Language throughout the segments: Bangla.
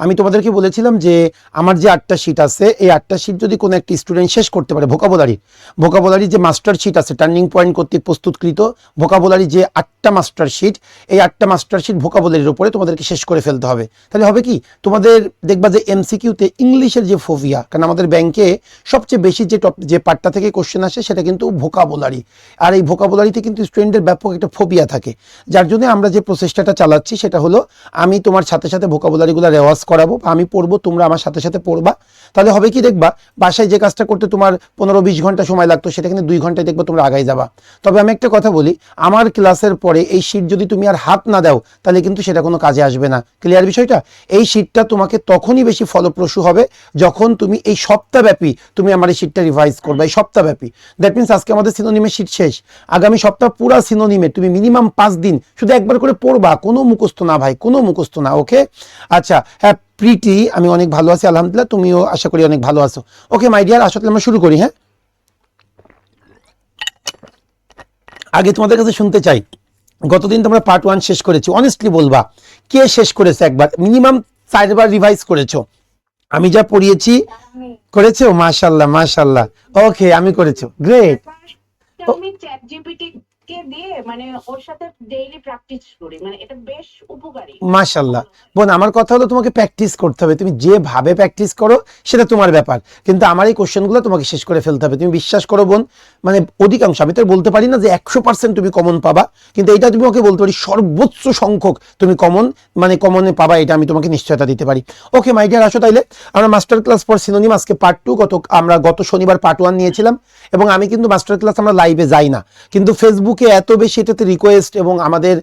আমি তোমাদেরকে বলেছিলাম যে আমার যে 8টা শিট আছে, এই 8টা শিট যদি কোনো একটি স্টুডেন্ট শেষ করতে পারে, ভোকাবুলারি যে মাস্টার শিট আছে টার্নিং পয়েন্ট কর্তৃক প্রস্তুতকৃত ভোকাবুলারি যে 8টা মাস্টার শিট, এই 8টা মাস্টার শিট ভোকাবুলারির উপরে তোমাদেরকে শেষ করে ফেলতে হবে। তাহলে হবে কি, তোমাদের দেখবা যে এমসিকিউতে ইংলিশের যে ফোবিয়া, কারণ আমাদের ব্যাংকে সবচেয়ে বেশি যে পার্টটা থেকে কোশ্চেন আসে সেটা কিন্তু ভোকাবুলারি, আর এই ভোকাবুলারিতে কিন্তু স্টুডেন্টের ব্যাপক একটা ফোবিয়া থাকে। যার জন্য আমরা যে প্রচেষ্টাটা চালাচ্ছি সেটা হলো আমি তোমার সাথে সাথে ভোকাবুলারিগুলো রেওয়াজ করাবো, আমি পড়বো, তোমরা আমার সাথে সাথে পড়বা। তাহলে হবে কি, দেখবা বাসায় যে কাজটা করতে তোমার 15-20 ঘন্টা সময় লাগতো সেটা কিন্তু 2 ঘন্টায় দেখবো তোমরা আগাই যাবা। তবে আমি একটা কথা বলি, আমার ক্লাসের পরে এই শিট যদি তুমি আর হাত না দাও তাহলে কিন্তু সেটা কোনো কাজে আসবে না। ক্লিয়ার বিষয়টা? এই শিটটা তোমাকে তখনই বেশি ফলপ্রসূ হবে যখন তুমি এই সপ্তাহব্যাপী তুমি আমার এই শিটটা রিভাইজ করবে, এই সপ্তাহব্যাপী। দ্যাট মিনস আজকে আমাদের সিনোনিমের শিট শেষ, আগামী সপ্তাহ পুরা সিনোনিমে তুমি মিনিমাম 5 দিন শুধু একবার করে পড়বা, কোনো মুখস্থ না ভাই, কোনো মুখস্থ না। ওকে, আচ্ছা, হ্যাঁ প্রীতি, আমি অনেক ভালো আছি আলহামদুলিল্লাহ, তুমিও আশা করি অনেক ভালো আছো। ওকে মাই ডিয়ার, আসলে আমরা শুরু করি। হ্যাঁ, আগে তোমাদের কাছে শুনতে চাই, গতদিন তোমরা পার্ট 1 শেষ করেছো, অনেস্টলি বলবা কে শেষ করেছে? একবার মিনিমাম 4 বার রিভাইজ করেছো? আমি যা পড়িয়েছি করেছো? মাশাআল্লাহ মাশাআল্লাহ। ওকে, আমি করেছো, গ্রেট। আমি চ্যাট জিপিটি কে দিয়ে মানে ওর সাথে ডেইলি প্র্যাকটিস করি, মানে এটা বেশ উপকারী। মাশাআল্লাহ বোন, আমার কথা হলো তোমাকে প্র্যাকটিস করতে হবে, তুমি যেভাবে প্র্যাকটিস করো সেটা তোমার ব্যাপার, কিন্তু আমার এই কোশ্চেনগুলো তোমাকে শেষ করে ফেলতে হবে। তুমি বিশ্বাস করো বোন, মানে অধিকাংশ, আমি তো বলতে পারি না যে 100% তুমি কমন পাবা, কিন্তু এইটা তুমি ওকে বলতে পারি সর্বোচ্চ সংখ্যক তুমি কমনে পাবা, এটা আমি তোমাকে নিশ্চয়তা দিতে পারি। ওকে মাই ডিয়ার, আসো তাইলে আমরা মাস্টার ক্লাস ফর সিনোনিম আজকে পার্ট 2, আমরা গত শনিবার পার্ট 1 নিয়েছিলাম, এবং আমি কিন্তু মাস্টার ক্লাস আমরা লাইভে যাই না, কিন্তু ফেসবুকে এত বেশি এটাতে রিকোয়েস্ট, এবং আমাদের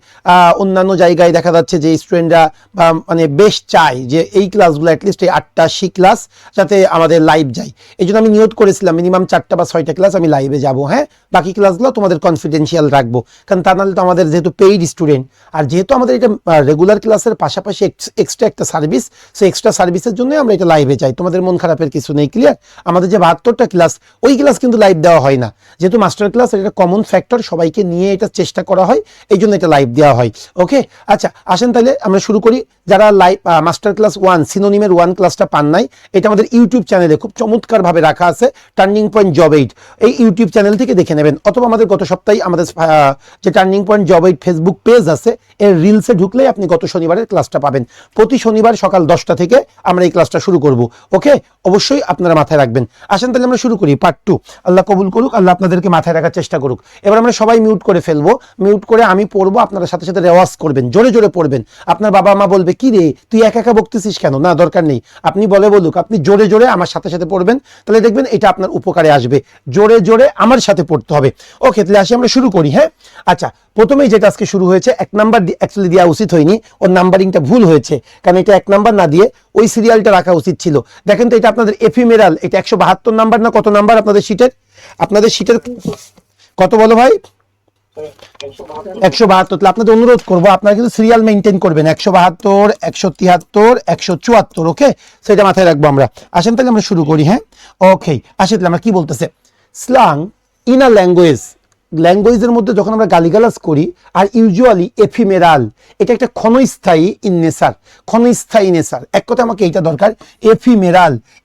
অন্যান্য জায়গায় দেখা যাচ্ছে যে স্টুডেন্টরা মানে বেশ চায় যে এই ক্লাসগুলো অ্যাটলিস্ট এই 8টা ক্লাস যাতে আমাদের লাইভ যায়। এই জন্য আমি নিয়ত করেছিলাম মিনিমাম 4টা বা 6টা ক্লাস আমি লাইভে যাব। হ্যাঁ, বাকি ক্লাসগুলো তোমাদের কনফিডেন্সিয়াল রাখবো, কারণ তা নাহলে তো আমাদের যেহেতু পেইড স্টুডেন্ট, আর যেহেতু আমাদের এটা রেগুলার ক্লাসের পাশাপাশি এক্সট্রা একটা সার্ভিস, সো এক্সট্রা সার্ভিসের জন্য আমরা এটা লাইভে যাই। তোমাদের মন খারাপের কিছু নেই। ক্লিয়ার? আমাদের যে 72টা ক্লাস, ওই ক্লাস কিন্তু লাইভ দেওয়া হয় না, যেহেতু মাস্টার ক্লাস এটা কমন ফ্যাক্টর, সবাইকে নিয়ে এটা চেষ্টা করা হয়, এই জন্য এটা লাইভ দেওয়া হয়। ওকে, আচ্ছা আসেন তাহলে আমরা শুরু করি। যারা লাইভ মাস্টার ক্লাস 1 সিনোনিমের 1 ক্লাসটা পান নাই, এটা আমাদের ইউটিউব চ্যানেলে খুব চমৎকারভাবে রাখা আছে, টার্নিং পয়েন্ট জব 8, এই ইউটিউব চ্যানেল থেকে দেখে নেবেন, অথবা আমাদের গত সপ্তাহে আমাদের যে turning point job 8 Facebook page আছে, এর রিলসে ঢুকলেই আপনি গত শনিবারের ক্লাসটা পাবেন। প্রতি শনিবার সকাল 10টা থেকে আমরা এই ক্লাসটা শুরু করব। ওকে, অবশ্যই আপনারা মাথায় রাখবেন। আসেন তাহলে আমরা শুরু করি পার্ট 2। আল্লাহ কবুল করুক, আল্লাহ আপনাদেরকে মাথায় রাখার চেষ্টা করুক। এবার আমরা সবাই মিউট করে ফেলবো, মিউট করে আমি পড়বো, আপনারা সাথে সাথে রেওয়াজ করবেন, জোরে জোরে পড়বেন। আপনার বাবা মা বলবে কি রে তুই একা একা বকতেছিস কেন? না, দরকার নেই, আপনি বলুক, আপনি জোরে জোরে আমার সাথে সাথে পড়বেন, তাহলে দেখবেন এটা আপনার উপকারে আসবে। জোরে জোরে আমার সাথে পড়তে হবে। ওকে, তাহলে আসি আমরা শুরু করি। হ্যাঁ, আচ্ছা, প্রথমেই যেটা আজকে শুরু হয়েছে, 1 নাম্বার অ্যাকচুয়ালি দেওয়া উচিত হয়নি, ওর নাম্বারিংটা ভুল হয়েছে, কারণ এটা 1 নাম্বার না দিয়ে ওই সিরিয়ালটা রাখা উচিত ছিল। দেখেন তো, এটা আপনাদের এফিমেরাল, এটা 172 নাম্বার না কত নাম্বার আপনাদের শিটের? আপনাদের শিটের কত বলো ভাই? 172। তাহলে আপনাদের অনুরোধ করবো আপনারা কিন্তু সিরিয়াল মেনটেন করবেন, 172, 173, 174। ওকে, সেটা মাথায় রাখবো আমরা। আসেন তাহলে আমরা শুরু করি। হ্যাঁ, ওকে, আসেন তাহলে আমরা কি বলতেছে, স্ল্যাং ইন আ ল্যাঙ্গুয়েজের মধ্যে যখন আমরা গালিগালাজ করি, আর ইউজুয়ালি এফিমেরাল, এটা একটা ক্ষণস্থায়ী ইন নেচার, ক্ষণস্থায়ী নেচার। এক কথা আমাকে এইটা দরকার,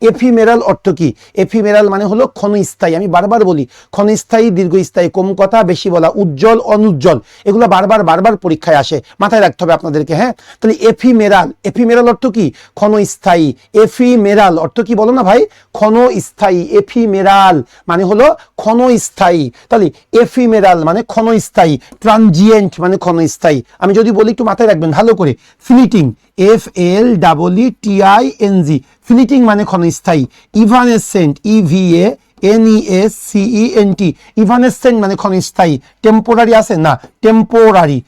এফিমেরাল অর্থ কি? এফিমেরাল মানে হলো ক্ষণস্থায়ী। আমি বারবার বলি ক্ষণস্থায়ী, দীর্ঘস্থায়ী, কম কথা বেশি বলা, উজ্জ্বল অনুজ্জ্বল, এগুলো বারবার পরীক্ষায় আসে, মাথায় রাখতে হবে আপনাদেরকে। হ্যাঁ, তাহলে এফিমেরাল অর্থ কি? ক্ষণস্থায়ী। এফিমেরাল অর্থ কি বলো না ভাই? ক্ষণস্থায়ী। এফিমেরাল মানে হলো ক্ষণস্থায়ী। তাহলে এফিমেরাল মানে ক্ষণস্থায়ী, ট্রানজিয়েন্ট মানে ক্ষণস্থায়ী। আমি যদি বলি একটু মাথায় রাখবেন ভালো করে, ফ্লিটিং, FLEETING, ফ্লিটিং মানে ক্ষণস্থায়ী। ইভানেসেন্ট, EVANESCENT, ইভানেসেন্ট মানে ক্ষণস্থায়ী। টেম্পোরারি আছে না, টেম্পোরারি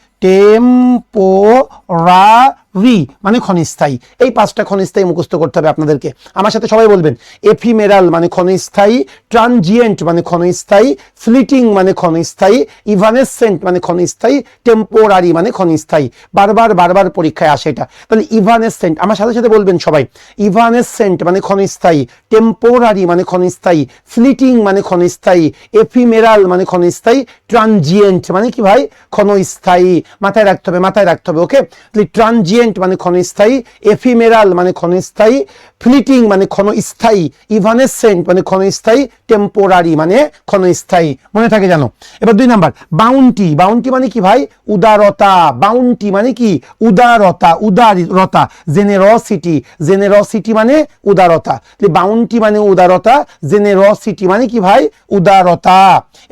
মানে ক্ষণস্থায়ী। এই 5টা ক্ষণস্থায়ী মুখস্থ করতে হবে আপনাদেরকে। আমার সাথে সবাই বলবেন, এফিমেরাল মানে ক্ষণস্থায়ী, ট্রানজিয়েন্ট মানে ক্ষণস্থায়ী, ফ্লিটিং মানে ক্ষণস্থায়ী, ইভানেসেন্ট মানে ক্ষণস্থায়ী, টেম্পোরারি মানে ক্ষণস্থায়ী। বারবার পরীক্ষায় আসে এটা। তাহলে ইভানেসেন্ট, আমার সাথে সাথে বলবেন সবাই, ইভানেসেন্ট মানে ক্ষণস্থায়ী, টেম্পোরারি মানে ক্ষণস্থায়ী, ফ্লিটিং মানে ক্ষণস্থায়ী, এফিমেরাল মানে ক্ষণস্থায়ী, ট্রানজিয়েন্ট মানে কি ভাই? ক্ষণস্থায়ী। মাথায় রাখতে হবে, মাথায় রাখতে হবে। ওকে, তাহলে ট্রানজিয়েন্ট মানে ক্ষণস্থায়ী, এফিমেরাল মানে ক্ষণস্থায়ী, ফ্লিটিং মানে ক্ষণস্থায়ী, ইভানেসেন্ট মানে ক্ষণস্থায়ী, টেম্পোরারি মানে ক্ষণস্থায়ী। মনে থাকে জানো। এবার 2 নাম্বার, বাউন্টি। বাউন্টি মানে কি ভাই? উদারতা। বাউন্টি মানে কি? উদারতা, উদারতা। জেনেরসিটি, জেনেরসিটি মানে উদারতা। বাউন্টি মানে উদারতা, জেনেরসিটি মানে কি ভাই? উদারতা।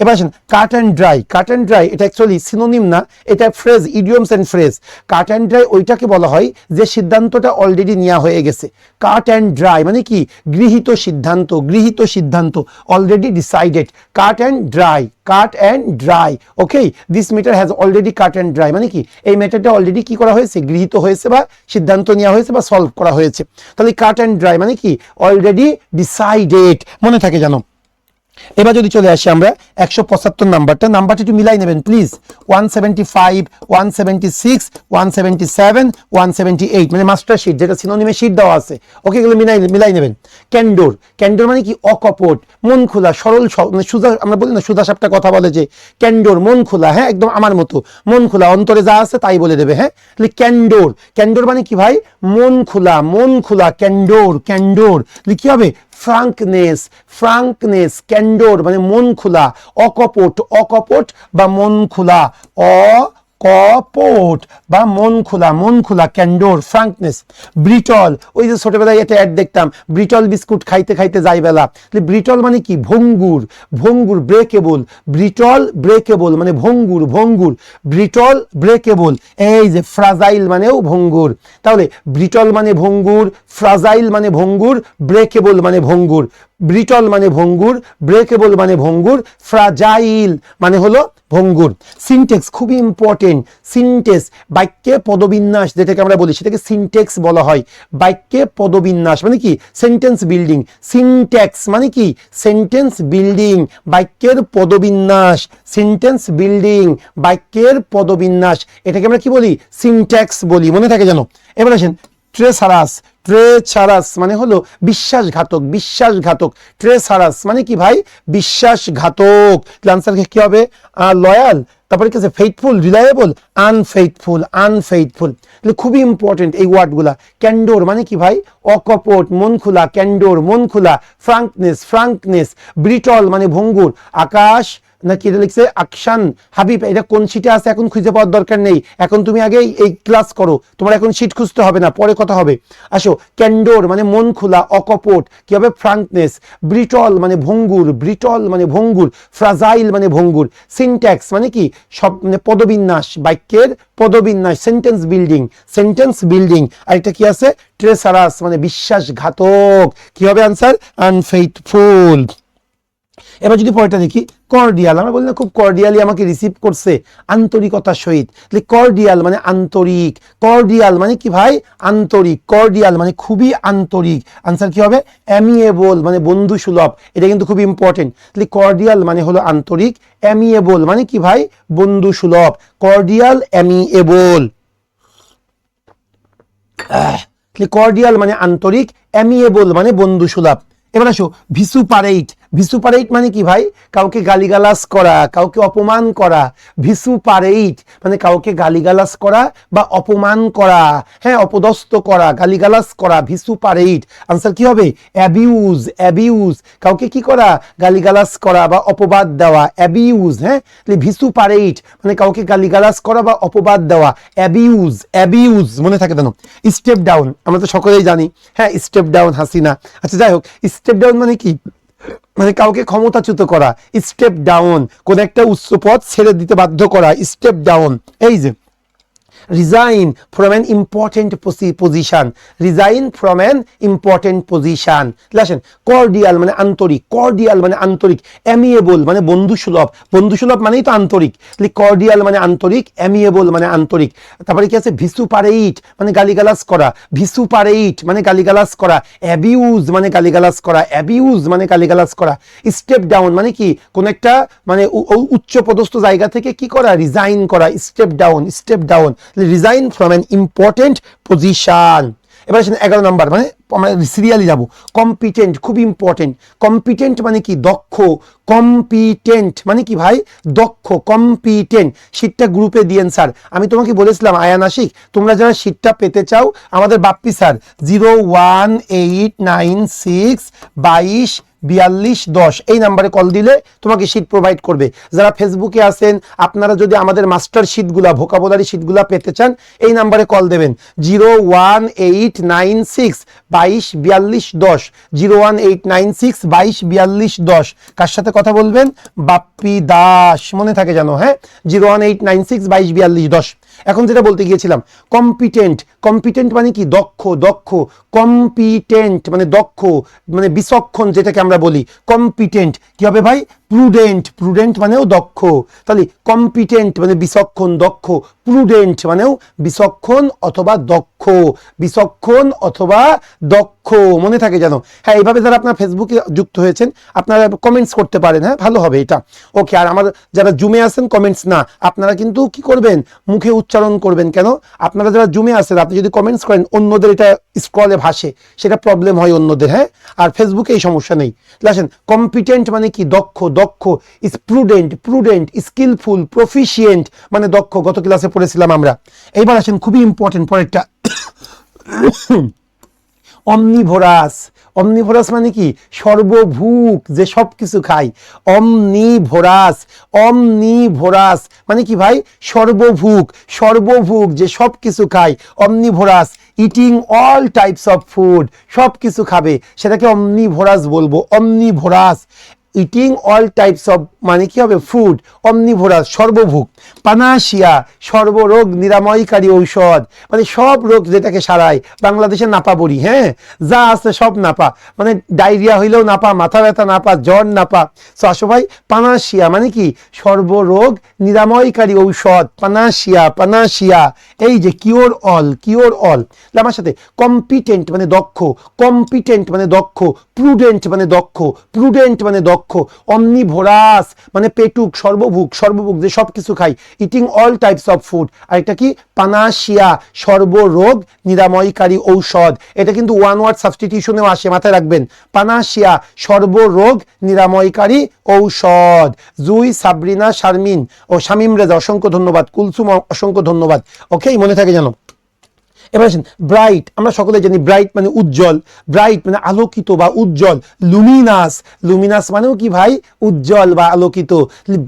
এবার আসেন cut and dry. Cut and dry এটা অ্যাকচুয়ালি সিনোনিম না, এটা phrase, idioms and phrase. Cut and dry ওইটাকে বলা হয় যে সিদ্ধান্তটা অলরেডি নেওয়া হয়ে গেছে। কাট অ্যান্ড ড্রাই মানে কি? গৃহীত সিদ্ধান্ত, গৃহীত সিদ্ধান্ত, already decided. Cut and dry, cut and dry. Okay, this matter has already cut and dry মানে কি? এই ম্যাটারটা অলরেডি কি করা হয়েছে? গৃহীত হয়েছে বা সিদ্ধান্ত নেওয়া হয়েছে বা সলভ করা হয়েছে। তাহলে কাট অ্যান্ড ড্রাই মানে কি? Already decided. মনে থাকে জানো। এবার যদি চলে আসি আমরা 175 নাম্বারটা, নাম্বারটা একটু মিলাই নেবেন প্লিজ। 175, 176, 177, 178 মানে মাস্টার শিট, যেটা সিনোনিমে শিট দেওয়া আছে। ওকে, এগুলো মিলাই নেবেন। ক্যান্ডোর। ক্যান্ডোর মানে কি? অকপট, মন খোলা, সরল, মানে সুজা, আমরা বলি না সুজা সাপটা কথা বলে যে ক্যান্ডোর, মন খোলা। হ্যাঁ, একদম আমার মতো মন খোলা, অন্তরে যা আছে তাই বলে দেবে। হ্যাঁ, তাহলে ক্যান্ডোর। ক্যান্ডোর মানে কি ভাই? মন খোলা, মন খোলা, ক্যান্ডোর, ক্যান্ডোর। তাহলে কি হবে? ফ্রাঙ্কনেস, ফ্রাঙ্কনেস, ক্যান্ডোর মানে মন খোলা, অকপট, অকপট বা মন খোলা, অকপট বা মন খোলা, মন খোলা, ক্যান্ডোর, ফ্রাঙ্কনেস। ব্রিটল, ওই যে ছোটবেলায় একটা অ্যাড দেখতাম, ব্রিটল বিস্কুট খাইতে খাইতে যাই বেলা। ব্রিটল মানে কি? ভঙ্গুর, ভঙ্গুর, ব্রেকেবল। ব্রিটল, ব্রেকেবল মানে ভঙ্গুর, ভঙ্গুর। Brittle, breakable. এই যে ফ্রাজাইল মানেও ভঙ্গুর। তাহলে ব্রিটল মানে ভঙ্গুর, ফ্রাজাইল মানে ভঙ্গুর, ব্রেকেবল মানে ভঙ্গুর। ব্রিটল মানে ভঙ্গুর, ব্রেকেবল মানে ভঙ্গুর, ফ্রাজাইল মানে হলো ভঙ্গুর। সিনটেক্স খুবই ইম্পর্টেন্ট। সিনটেক্স, বাক্যে পদবিন্যাস যেটাকে আমরা বলি সেটাকে সিনটেক্স বলা হয়। বাক্যে পদবিন্যাস মানে কি? Sentence building. সিনটেক্স মানে কি? সেন্টেন্স বিল্ডিং, বাক্যের পদবিন্যাস। সেন্টেন্স বিল্ডিং, বাক্যের পদবিন্যাস, এটাকে আমরা কি বলি? সিনটেক্স বলি। মনে থাকে জানো। এবার আসেন ট্রেসারাস। ট্রেসারাস মানে হলো বিশ্বাসঘাতক, বিশ্বাসঘাতক। ট্রেসারাস মানে কি ভাই? বিশ্বাসঘাতক। আনসার কি হবে? লয়াল, তারপরে কি আছে? Faithful, reliable, unfaithful, unfaithful. খুবই ইম্পর্টেন্ট এই ওয়ার্ডগুলা। ক্যান্ডোর মানে কি ভাই? অকপট, মন খোলা, ক্যান্ডোর, মন খোলা। ফ্রাঙ্কনেস, ফ্রাঙ্কনেস। ব্রিটল মানে ভঙ্গুর। আকাশ নাকি এটা লিখছে আকশান। হাবিব, এটা কোন শিটে আছে এখন খুঁজে পাওয়ার দরকার নেই, এখন তুমি আগে এই ক্লাস করো, তোমার এখন শিট খুঁজতে হবে না, পরে কথা হবে। আসো, ক্যান্ডোর মানে মন খোলা, অকপট। কি হবে? ফ্রাঙ্কনেস। ব্রিটল মানে ভঙ্গুর, ব্রিটল মানে ভঙ্গুর। ফ্রাজাইল মানে ভঙ্গুর। সিনট্যাক্স মানে কি? সব মানে পদবিন্যাস, বাক্যের পদবিন্যাস, সেন্টেন্স বিল্ডিং, সেন্টেন্স বিল্ডিং। আর এটা কি আছে? ট্রেসারাস মানে বিশ্বাসঘাতক। কি হবে আনসার? আনফেইথফুল। এবার যদি পরেরটা দেখি, কর্ডিয়াল। আমরা বলি না খুব কর্ডিয়ালি আমাকে রিসিভ করছে, আন্তরিকতার সহিত। কর্ডিয়াল মানে আন্তরিক। কর্ডিয়াল মানে কি ভাই? আন্তরিক। কর্ডিয়াল মানে খুবই আন্তরিক। আনসার কি হবে? অ্যামিয়েবল মানে বন্ধু সুলভ। এটা কিন্তু খুব ইম্পর্টেন্ট। তাহলে কর্ডিয়াল মানে হলো আন্তরিক, অ্যামিয়েবল মানে কি ভাই? বন্ধু সুলভ। কর্ডিয়াল, অ্যামিয়েবল। কর্ডিয়াল মানে আন্তরিক, অ্যামিয়েবল মানে বন্ধু সুলভ। এবার আসো ভিসুপারেট। ভিসুপারেট মানে কি ভাই? কাউকে গালিগালাজ করা, কাউকে অপমান করা। ভিসুপারেট মানে কাউকে গালিগালাজ করা বা অপমান করা, হ্যাঁ, অপদস্থ করা, গালিগালাজ করা। ভিসুপারেট। আনসার কি হবে? Abuse, abuse. কাউকে কি করা? গালিগালাজ করা বা অপবাদ দেওয়া, অ্যাবিউজ। হ্যাঁ, ভিসুপারেট মানে কাউকে গালিগালাজ করা বা অপবাদ দেওয়া, অ্যাবিউজ, অ্যাবিউজ। মনে থাকে জানো। স্টেপ ডাউন আমরা তো সকলেই জানি, হ্যাঁ, স্টেপ ডাউন হাসিনা। আচ্ছা যাই হোক, স্টেপ ডাউন মানে কি? মানে কাউকে ক্ষমতাচ্যুত করা। স্টেপ ডাউন, কোন একটা উচ্চ পদ ছেড়ে দিতে বাধ্য করা, স্টেপ ডাউন। এই যে resign from an important position, resign from an important position. আসেন, কর্ডিয়াল মানে আন্তরিক, কর্ডিয়াল মানে আন্তরিক। অ্যামিয়েবল মানে বন্ধু সুলভ, বন্ধু সুলভ মানেই তো আন্তরিক। কর্ডিয়াল মানে আন্তরিক, অ্যামিয়েবল মানে আন্তরিক। তারপরে কি আছে? ভিসুপারেট মানে গালিগালাজ করা, ভিসুপারেট মানে গালিগালাজ করা। অ্যাবিউজ মানে গালিগালাজ করা, অ্যাবিউজ মানে গালিগালাজ করা। স্টেপ ডাউন মানে কি? কোন একটা মানে উচ্চ পদস্থ জায়গা থেকে কি করা? রিজাইন করা। Step down, step down, resign from an important position. এবার আসেন 11 নম্বর মানে আমরা সিরিয়ালি যাব। কম্পিটেন্ট খুব ইম্পর্টেন্ট। কম্পিটেন্ট মানে কি? দক্ষ। কম্পিটেন্ট মানে কি ভাই? দক্ষ, কম্পিটেন্ট। শীটটা গ্রুপে দিয়েন স্যার। আমি তোমাকে বলেছিলাম আয়ান আশিক, তোমরা যারা শীটটা পেতে চাও আমাদের বাপ্পি স্যার 01896224210 এই নাম্বারে কল দিলে তোমাকে শীট প্রোভাইড করবে। যারা ফেসবুকে আছেন আপনারা যদি আমাদের মাস্টার শীটগুলা, ভোকাবুলারি শীটগুলা পেতে চান এই নাম্বারে কল দেবেন 01896224210 01896224210। কার সাথে কথা বলবেন? বাপ্পি দাস, মনে থাকে জানো, হ্যাঁ 01896224210। এখন যেটা বলতে গিয়েছিলাম, কম্পিটেন্ট। কম্পিটেন্ট মানে কি? দক্ষ, দক্ষ। কম্পিটেন্ট মানে দক্ষ, মানে বিচক্ষণ যেটাকে আমরা বলি। কম্পিটেন্ট কি হবে ভাই? প্রুডেন্ট। প্রুডেন্ট মানেও দক্ষ। তাহলে কম্পিটেন্ট মানে বিচক্ষণ, দক্ষ। প্রুডেন্ট মানেও বিচক্ষণ অথবা দক্ষ। বিচক্ষণ অথবা দক্ষ, মনে থাকে জানো। হ্যাঁ, এইভাবে যারা আপনার ফেসবুকে যুক্ত হয়েছেন আপনারা কমেন্টস করতে পারেন, হ্যাঁ ভালো হবে এটা। ওকে, আর আমার যারা জুমে আছেন কমেন্টস না, আপনারা কিন্তু কি করবেন? মুখে উচ্চারণ করবেন। কেন? আপনারা যারা জুমে আছেন আপনি যদি কমেন্টস করেন অন্যদের এটা স্ক্রলে ভাসে, সেটা প্রবলেম হয় অন্যদের, হ্যাঁ। আর ফেসবুকে এই সমস্যা নেই। আসেন, কম্পিটেন্ট মানে কি? দক্ষ, দক্ষ। Is prudent, prudent. Skilful, proficient মানে দক্ষ, গত ক্লাসে পড়েছিলাম আমরা। এইবার আসেন খুবই ইম্পর্টেন্ট পরেরটা, অমনিভোরাস। অমনিভোরাস মানে কি? সর্বভুক, যে সব কিছু খায়। অমনিভোরাস, অমনিভোরাস মানে কি ভাই? সর্বভুক, সর্বভুক যে সব কিছু খায়। Omnivorous, eating all types of food, সব কিছু খাবে, সেটাকে অমনিভোরাস বলবো। Omnivorous, eating all types of মানে কি হবে? ফুড। অমনিভোরাস, সর্বভুক। পানাশিয়া, সর্বরোগ নিরাময়কারী ঔষধ, মানে সব রোগ যেটাকে সারায়। বাংলাদেশে নাপা বড়ি, হ্যাঁ যা আছে সব নাপা, মানে ডায়রিয়া হইলেও নাপা, মাথা ব্যথা নাপা, জ্বর নাপা। সো আসো ভাই, পানাশিয়া মানে কি? সর্বরোগ নিরাময়কারী ঔষধ। পানাশিয়া, পানাশিয়া, এই যে কিওর অল, কিওর অল। আমার সাথে কম্পিটেন্ট মানে দক্ষ, কম্পিটেন্ট মানে দক্ষ। প্রুডেন্ট মানে দক্ষ, প্রুডেন্ট মানে দক্ষ। অমনিভোরাস মানে পেটুক, সর্বভুক, সর্বভুক যে সব কিছু খায়। Eating all types of food. আর এটা কি? পানাশিয়া, সর্বরোগ নিরাময়কারী ঔষধ। এটা কিন্তু ওয়ান ওয়ার্ড সাবস্টিটিউশনেও আসে, মাথায় রাখবেন। পানাশিয়া, সর্বরোগ নিরাময়কারী ঔষধ। জুই, সাবরিনা, শারমিন ও শামিম রেজা অসংখ্য ধন্যবাদ। কুলসুম অসংখ্য ধন্যবাদ। ওকে, মনে থাকে জানো। এবার আসেন ব্রাইট। আমরা সকলে জানি ব্রাইট মানে উজ্জ্বল। ব্রাইট মানে আলোকিত বা উজ্জ্বল। লুমিনাস, লুমিনাস মানেও কি ভাই? উজ্জ্বল বা আলোকিত।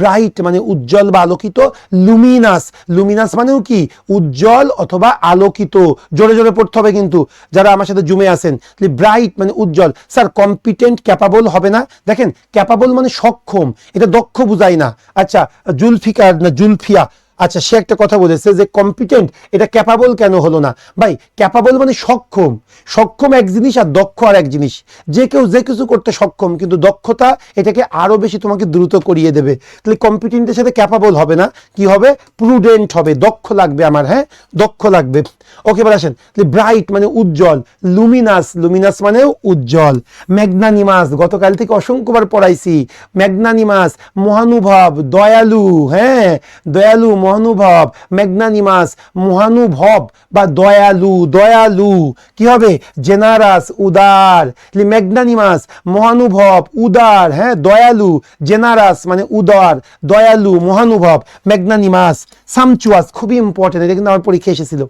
ব্রাইট মানে উজ্জ্বল বা আলোকিত। লুমিনাস, লুমিনাস মানেও কি? উজ্জ্বল অথবা আলোকিত। জোরে জোরে পড়তে হবে কিন্তু যারা আমার সাথে জুমে আছেন। ব্রাইট মানে উজ্জ্বল। স্যার কম্পিটেন্ট ক্যাপাবল হবে না? দেখেন, ক্যাপাবল মানে সক্ষম, এটা দক্ষ বুঝায় না। আচ্ছা, জুলফিকার না জুলফিয়া, আচ্ছা সে একটা কথা বলেছে যে কম্পিটেন্ট, এটা ক্যাপাবল কেন হলো না? ভাই ক্যাপাবল মানে সক্ষম। সক্ষম এক জিনিস আর দক্ষ আর এক জিনিস। যে কেউ যে কিছু করতে সক্ষম, কিন্তু দক্ষতা এটাকে আরো বেশি তোমাকে দ্রুত করিয়ে দেবে। তাহলে কম্পিটেন্টের সাথে ক্যাপাবল হবে না, কি হবে? প্রুডেন্ট হবে। দক্ষ লাগবে আমার, হ্যাঁ দক্ষ লাগবে। ওকে, এবার আসেন, ব্রাইট মানে উজ্জ্বল। লুমিনাস, লুমিনাস মানেও উজ্জ্বল। ম্যাগনানিমাস, গতকাল থেকে অসংখ্যবার পড়াইছি। ম্যাগনানিমাস মহানুভব, দয়ালু, হ্যাঁ দয়ালু, মহানুভব। ম্যাগনানিমাস মহানুভব বা দয়ালু, দয়ালু কি হবে? জেনারাস, উদার। ম্যাগনানিমাস মহানুভব, উদার, হ্যাঁ দয়ালু। জেনারাস মানে উদার, দয়ালু, মহানুভব। ম্যাগনানিমাস। সামচুয়াস, খুবই ইম্পর্টেন্ট, এটা কিন্তু আমার পরীক্ষা এসেছিল।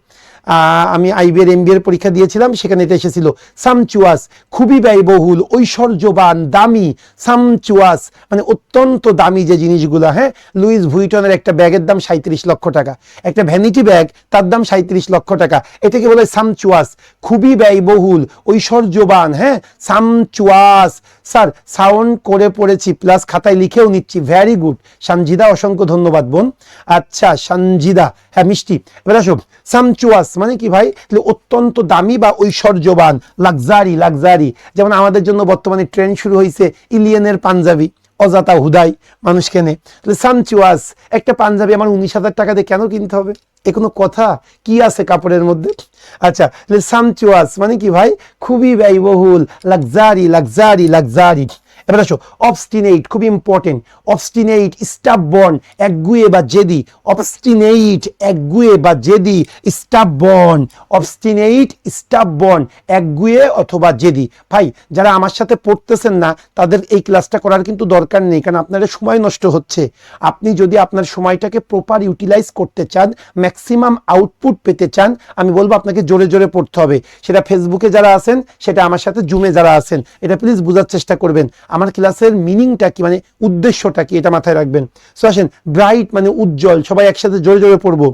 আমি আইবিএর এমবিএর পরীক্ষা দিয়েছিলাম, সেখানে এটা এসেছিল। সামচুয়াস, খুবই ব্যয়বহুল, ঐশ্বর্যবান, দামি। সামচুয়াস মানে অত্যন্ত দামি যে জিনিসগুলো, হ্যাঁ। লুইস ভুইটনের একটা ব্যাগের দাম 37 লক্ষ টাকা, একটা ভ্যানিটি ব্যাগ তার দাম 37 লক্ষ টাকা। এটাকে বলে সামচুয়াস, খুবই ব্যয়বহুল, ঐশ্বর্যবান, হ্যাঁ সামচুয়াস। স্যার সাউন্ড করে পড়েছি, প্লাস খাতায় লিখেও নিচ্ছি। ভ্যারি গুড সঞ্জিদা, অসংখ্য ধন্যবাদ বোন। আচ্ছা সঞ্জিদা, হ্যাঁ মিষ্টি। এবার আসো, সামচুয়াস মানে কি ভাই? অত্যন্ত দামি বা ঐশ্বর্যবান। লাক্সারি, লাক্সারি, যেমন আমাদের জন্য বর্তমানে ট্রেন্ড শুরু হয়েছে ইলিয়েনের পাঞ্জাবি, অজাতা হুদাই মানুষ কেনে। সামচুয়াস, একটা পাঞ্জাবি আমার 19,000 টাকা দিয়ে কেন কিনতে হবে? এ কোনো কথা? কি আছে কাপড়ের মধ্যে? আচ্ছা, সামচুয়াস মানে কি ভাই? খুবই ব্যয়বহুল, লাক্সারি, লাক্সারি, লাক্সারি। এবার আসো অবস্টিনেট, খুব ইম্পর্টেন্ট। অবস্টিনেট, স্টাববর্ন, একগুঁয়ে বা জেদি। অবস্টিনেট, একগুঁয়ে বা জেদি, স্টাববর্ন। অবস্টিনেট, স্টাববর্ন, একগুঁয়ে অথবা জেদি। ভাই যারা আমার সাথে পড়তেছেন না তাদের এই ক্লাসটা করার কিন্তু দরকার নেই, কারণ আপনাদের সময় নষ্ট হচ্ছে। আপনি যদি আপনার সময়টাকে প্রপার ইউটিলাইজ করতে চান, ম্যাক্সিমাম আউটপুট পেতে চান, আমি বলবো আপনাকে জোরে জোরে পড়তে হবে। সেটা ফেসবুকে যারা আছেন, সেটা আমার সাথে জুমে যারা আছেন, এটা প্লিজ বোঝার চেষ্টা করবেন। আমার ক্লাসের মিনিংটা কি, মানে উদ্দেশ্যটা কি, এটা মাথায় রাখবেন। সো আসেন, ব্রাইট মানে উজ্জ্বল, সবাই একসাথে জোরে জোরে পড়বো।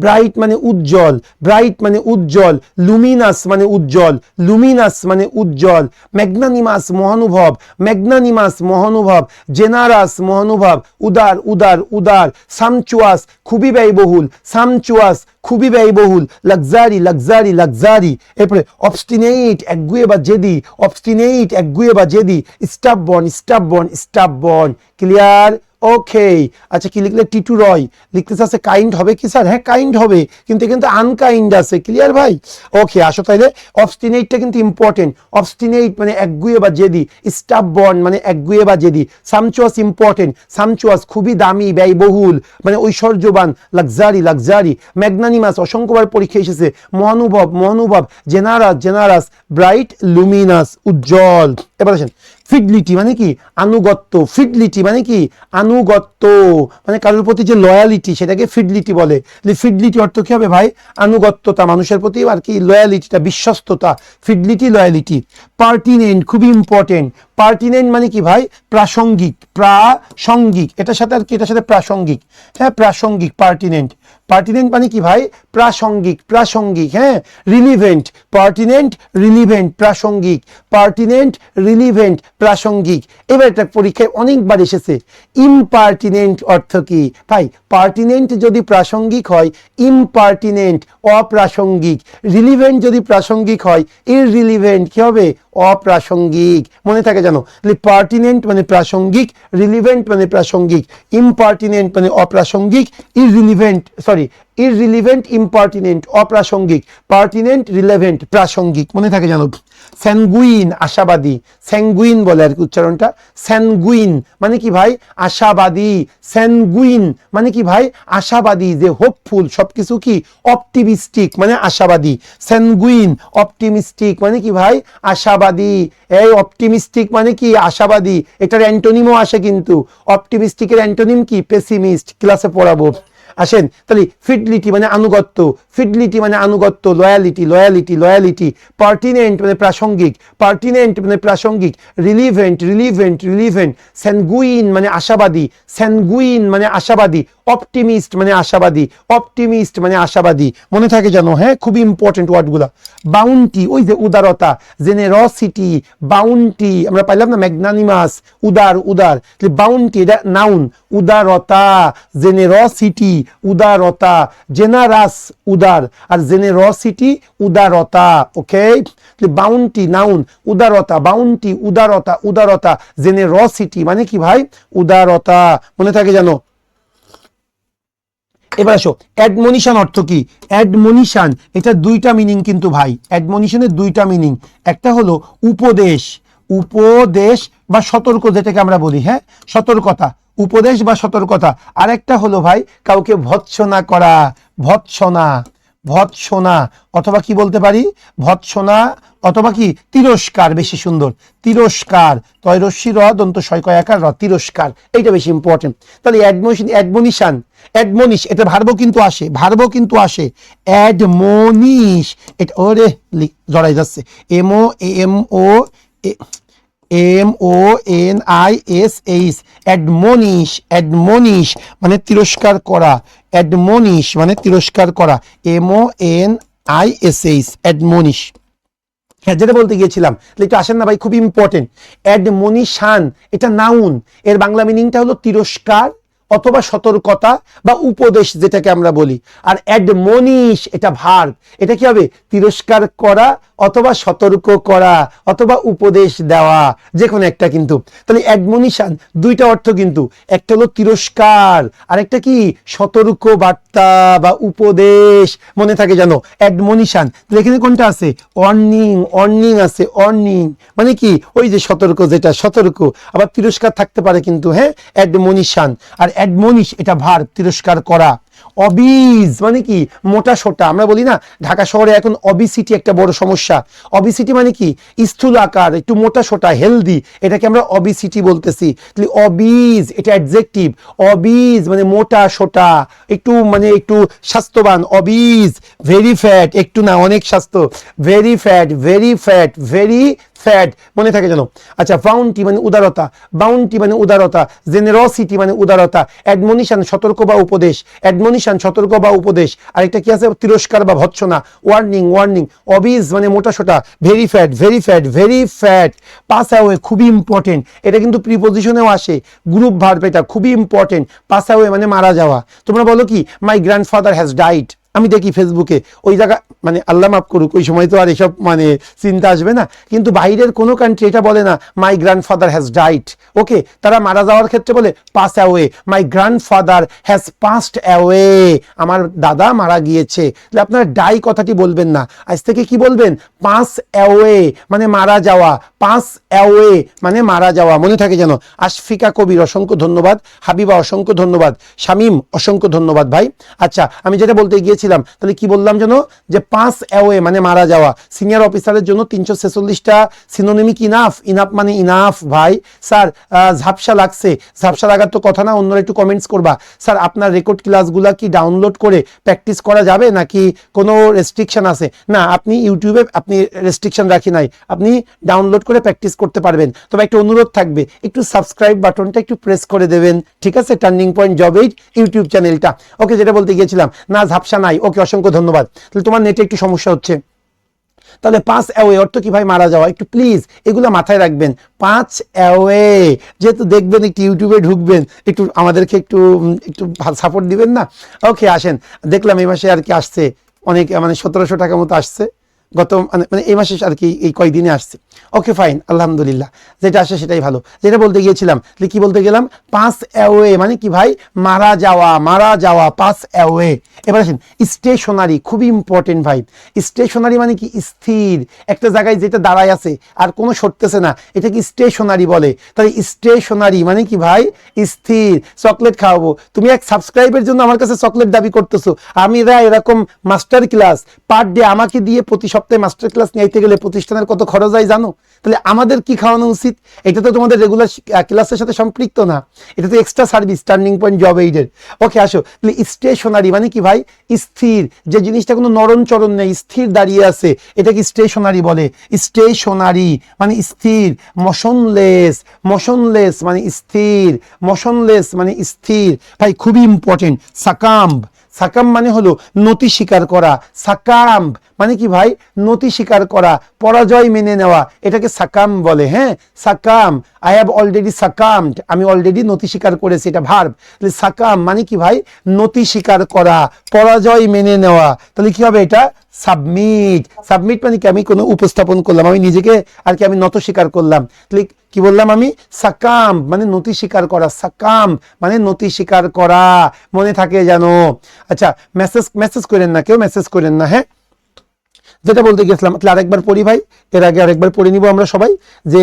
ব্রাইট মানে উজ্জ্বল, ব্রাইট মানে উজ্জ্বল। লুমিনাস মানে উজ্জ্বল, লুমিনাস মানে উজ্জ্বল। ম্যাগনানিমাস মহানুভব, ম্যাগনানিমাস মহানুভব। জেনারাস মহানুভব, উদার উদার উদার। সামচুয়াস খুবই ব্যয়বহুল, সামচুয়াস খুবই ব্যয়বহুল। Luxury luxury luxury. এরপরে অবস্টিনেট, একগুঁয়ে বা জেদি, অবস্টিনেট, একগুঁয়ে বা জেদি। Stubborn, stubborn, stubborn. Clear? Okay. আচ্ছা, কি লিখলে? টিটু রয় লিখতেছে আছে কাইন্ড হবে কি স্যার? হ্যাঁ কাইন্ড হবে, কিন্তু কিন্তু আনকাইন্ড আছে। ক্লিয়ার ভাই? ওকে, আসো তাইলে। অবস্টিনেটটা কিন্তু ইম্পর্টেন্ট। অবস্টিনেট মানে একগুঁয়ে বা জেদি, স্টাববর্ন মানে একগুঁয়ে বা জেদি। সামচুয়াস ইম্পর্টেন্ট, সামচুয়াস খুবই দামি, ব্যয়বহুল, মানে ঐশ্বর্যবান। Luxury luxury. ম্যাগনানিমাস অসংখ্যবার পরীক্ষা এসেছে। মহানুভব মহানুভব। Generous generous. ব্রাইট লুমিনাস উজ্জ্বল। এবার আসেন, ফিডলিটি মানে কি? আনুগত্য। ফিডলিটি মানে কি? আনুগত্য, মানে কারোর প্রতি যে লয়ালিটি, সেটাকে ফিডলিটি বলে। ফিডলিটি অর্থ কি হবে ভাই? আনুগত্যতা, মানুষের প্রতি আর কি লয়ালিটিটা, বিশ্বস্ততা। Fidelity, loyalty. পার্টিনেন্ট খুবই ইম্পর্টেন্ট। পার্টিনেন্ট মানে কি ভাই? প্রাসঙ্গিক, প্রাসঙ্গিক। এটার সাথে আর কি, এটার সাথে প্রাসঙ্গিক। হ্যাঁ, প্রাসঙ্গিক, পার্টিনেন্ট। পার্টিনেন্ট মানে কি ভাই? প্রাসঙ্গিক, প্রাসঙ্গিক। হ্যাঁ, রিলিভেন্ট। পার্টিনেন্ট, রিলিভেন্ট, প্রাসঙ্গিক। পার্টিনেন্ট, রিলিভেন্ট, প্রাসঙ্গিক। এবার একটা পরীক্ষায় অনেকবার এসেছে। ইমপার্টিনেন্ট অর্থ কি ভাই? পার্টিনেন্ট যদি প্রাসঙ্গিক হয়, ইমপার্টিনেন্ট অপ্রাসঙ্গিক। রিলিভেন্ট যদি প্রাসঙ্গিক হয়, ইররিলিভেন্ট কি হবে? অপ্রাসঙ্গিক। মনে থাকে জানো? পার্টিনেন্ট মানে প্রাসঙ্গিক, রিলিভেন্ট মানে প্রাসঙ্গিক, ইমপার্টিনেন্ট মানে অপ্রাসঙ্গিক, ইররিলিভেন্ট ইররিলিভেন্ট ইমপার্টিনেন্ট অপ্রাসঙ্গিক, পার্টিনেন্ট রিলেভেন্ট প্রাসঙ্গিক। মনে থাকে জানো? স্যানগুইন আশাবাদী, স্যাঙ্গুইন বলে আর কি উচ্চারণটা। স্যানগুইন মানে কি ভাই? আশাবাদী। স্যানগুইন মানে কি ভাই? আশাবাদী, যে হোপফুল, সবকিছু কি অপটিমিস্টিক মানে আশাবাদী। স্যানগুইন, অপটিমিস্টিক মানে কি ভাই? আশাবাদী। এই অপটিমিস্টিক মানে কি? আশাবাদী। এটার অ্যান্টোনিমও আসে কিন্তু। অপটিমিস্টিকের অ্যান্টোনিম কি? পেসিমিস্ট। ক্লাসে পড়াবো। আসেন তাহলে, ফিডলিটি মানে আনুগত্য, ফিডলিটি মানে আনুগত্য। Loyalty loyalty loyalty. পার্টিনেন্ট মানে প্রাসঙ্গিক, পার্টিনেন্ট মানে প্রাসঙ্গিক। Relevant relevant relevant. স্যানগুইন মানে আশাবাদী, স্যানগুইন মানে আশাবাদী। অপটিমিস্ট মানে আশাবাদী, অপটিমিস্ট মানে আশাবাদী। মনে থাকে জানো? হ্যাঁ, খুবই ইম্পর্টেন্ট ওয়ার্ডগুলা। বাউন্টি, ওই যে উদারতা। জেনেরসিটি, বাউন্টি আমরা পাইলাম না? ম্যাগনানিমাস, উদার উদার। বাউন্টি এটা নাউন। উদারতা, জেনেরসিটি উদারতা। জেনারাস উদার, আর জেনেরসিটি উদারতা। ওকে, বাউন্টি নাউন, উদারতা, বাউন্টি উদারতা, উদারতা। জেনেরসিটি মানে কি ভাই? উদারতা। মনে থাকে জানো? এবার আসো, অ্যাডমনিশন অর্থ কি? অ্যাডমনিশন, এটা দুইটা মিনিং কিন্তু ভাই। অ্যাডমনিশনের দুইটা মিনিং। একটা হলো উপদেশ, উপদেশ বা সতর্ক, যেটাকে আমরা বলি। হ্যাঁ, সতর্কতা, উপদেশ বা সতর্কতা। আর একটা হলো ভাই কাউকে ভৎসনা করা, ভৎসনা, ভৎসনা। অথবা কি বলতে পারি? ভৎসনা অথবা কি তিরস্কার, বেশি সুন্দর। তিরস্কার, তয়রস্যি র দন্ত শয়কয়াকার র, তিরস্কার। এইটা বেশি ইম্পর্টেন্ট। তাহলে অ্যাডমনিশন, অ্যাডমনিশন, অ্যাডমনিশ, এটা ভার্ব কিন্তু আসে, ভার্ব কিন্তু আসে। অ্যাডমনিশ, এটা ওরে জড়াই যাচ্ছে। এমও এমও MONISH, অ্যাডমনিশ, অ্যাডমনিশ মানে তিরস্কার করা, অ্যাডমনিশ মানে তিরস্কার করা। MONISH, admonish. হ্যাঁ, যেটা বলতে গিয়েছিলাম, একটু আসেন না ভাই, খুব ইম্পর্টেন্ট। অ্যাডমনিশান এটা নাউন, এর বাংলা মিনিংটা হলো তিরস্কার অথবা সতর্কতা বা উপদেশ, যেটাকে আমরা বলি। আর অ্যাডমনিশ এটা ভার্ব, এটা কি হবে? তিরস্কার করা অথবা সতর্ক করা অথবা উপদেশ দেওয়া, যে কোনো একটা। কিন্তু তাহলে অ্যাডমনিশন দুইটা অর্থ, কিন্তু একটা হলো তিরস্কার আর একটা কি সতর্ক বার্তা বা উপদেশ, মনে থাকে জানো অ্যাডমনিশন। তাহলে এখানে কোনটা আছে? ওয়ার্নিং, ওয়ার্নিং আছে, ওয়ার্নিং মানে কি ওই যে সতর্ক, যেটা সতর্ক। আবার তিরস্কার থাকতে পারে কিন্তু, হ্যাঁ অ্যাডমনিশন। আর অ্যাডমনিশ এটা ভার্ব, তিরস্কার করা। অবিজ মানে কি মোটা সোটা, আমরা বলি না ঢাকা শহরে এখন অবিসিটি একটা বড় সমস্যা। অবিসিটি মানে কি স্থূল আকার, একটু মোটা সোটা, হেলদি, এটাকে আমরা অবিসিটি বলতেছি। তাহলে অবিজ এটা অ্যাডজেক্টিভ। অবিজ মানে মোটা সোটা, একটু মানে একটু স্বাস্থ্যবান। অবিজ। ভেরি ফ্যাট একটু না অনেক স্বাস্থ্য, very fat, very fat, very fat, মনে থাকে জানো। আচ্ছা বাউন্টি মানে উদারতা, বাউন্টি মানে উদারতা। জেনারসিটি মানে উদারতা। অ্যাডমনিশন সতর্ক বা উপদেশ, অ্যাডমনিশন সতর্ক বা উপদেশ। আরেকটা কি আছে? তিরস্কার বা ভৎসনা, ওয়ার্নিং, ওয়ার্নিং। অবিজ মানে মোটা সোটা, very fat, very fat, very fat. Pass away খুবই ইম্পর্টেন্ট, এটা কিন্তু প্রিপোজিশনেও আসে, গ্রুপ ভার্ব, এটা খুবই ইম্পর্টেন্ট। পাস অ্যাওয়ে মানে মারা যাওয়া। তোমরা বলো কি মাই গ্র্যান্ডফাদার হ্যাজ ডাইড, আমি দেখি ফেসবুকে ওই জায়গা, মানে আল্লাহ মাফ করুক, ওই সময় তো আর এসব মানে চিন্তা আসবে না, কিন্তু বাইরের কোনো কান্ট্রি এটা বলে না মাই গ্র্যান্ডফাদার হ্যাজ ডাইড। ওকে, তারা মারা যাওয়ার ক্ষেত্রে বলে pass away, my grandfather has passed away, আমার দাদা মারা গিয়েছে। তাহলে আপনারা ডাই কথাটি বলবেন না, আজ থেকে কি বলবেন? পাস অ্যাওয়ে মানে মারা যাওয়া, পাস অ্যাওয়ে মানে মারা যাওয়া, মনে থাকে যেন। আশফিকা কবির অসংখ্য ধন্যবাদ, হাবিবা অসংখ্য ধন্যবাদ, শামীম অসংখ্য ধন্যবাদ ভাই। আচ্ছা আমি যেটা বলতে গিয়েছিলাম, তাহলে কি বললাম যেন, যে পাস অ্যাওয়ে মানে মারা যাওয়া। সিনিয়র অফিসারের জন্য 346টা সিনোনিমিক ইনাফ, ইনাফ মানে ইনাফ ভাই। স্যার ঝাপসা লাগছে, ঝাপসা লাগার তো কথা না, অন্যরা একটু কমেন্টস করবা। স্যার আপনার রেকর্ড ক্লাসগুলা কি ডাউনলোড করে প্র্যাকটিস করা যাবে নাকি কোনো রেস্ট্রিকশন আছে? না, আপনি ইউটিউবে আপনি রেস্ট্রিকশন রাখি নাই, আপনি ডাউনলোড করে প্র্যাকটিস করতে পারবেন। তবে একটা অনুরোধ থাকবে, একটু সাবস্ক্রাইব বাটনটা একটু প্রেস করে দেবেন, ঠিক আছে? Turning point job aid YouTube চ্যানেলটা। ওকে, যেটা বলতে গিয়েছিলাম, না ঝাপসা নাই। ওকে, অসংখ্য ধন্যবাদ। তাহলে তোমার নেটে একটু সমস্যা হচ্ছে। তাহলে পাস অ্যাওয়ে অর্থ কি ভাই? মারা যাওয়া। একটু প্লিজ এগুলো মাথায় রাখবেন, পাস অ্যাওয়ে। যেহেতু দেখবেন একটু ইউটিউবে ঢুকবেন, একটু আমাদেরকে একটু একটু সাপোর্ট দিবেন না? ওকে আসেন, দেখলাম এই মাসে আর কি আসছে অনেক, মানে 1700 টাকা মতো আসছে গত, মানে এই মাসে আর কি এই কয়দিনে আসছে। ওকে ফাইন, আলহামদুলিল্লাহ, যেটা আসে সেটাই ভালো। যেটা বলতে গিয়েছিলাম, কি বলতে গেলাম? পাস অ্যাওয়ে মানে কি ভাই? মারা যাওয়া, মারা যাওয়া, পাস অ্যাওয়ে। এবার আসেন স্টেশনারি, খুবই ইম্পর্টেন্ট ভাই। স্টেশনারি মানে কি? স্থির, একটা জায়গায় যেটা দাঁড়ায় আছে আর কোনো সরতেছে না, এটা কি স্টেশনারি বলে। তাই স্টেশনারি মানে কি ভাই? স্থির। চকলেট খাওয়াবো, তুমি এক সাবস্ক্রাইবের জন্য আমার কাছে চকলেট দাবি করতেছো। আমি এরকম মাস্টার ক্লাস পার ডে আমাকে দিয়ে প্রতি সপ্তাহে মাস্টার ক্লাস নিতে গেলে প্রতিষ্ঠানের কত খরচ হয় জানো? তাহলে আমাদের কি খাওয়ানো উচিত? এটা তো তোমাদের রেগুলার ক্লাসের সাথে সম্পৃক্ত না, এটা তো extra service turning point job এইডের। ওকে আসো, তাহলে স্টেশনারি মানে কি ভাই? স্থির, যে জিনিসটা কোনো নরম চরণ নেই, স্থির দাঁড়িয়ে আছে, এটা কি স্টেশনারি বলে। স্টেশনারি মানে স্থির। মোশনলেস, মোশনলেস মানে স্থির, মোশনলেস মানে স্থির। ভাই খুবই ইম্পর্টেন্ট। সাকাম্ব, সাকাম মানে হলো নতি স্বীকার করা। সাকাম মানে কি ভাই? নতি স্বীকার করা, পরাজয় মেনে নেওয়া, এটাকে সাকাম বলে। হ্যাঁ সাকাম, আই হ্যাভ অলরেডি সাকামড, আমি অলরেডি নতি স্বীকার করেছি, এটা ভার্ব। তাহলে সাকাম মানে কি ভাই? নতি স্বীকার করা, পরাজয় মেনে নেওয়া। তাহলে কি হবে এটা? সাবমিট। সাবমিট মানে কি? আমি কোনো উপস্থাপন করলাম, আমি নিজেকে আর কি আমি নত স্বীকার করলাম। তাহলে কি বললাম আমি? সাকাম মানে নতি স্বীকার করা, সাকাম মানে নতি স্বীকার করা, মনে থাকে জানো। আচ্ছা মেসেজ করেন না, কেউ মেসেজ করেন না। হ্যাঁ যেটা বলতে গেছিলাম, তাহলে আরেকবার পড়ি ভাই, এর আগে আরেকবার পড়ে নিব আমরা সবাই, যে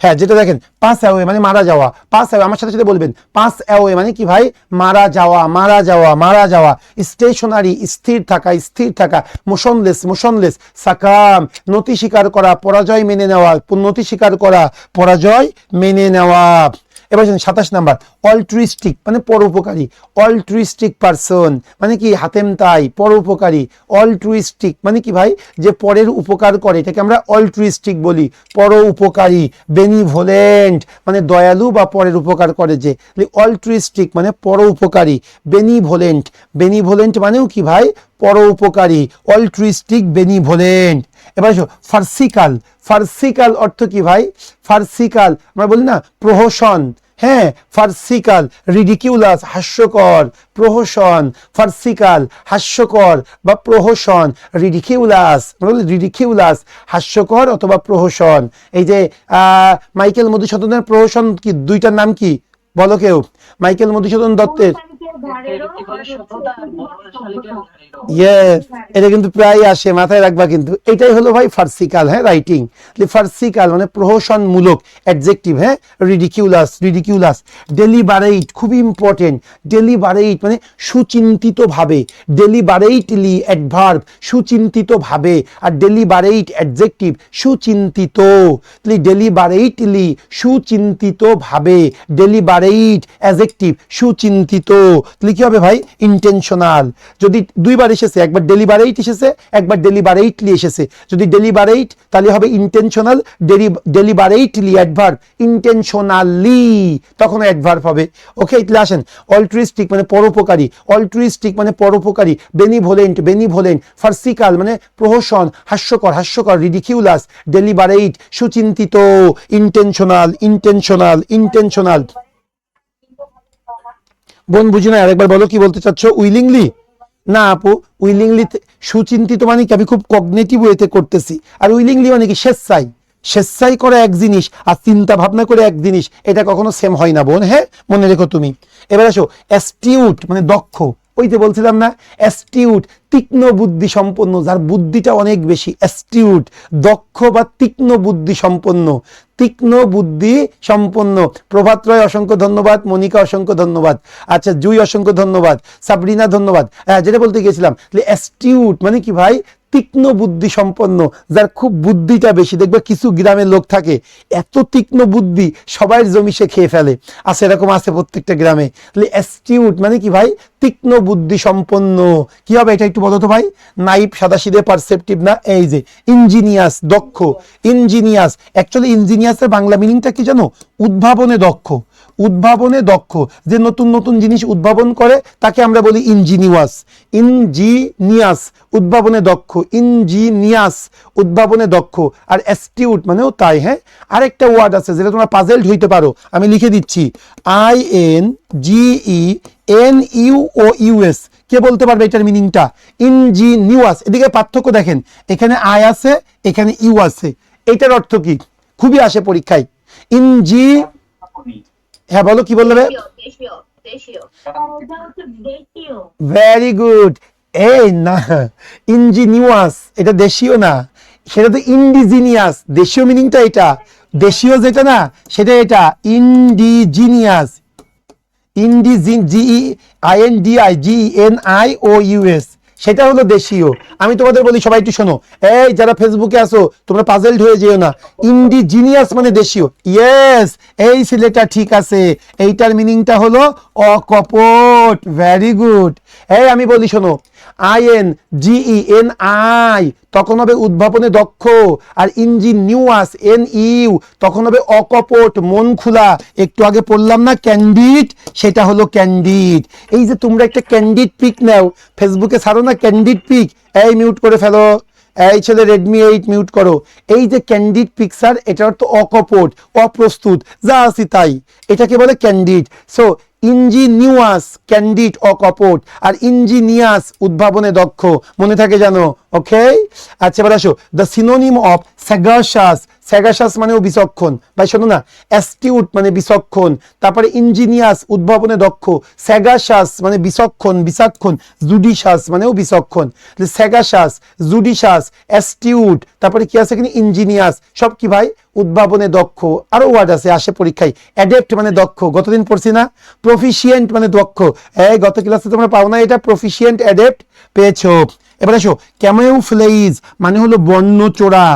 হ্যাঁ যেটা দেখেন, পাস অ্যাওয়ে মানে মারা যাওয়া। পাস অ্যাওয়ে আমার সাথে সাথে বলবেন, পাস অ্যাওয়ে মানে কি ভাই? মারা যাওয়া, মারা যাওয়া, মারা যাওয়া। স্টেশনারি স্থির থাকা, স্থির থাকা। Motionless, motionless. সাকাম নতি স্বীকার করা, পরাজয় মেনে নেওয়া, নতি স্বীকার করা, পরাজয় মেনে নেওয়া। এবার 27 নাম্বার, অল্ট্রুইস্টিক মানে পরোপকারী। অল্ট্রুইস্টিক পারসন মানে কি? হাতেম তাই, পরোপকারী। অল্ট্রুইস্টিক মানে কি ভাই? যে পরের উপকার করে, এটাকে আমরা অল্ট্রুইস্টিক বলি, পরোপকারী। বেনিভোলেন্ট মানে দয়ালু বা পরের উপকার করে যে। অল্ট্রুইস্টিক মানে পরোপকারী। বেনিভোলেন্ট, বেনিভোলেন্ট মানেও কি ভাই? পরোপকারী। অল্ট্রুইস্টিক, বেনিভোলেন্ট। এবার এসো ফার্সিকাল। ফার্সিকাল অর্থ কি ভাই? ফার্সিকাল আমরা বলি না প্রহসন, হ্যাঁ, ফার্সিকাল, রিডিকিউলাস হাস্যকর, প্রহসন, ফার্সিকাল হাস্যকর বা প্রহসন, রিডিকিউলাস রিডিকিউলাস হাস্যকর অথবা প্রহসন। এই যে মাইকেল মধুসূদনের প্রহসন কি, দুইটার নাম কি বলো কেউ? মাইকেল মধুসূদন দত্তের, ইয়েস, এটা কিন্তু প্রায় আসে, মাথায় রাখবা কিন্তু। এটাই হলো ভাই ফার্সিকাল, হ্যাঁ, রাইটিং। ফার্সিকাল মানে প্রহসনমূলক অ্যাডজেক্টিভ, হ্যাঁ, রিডিকিউলাস রিডিকিউলাস। ডেলিবারেট, খুবই ইম্পর্টেন্ট, ডেলিবারেট মানে সুচিন্তিত ভাবে, ডেলিবারেটলি অ্যাডভার্ব সুচিন্তিত ভাবে, আর ডেলিবারেট অ্যাডজেক্টিভ সুচিন্তিত। ডেলিবারেটলি সুচিন্তিত ভাবে, ডেলিবারেট অ্যাডজেক্টিভ সুচিন্তিত। তাহলে কি হবে ভাই? ইন্টেনশনাল। যদি দুইবার এসেছে, একবার ডেলিবারেট এসেছে, একবার ডেলিবারেটলি এসেছে, যদি ডেলিবারেট তাহলে হবে ইন্টেনশনাল, ডেলিবারেটলি অ্যাডভার্ব, ইন্টেনশনালি তখন অ্যাডভার্ব হবে। ওকে, তাহলে আসেন। অল্ট্রুইস্টিক মানে পরোপকারী, অল্ট্রুইস্টিক মানে পরোপকারী, বেনিভোলেন্ট বেনিভোলেন্ট, ফার্সিকাল মানে প্রহসন হাস্যকর হাস্যকর, রিডিকিউলাস, ডেলিবারেট সুচিন্তিত, ইন্টেনশনাল ইন্টেনশনাল ইন্টেনশনাল। বোন বুঝি না, আরেকবার বলো কি বলতে চাচ্ছ? উইলিংলি না আপু, উইলিংলি সুচিন্তিত মানে কি আমি খুব কগনিটিভ ওয়েতে করতেছি, আর উইলিংলি মানে কি স্বেচ্ছায়, স্বেচ্ছায় করা এক জিনিস আর চিন্তা ভাবনা করে এক জিনিস, এটা কখনো সেম হয় না বোন, হ্যাঁ, মনে রেখো তুমি। এবার আসো, অ্যাস্টিউট মানে দক্ষ, ওই যে বলছিলাম না, অ্যাস্টিউট তীক্ষ্ণ বুদ্ধি সম্পন্ন, যার বুদ্ধিটা অনেক বেশি, অ্যাস্টিউট দক্ষ বা তীক্ষ্ণ বুদ্ধি সম্পন্ন, তীক্ষ্ণ বুদ্ধি সম্পন্ন। প্রভাত রয় অসংখ্য ধন্যবাদ, মনিকা অসংখ্য ধন্যবাদ, আচ্ছা জুই অসংখ্য ধন্যবাদ, সাবরিনা ধন্যবাদ। হ্যাঁ, যেটা বলতে গিয়েছিলাম, অ্যাস্টিউট মানে কি ভাই? তীক্ষ্ণ বুদ্ধি সম্পন্ন, যার খুব বুদ্ধিটা বেশি। দেখবে কিছু গ্রামের লোক থাকে এত তীক্ষ্ণ বুদ্ধি, সবাই জমি সে খেয়ে ফেলে, আছে এরকম আছে প্রত্যেকটা গ্রামে। তাহলে অ্যাস্টিউট মানে কি ভাই? তীক্ষ্ণ বুদ্ধি সম্পন্ন। কি হবে এটা একটু বলো তো ভাই? নাইপ সাদাসিধে পারসেপটিভ না, এই যে ইঞ্জিনিয়াস দক্ষ, ইঞ্জিনিয়াস। অ্যাকচুয়ালি ইঞ্জিনিয়াসের বাংলা মিনিংটা কি জানো? উদ্ভাবনে দক্ষ, উদ্ভাবনে দক্ষ, যে নতুন নতুন জিনিস উদ্ভাবন করে তাকে আমরা বলি ইঞ্জিনিয়াস। ইঞ্জিনিয়াস উদ্ভাবনে দক্ষ, ইঞ্জিনিয়াস উদ্ভাবনে দক্ষ। আর অ্যাস্টিউট মানেও তাই, হ্যাঁ। আরেকটা ওয়ার্ড আছে যেটা তোমরা পাজেলড হইতে পারো, আমি লিখে দিচ্ছি, INGENUOUS। কে বলতে পারবে এটার মিনিংটা? ইঞ্জিনিয়াস। এদিকে পার্থক্য দেখেন, এখানে আই আছে, এখানে ইউ আছে, এটার অর্থ কি? খুবই আসে পরীক্ষায়। হ্যাঁ বলো, কি বলবে? Very good. এই না, ইঞ্জিনিয়াস এটা দেশীয় না, সেটা তো ইন্ডিজিনিয়াস। দেশীয় মিনিংটা এটা, দেশীয় যেটা না সেটা এটা, ইন্ডিজিনিয়াস। INDIGENIOUS সেটা হলো দেশীয়। আমি তোমাদের বলি, সবাই একটু শোনো, এই যারা ফেসবুকে আসো তোমরা পাজেলড হয়ে যেও না। ইন্ডিজিনিয়াস মানে দেশীয়, ইয়েস, এই ছেলেটা ঠিক আছে, এইটার মিনিংটা হলো অকপট। Very good. এই আমি বলি শোনো, INGENI তখন হবে উদ্ভাবনে দক্ষ, আর ইঞ্জিনিয়াস NEU তখন হবে অকপট, মন খোলা। একটু আগে পড়লাম না ক্যান্ডিড, সেটা হলো ক্যান্ডিড। এই যে তোমরা একটা ক্যান্ডিড পিক নাও, ফেসবুকে ছাড়ো না ক্যান্ডিড পিক, এই মিউট করে ফেলো, এই ছেলে Redmi 8 মিউট করো। এই যে ক্যান্ডিড পিকচার, এটার অর্থ অকপট, অপ্রস্তুত, যা আছি তাই, এটাকে বলে ক্যান্ডিড। সো ইঞ্জিনিয়াস ক্যান্ডিড অকপট, আর ইঞ্জিনিয়াস উদ্ভাবনে দক্ষ, মনে থাকে জানো? ওকে, আচ্ছা এবার আসো, দ্য সিনোনিম অফ স্যাগাশাস। স্যাগাশাস মানেও বিচক্ষণ, ভাই শোনো না, অ্যাস্টিউট মানে বিচক্ষণ, তারপরে ইঞ্জিনিয়াস উদ্ভাবনে দক্ষ, স্যাগাশাস মানে বিচক্ষণ বিচক্ষণ, জুডিশাস মানেও বিচক্ষণ। স্যাগাশাস, জুডিশাস, অ্যাস্টিউট, তারপরে কি আছে এখানে? ইঞ্জিনিয়াস। সব কি ভাই? উদ্ভাবনে দক্ষ। আরো ওয়ার্ড আছে আসে পরীক্ষায়, অ্যাডেপ্ট মানে দক্ষ, গতদিন পড়ছি না? প্রফিশিয়েন্ট মানে দক্ষ, এই গত ক্লাসে তোমরা পাও না এটা? প্রফিশিয়েন্ট অ্যাডেপ্ট পেয়েছো। এবার আসো, ক্যামোফ্লেজ মানে হলো বর্ণ চোরা।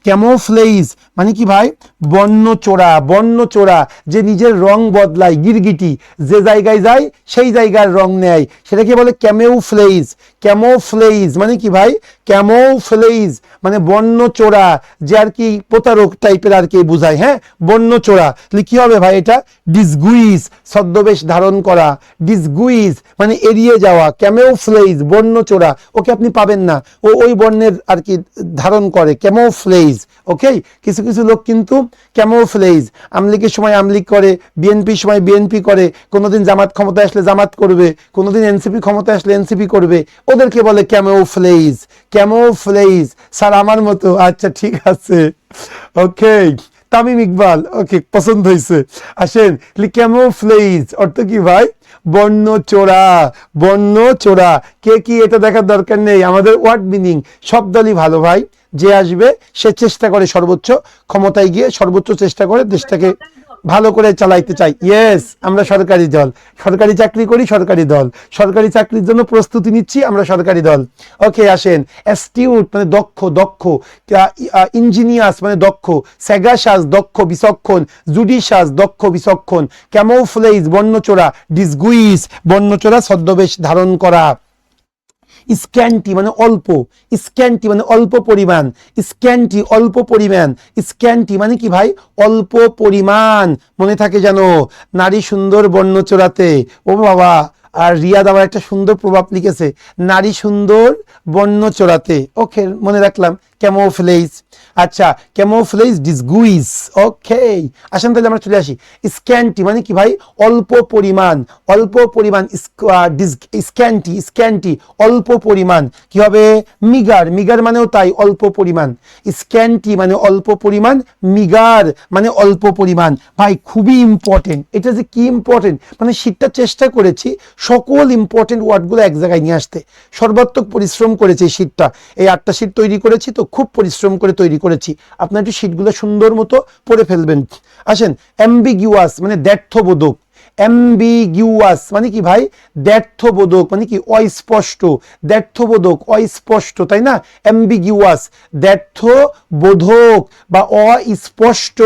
ক্যামোফ্লেজ মানে কি ভাই? বর্ণ চোরা, বর্ণ চোরা, যে নিজের রং বদলায়, গিরগিটি, যে জায়গায় যায় সেই জায়গার রং নেয়, সেটাকে বলে ক্যামোফ্লেজ। ক্যামোফ্লেজ মানে কি ভাই? ক্যামোফ্লেজ মানে বর্ণ চোরা, যে আর কি প্রতারক টাইপের আর কি বোঝায়, হ্যাঁ, বর্ণ চোরা। তাহলে কি হবে ভাই এটা? ডিসগুইজ, ছদ্মবেশ ধারণ করা, ডিসগুইজ মানে এড়িয়ে যাওয়া, ক্যামোফ্লেজ বর্ণ চোরা, ওকে আপনি পাবেন না, ও ওই বর্ণের আর কি ধারণ করে, ক্যামোফ্লেজ। ওকে, কিছু কিছু লোক কিন্তু ক্যামোফ্লেজ, আমলিগের সময় আমলিগ করে, বিএনপির সময় বিএনপি করে, কোনোদিন জামাত ক্ষমতায় আসলে জামাত করবে, কোনোদিন এনসিপি ক্ষমতায় আসলে এনসিপি করবে, ওদেরকে বলে ক্যামোফ্লেজ। ক্যামোফ্লেজ স্যার আমার মতো, আচ্ছা ঠিক আছে, ওকে। তামিম ইকবাল, ওকে পছন্দ হয়েছে। আসেন, ক্যামোফ্লেজ অর্থ কি ভাই? বর্ণ চোরা, বর্ণ চোরা। কে কি এটা দেখার দরকার নেই, আমাদের ওয়ার্ড মিনিং সব দলই ভালো ভাই। যে আসবে সে চেষ্টা করে সর্বোচ্চ, ক্ষমতায় গিয়ে সর্বোচ্চ চেষ্টা করে দেশটাকে ভালো করে চালাইতে চাই। ইয়েস, আমরা সরকারি দল, সরকারি চাকরি করি, সরকারি দল, সরকারি চাকরির জন্য প্রস্তুতি নিচ্ছি, আমরা সরকারি দল। ওকে আসেন, অ্যাস্টিউট মানে দক্ষ, দক্ষ, ইঞ্জিনিয়াস মানে দক্ষ, স্যাগাসাস দক্ষ বিচক্ষণ, জুডিশাস দক্ষ বিচক্ষণ, ক্যামোফ্লেজ বর্ণচোরা, ডিসগুইস বর্ণচোরা ছদ্মবেশ ধারণ করা, স্ক্যান্টি মানে অল্প, স্ক্যান্টি মানে অল্প পরিমাণ, স্ক্যান্টি অল্প পরিমাণ, স্ক্যান্টি মানে কি ভাই? অল্প পরিমাণ। মনে থাকে যেন, নারী সুন্দর বর্ণ চোরাতে। ও বাবা, আর রিয়াদ আবার একটা সুন্দর প্রভাব লিখেছে, নারী সুন্দর বর্ণ চোরাতে। ওকে, মনে রাখলাম ক্যামোফ্লেজ। আচ্ছা, ক্যামোফ্লেজ ডিসগুইস। ওকে, আসেন তাহলে আমরা চলে আসি। স্ক্যান্টি মানে কি ভাই? অল্প পরিমাণ, অল্প পরিমাণ। স্ক্যান্টি, স্ক্যান্টি অল্প পরিমাণ। কি হবে? মিগার, মিগার মানেও তাই, অল্প পরিমাণ। স্ক্যান্টি মানে অল্প পরিমাণ, মিগার মানে অল্প পরিমাণ। ভাই খুবই ইম্পর্টেন্ট, এটা যে কি ইম্পর্টেন্ট, মানে শীটটা চেষ্টা করেছি সকল ইম্পর্টেন্ট ওয়ার্ডগুলো এক জায়গায় নিয়ে আসতে, সর্বাত্মক পরিশ্রম করেছি এই শীটটা। এই 8টা শীট তৈরি করেছি তো, খুব পরিশ্রম করে তৈরি করেছি। আপনার একটু শীটগুলো সুন্দর মতো পড়ে ফেলবেন। আসেন, অ্যাম্বিগিউয়াস মানে দ্ব্যর্থবোধক। অ্যাম্বিগিউয়াস মানে কি ভাই? দ্ব্যর্থবোধক মানে কি? অস্পষ্ট, দ্ব্যর্থবোধক, অস্পষ্ট, তাই না? অ্যাম্বিগিউয়াস দ্ব্যর্থবোধক বা অস্পষ্ট,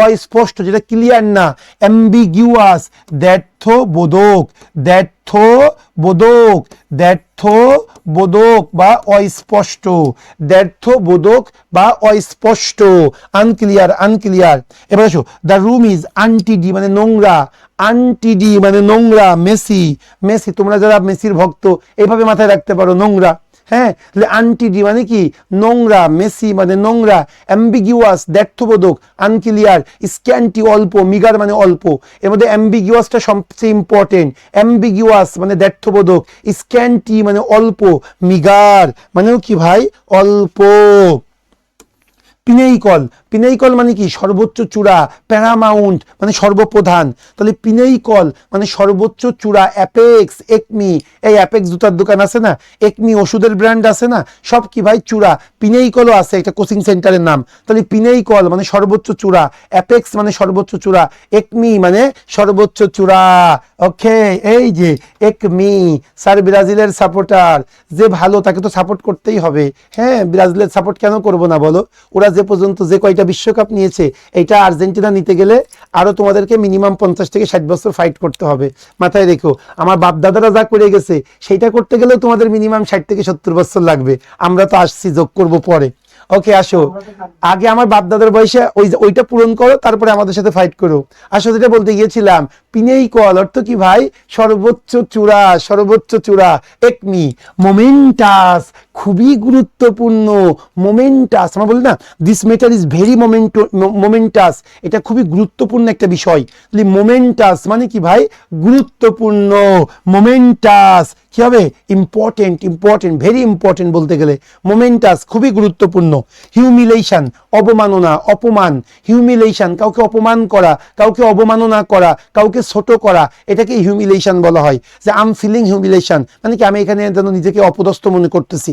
অস্পষ্ট যেটা ক্লিয়ার না, অ্যাম্বিগিউয়াস দ্ব্যর্থবোধক, দ্ব্যর্থবোধক, দ্ব্যর্থবোধক বা অস্পষ্ট, দ্ব্যর্থবোধক বা অস্পষ্ট, আনক্লিয়ার, আনক্লিয়ার। এবার আসো, দ্য রুম ইজ আনটিডি মানে নোংরা, আনটিডি মানে নোংরা। মেসি, মেসি তোমরা যারা মেসির ভক্ত এইভাবে মাথায় রাখতে পারো, নোংরা। হ্যাঁ, আনটিডি মানে কি? নোংরা। মেসি মানে নোংরা। অ্যাম্বিগিউয়াস দ্ব্যর্থবোধক, আনক্লিয়ার। স্ক্যান্টি অল্প, মিগার মানে অল্প। এর মধ্যে অ্যাম্বিগিউয়াসটা সবচেয়ে ইম্পর্টেন্ট। অ্যাম্বিগিউয়াস মানে দ্ব্যর্থবোধক, স্ক্যান্টি মানে অল্প, মিগার মানেও কি ভাই? অল্প। পিনেইকল, পিনেইকল মানে কি? সর্বোচ্চ চূড়া। প্যারামাউন্ট মানে সর্বপ্রধান। তাহলে পিনেইকল মানে সর্বোচ্চ চূড়া। অ্যাপেক্স, একমি, এই অ্যাপেক্স জুতার দোকান আছে না, একমি ওষুধের ব্র্যান্ড আছে না, সব কি ভাই? চূড়া। পিনেইকলও আছে, একটা কোচিং সেন্টারের নাম। তাহলে পিনেইকল মানে সর্বোচ্চ চূড়া, অ্যাপেক্স মানে সর্বোচ্চ চূড়া, একমি মানে সর্বোচ্চ চূড়া। ওকে, এই যে একমি। স্যার ব্রাজিলের সাপোর্টার, যে ভালো তাকে তো সাপোর্ট করতেই হবে। হ্যাঁ, ব্রাজিলের সাপোর্ট কেন করবো না বলো? ওরা যে পর্যন্ত যে কয়টা বিশ্বকাপ নিয়েছে, এটা আর্জেন্টিনা নিতে গেলে আরো তোমাদেরকে মিনিমাম 50 থেকে 60 বছর ফাইট করতে হবে। মাথায় রেখো, আমার বাপ দাদারা যা করে গেছে সেইটা করতে গেলেও তোমাদের মিনিমাম 60 থেকে 70 বছর লাগবে। আমরা তো আসছি, যোগ করব পরে। ওকে, আসো, আগে আমার বাপ দাদার বয়সে ওইটা পূরণ করো, তারপরে আমাদের সাথে ফাইট করো। আসলে যেটা বলতে গিয়েছিলাম, পিনেইকল অর্থ কি ভাই? সর্বোচ্চ চূড়া, সর্বোচ্চ চূড়া। একমি, মোমেন্টাস খুবই গুরুত্বপূর্ণ। মোমেন্টাস আমরা বলি না, দিস ম্যাটার ইজ ভেরি মোমেন্টাস, এটা খুবই গুরুত্বপূর্ণ একটা বিষয়। মোমেন্টাস মানে কি ভাই? গুরুত্বপূর্ণ। মোমেন্টাস কি হবে? ইম্পর্টেন্ট, ইম্পর্টেন্ট, ভেরি ইম্পর্টেন্ট বলতে গেলে। মোমেন্টাস খুবই গুরুত্বপূর্ণ। হিউমিলেশন অবমাননা, অপমান। হিউমিলেশন কাউকে অপমান করা, কাউকে অবমাননা করা, কাউকে ছোট করা, এটাকে হিউমিলেশন বলা হয়। যে আই এম ফিলিং হিউমিলেশন মানে কি? আমি এখানে যেন নিজেকে অপদস্থ মনে করতেছি।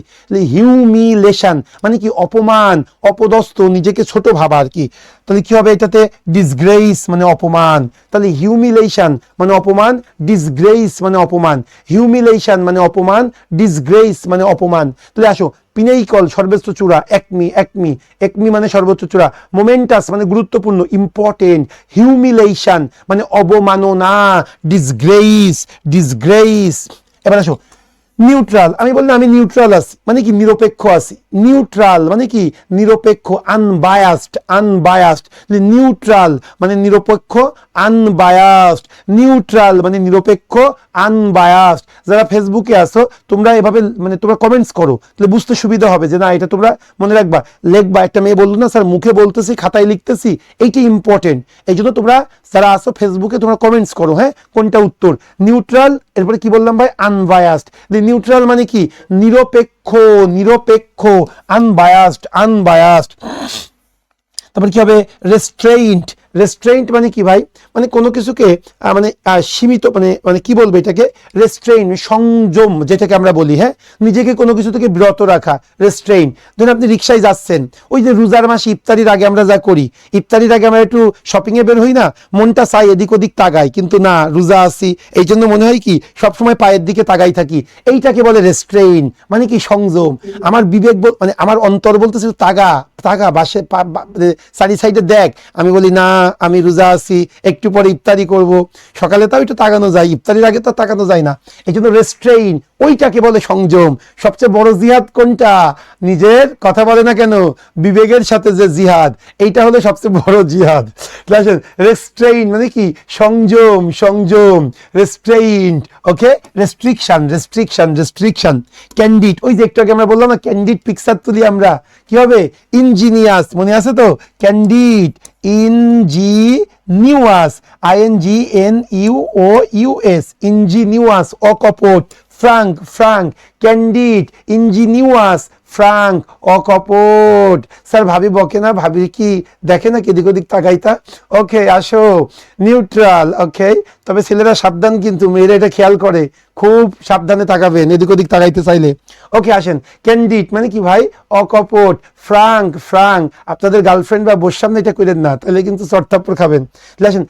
হিউমিলেশন মানে কি? অপমান, অপদস্থ, নিজেকে ছোট ভাবা আর কি। তাহলে কি হবে এটাতে? ডিসগ্রেস মানে অপমান। তাহলে হিউমিলেশন মানে অপমান, ডিসগ্রেস মানে অপমান। হিউমিলেশন মানে অপমান, ডিসগ্রেস মানে অপমান। তাহলে আসো, পিনেইকল সর্বোচ্চ চূড়া, একমি, একমি, একমি মানে সর্বোচ্চ চূড়া। মোমেন্টাস মানে গুরুত্বপূর্ণ, ইম্পর্টেন্ট। হিউমিলেশন মানে অবমাননা, ডিসগ্রেস, ডিসগ্রেস। এবার আসো, নিউট্রাল। আমি বললাম আমি নিউট্রাল আছি, মানে কি? নিরপেক্ষ আছি। নিউট্রাল মানে কি নিরপেক্ষ, আনবায়াসড, আনবায়াসড, নিউট্রাল মানে নিরপেক্ষ, আনবায়াসড, নিউট্রাল মানে নিরপেক্ষ, আনবায়াসড। যারা ফেসবুকে আসো তোমরা এভাবে মানে তোমরা কমেন্টস করো, তাহলে বুঝতে সুবিধা হবে যে না এটা তোমরা মনে রাখবা, লেখবা। একটা মেয়ে বললো না স্যার মুখে বলতেছি খাতায় লিখতেছি, এইটা ইম্পর্টেন্ট। এই জন্য তোমরা যারা আসো ফেসবুকে তোমরা কমেন্টস করো, হ্যাঁ কোনটা উত্তর। নিউট্রাল, এরপরে কি বললাম ভাই, আনবায়াসড। নিউট্রাল মানে কি নিরপেক্ষ, নিরপেক্ষ, আনবায়াসড, আনবায়াসড। তারপর কি হবে, রেস্ট্রেইন্ট। রেস্ট্রেইন্ট মানে কি ভাই, মানে কোনো কিছুকে মানে সীমিত, মানে মানে কি বলবো এটাকে, রেস্ট্রেইন্ট সংযম যেটাকে আমরা বলি, হ্যাঁ নিজেকে কোনো কিছু থেকে বিরত রাখা, রেস্ট্রেইন্ট। ধরুন আপনি রিক্সায় যাচ্ছেন, ওই যে রোজার মাসে ইফতারির আগে আমরা যা করি, ইফতারির আগে আমরা একটু শপিং এ বের হই না, মনটা চাই এদিক ওদিক তাকাই, কিন্তু না রোজা আছি এই জন্য মনে হয় কি সবসময় পায়ের দিকে তাকাই থাকি, এইটাকে বলে রেস্ট্রেইন, মানে কি সংযম। আমার বিবেক মানে আমার অন্তর বলতেছে তাগা তাগা, বাসে চারি সাইডে দেখ, আমি বলি না আমি রোজা আছি, একটু পরে ইফতারি করব। সকালে তাও একটু তাকানো যায়, ইফতারির আগে তো তাকানো যায় না, এই জন্য রেস্ট্রেইন, ওইটাকে বলে সংযম। সবচেয়ে বড় জিহাদ কোনটা, নিজের কথা বলে না কেন, বিবেকের সাথে যে জিহাদ, এইটা হলো সবচেয়ে বড় জিহাদ। রেস্ট্রেইন মানে কি সংযম, সংযম, রেস্ট্রেইন্ট। ওকে, রেস্ট্রিকশন, রেস্ট্রিকশন, রেস্ট্রিকশন। ক্যান্ডিড, ওই যে একটু আগে আমরা বললাম না ক্যান্ডিড পিকচার তুলি আমরা, কি হবে, ইনজিনিয়াস, মনে আছে তো, ক্যান্ডিড, ইনজিনিউয়াস, INGNUOUS, ইনজিনিউয়াস, অকপট। ফ্রাঙ্ক, ফ্রাঙ্ক, ক্যান্ডিড, ইনজিনিউয়াস, ফ্রাঙ্ক, অকপট। স্যার ভাবি বকে না, ভাবি কি দেখে না এদিক ওদিক তাকাইতা। ওকে আসো, নিউট্রাল। ওকে, তবে ছেলেরা সাবধান, কিন্তু মেয়েরা এটা খেয়াল করে, খুব সাবধানে তাকাবেন এদিক ওদিক তাকাইতে চাইলে। ওকে আসেন, ক্যান্ডিড মানে কি ভাই, অকপট। ফ্রাঙ্ক, ফ্রাঙ্ক, আপনাদের গার্লফ্রেন্ড বা বোর সামনে এটা করেন না, তাহলে কিন্তু চড়থাপ্পড় খাবেন। আসেন,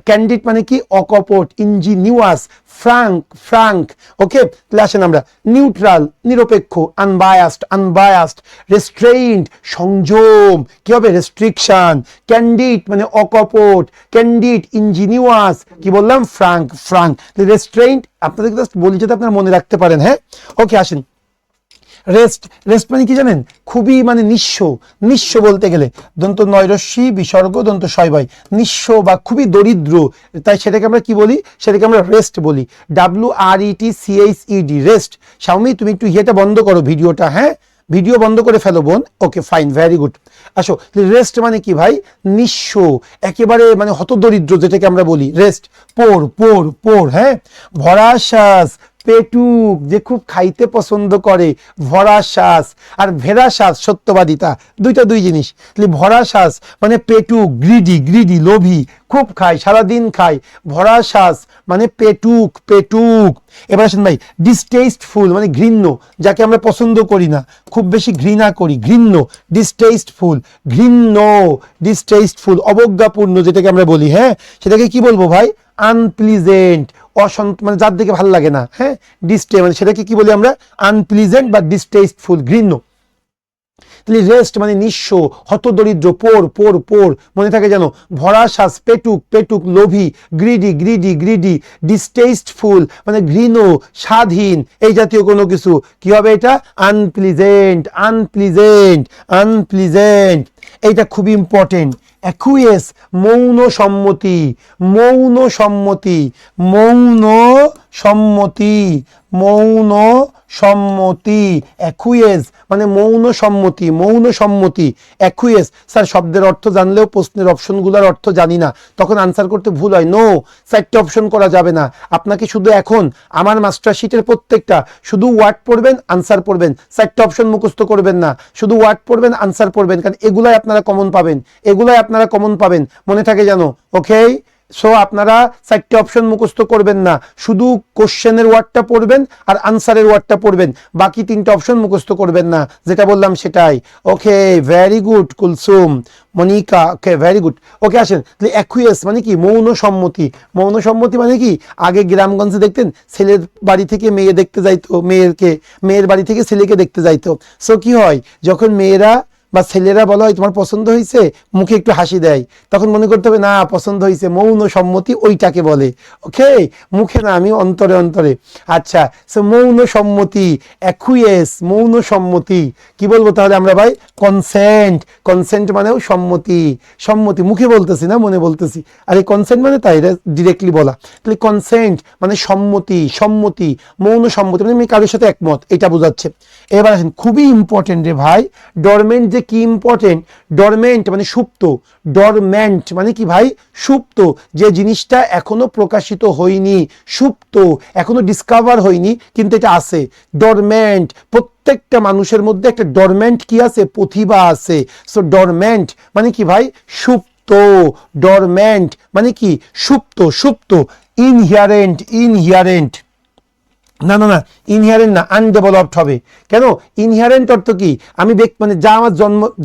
ক্যান্ডিড মানে কি অকপট, ইনজিনিউয়াস, ফ্রাঙ্ক, ফ্রাঙ্ক। ওকে, তাহলে আসেন আমরা নিউট্রাল নিরপেক্ষ, আনবায়াসড, আনবায়াসড, রেস্ট্রেইন্ট সংযম, কি হবে রেস্ট্রিকশন, ক্যান্ডিড মানে অকপট, ক্যান্ডিড, ইনজিনিউয়াস, কি বললাম, ফ্রাঙ্ক, ফ্রাঙ্ক। রেস্ট্রেইন্ট আপনাদের জাস্ট বলি যাতে আপনারা মনে রাখতে পারেন, হ্যাঁ। ওকে আসেন, রেস্ট, রেস্ট মানে কি জানেন, খুবই মানে নিঃস্ব, নিঃস্ব বলতে গেলে দন্ত নৈরস্যি বিসর্গ দন্ত শয়বাই, নিঃস্ব বা খুবই দরিদ্র, তাই সেটাকে আমরা কি বলি, সেটাকে আমরা রেস্ট বলি, WRETCHED, রেস্ট। শাওমি তুমি একটু ইয়েটা বন্ধ করো ভিডিওটা, হ্যাঁ ভিডিও বন্ধ করে ফেলো বোন। Okay fine, very good. আসো, রেস্ট মানে কি ভাই, নিঃস্ব, একেবারে মানে হতদরিদ্র যেটাকে আমরা বলি, রেস্ট। পোর, পোর, পোর, হ্যাঁ। ভরাশ্বাস, পেটুক, যে খুব খাইতে পছন্দ করে, ভরাশ্বাস। আর ভেরাশ্বাস, সত্যবাদিতা, দুইটা দুই জিনিস। ভরাশ্বাস মানে পেটুক, গ্রিডি, গ্রিডি, লোভী, খুব খায়, সারাদিন খায়। ভরাশ্বাস মানে পেটুক, পেটুক। এবার আসেন ভাই, ডিসটেস্টফুল মানে ঘৃণ্য, যাকে আমরা পছন্দ করি না, খুব বেশি ঘৃণা করি, ঘৃণ্য, ডিসটেস্টফুল, ঘৃণ্য, ডিসটেস্টফুল, অবজ্ঞাপূর্ণ যেটাকে আমরা বলি, হ্যাঁ সেটাকে কি বলবো ভাই, আনপ্লিজেন্ট, মানে যার দিকে ভালো লাগে না, হ্যাঁ ডিস্টে, মানে সেটাকে কি বলি আমরা, আনপ্লিজেন্ট বা ডিসটেস্টফুল, ঘৃণ্য। তাহলে রেস্ট মানে নিঃস্ব, হতদরিদ্র, পোর, পোর, পোর, মনে থাকে যেন, ভরাশ্বাস, পেটুক, পেটুক, লোভী, গ্রিডি, গ্রিডি, গ্রিডি, ডিসটেস্টফুল মানে ঘৃণ, স্বাধীন, এই জাতীয় কোনো কিছু, কি হবে এটা, আনপ্লিজেন্ট, আনপ্লিজেন্ট, আনপ্লিজেন্ট। এইটা খুব ইম্পর্টেন্ট। অ্যাকুয়েস, মৌন সম্মতি, মৌন সম্মতি, মৌন সম্মতি, মৌন সম্মতি, অ্যাকুয়েস মানে মৌন সম্মতি, মৌন সম্মতি, অ্যাকুয়েস। স্যার শব্দের অর্থ জানলেও প্রশ্নের অপশনগুলোর অর্থ জানি না, তখন আনসার করতে ভুল হয়। নো, চারটে অপশন করা যাবে না, আপনাকে শুধু এখন আমার মাস্টার শিটের প্রত্যেকটা শুধু ওয়ার্ড পড়বেন, আনসার পড়বেন, চারটে অপশন মুখস্থ করবেন না, শুধু ওয়ার্ড পড়বেন, আনসার পড়বেন, কারণ এগুলাই আপনারা কমন পাবেন, এগুলাই আপনারা কমন পাবেন, মনে থাকে জানো। ওকে, সো আপনারা চারটে অপশন মুখস্থ করবেন না, শুধু কোশ্চেনের ওয়ার্ডটা পড়বেন আর আনসারের ওয়ার্ডটা পড়বেন, বাকি তিনটা অপশন মুখস্থ করবেন না, যেটা বললাম সেটাই। Okay, very good Kulsum, Monica, okay very good. Okay আসেন, তাহলে অ্যাকুয়েস মানে কি, মৌন সম্মতি। মৌন সম্মতি মানে কি, আগে গ্রামগঞ্জে দেখতেন ছেলের বাড়ি থেকে মেয়ে দেখতে যাইতো, মেয়ের বাড়ি থেকে ছেলেকে দেখতে যাইতো। সো কি হয়, যখন মেয়েরা বা ছেলেরা বলা হয় তোমার পছন্দ হয়েছে, মুখে একটু হাসি দেয়, তখন মনে করতে হবে না পছন্দ হয়েছে, মৌন সম্মতি ওইটাকে বলে। ওকে, মুখে না, আমি অন্তরে অন্তরে। আচ্ছা, সো মৌন সম্মতি, অ্যাকুয়েস, মৌন সম্মতি। কি বলবো তাহলে আমরা ভাই? কনসেন্ট। কনসেন্ট মানেও সম্মতি। সম্মতি মুখে বলতেছি না, মনে বলতেছি। আর এই কনসেন্ট মানে তাই ডিরেক্টলি বলা। তাহলে কনসেন্ট মানে সম্মতি, সম্মতি, মৌন সম্মতি মানে আমি কারোর সাথে একমত, এটা বোঝাচ্ছে। এবার আসেন, খুবই ইম্পর্টেন্ট রে ভাই, ডরমেন্ট যে কি ইম্পর্টেন্ট। ডরমেন্ট মানে সুপ্ত। ডরমেন্ট মানে কি ভাই? সুপ্ত, যে জিনিসটা এখনো প্রকাশিত হয়নি, সুপ্ত, এখনো ডিসকভার হয়নি, কিন্তু এটা আছে। ডরমেন্ট, প্রত্যেকটা মানুষের মধ্যে একটা ডরমেন্ট কি আছে? প্রতিভা আছে। সো ডরমেন্ট মানে কি ভাই? সুপ্ত। ডরমেন্ট মানে কি? সুপ্ত, সুপ্ত। ইনহিয়ারেন্ট, ইনহিয়ারেন্ট, না না না, ইনহিয়ারেন্ট না, আনডেভেলপড হবে। কেন? ইনহিয়ারেন্ট অর্থ কি? আমি মানে যা আমার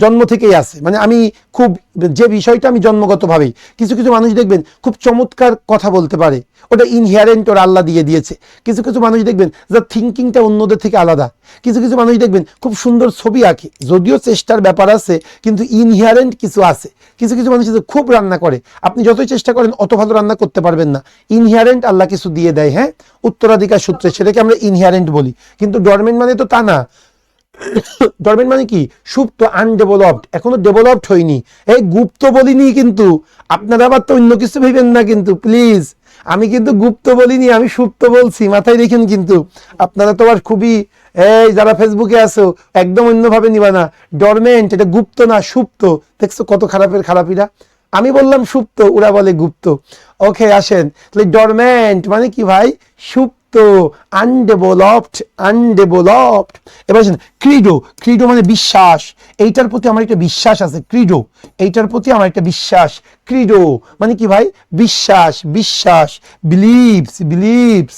জন্ম থেকেই আছে, মানে আমি খুব, যে বিষয়টা আমি জন্মগতভাবেই। কিছু কিছু মানুষ দেখবেন খুব চমৎকার কথা বলতে পারে, ওটা ইনহিয়ারেন্ট, ওর আল্লাহ দিয়ে দিয়েছে। কিছু কিছু মানুষ দেখবেন যার থিঙ্কিংটা অন্যদের থেকে আলাদা। কিছু কিছু মানুষ দেখবেন খুব সুন্দর ছবি আঁকে, যদিও চেষ্টার ব্যাপার আছে, কিন্তু ইনহিয়ারেন্ট কিছু আছে। কিছু কিছু মানুষ খুব রান্না করে, আপনি যতই চেষ্টা করেন অত ভালো রান্না করতে পারবেন না। ইনহিয়ারেন্ট আল্লাহ কিছু দিয়ে দেয়, হ্যাঁ, উত্তরাধিকার সূত্রে, সেটাকে আমরা ইনহিয়ারেন্ট বলি। কিন্তু ডরমেন্ট মানে তো তা না। ডরমেন্ট মানে কি? সুপ্ত, আনডেভেলপড, এখনো ডেভেলপড হয়নি। এই গুপ্ত বলিনি কিন্তু, আপনারা আবার তো অন্য কিছু ভেবেন না কিন্তু প্লিজ। আমি কিন্তু গুপ্ত বলিনি, আমি সুপ্ত বলছি, মাথায় রেখেন কিন্তু। আপনারা তো আবার খুবই, এই যারা ফেসবুকে আছো একদম অন্যভাবে নিবা না। ডরমেন্ট এটা গুপ্ত না, সুপ্ত। দেখছো কত খারাপের খারাপিরা। আমি বললাম সুপ্ত, ওরা বলে গুপ্ত। ওকে, আসেন তাহলে ডরমেন্ট মানে কি ভাই? সুপ্ত, আনডেভেলপড, আনডেভেলপড। এবার আসেন ক্রিডো। ক্রিডো মানে বিশ্বাস, এইটার প্রতি আমার একটা বিশ্বাস আছে। ক্রিডো, এইটার প্রতি আমার একটা বিশ্বাস। ক্রিডো মানে কি ভাই? বিশ্বাস, বিশ্বাস। Believes, believes.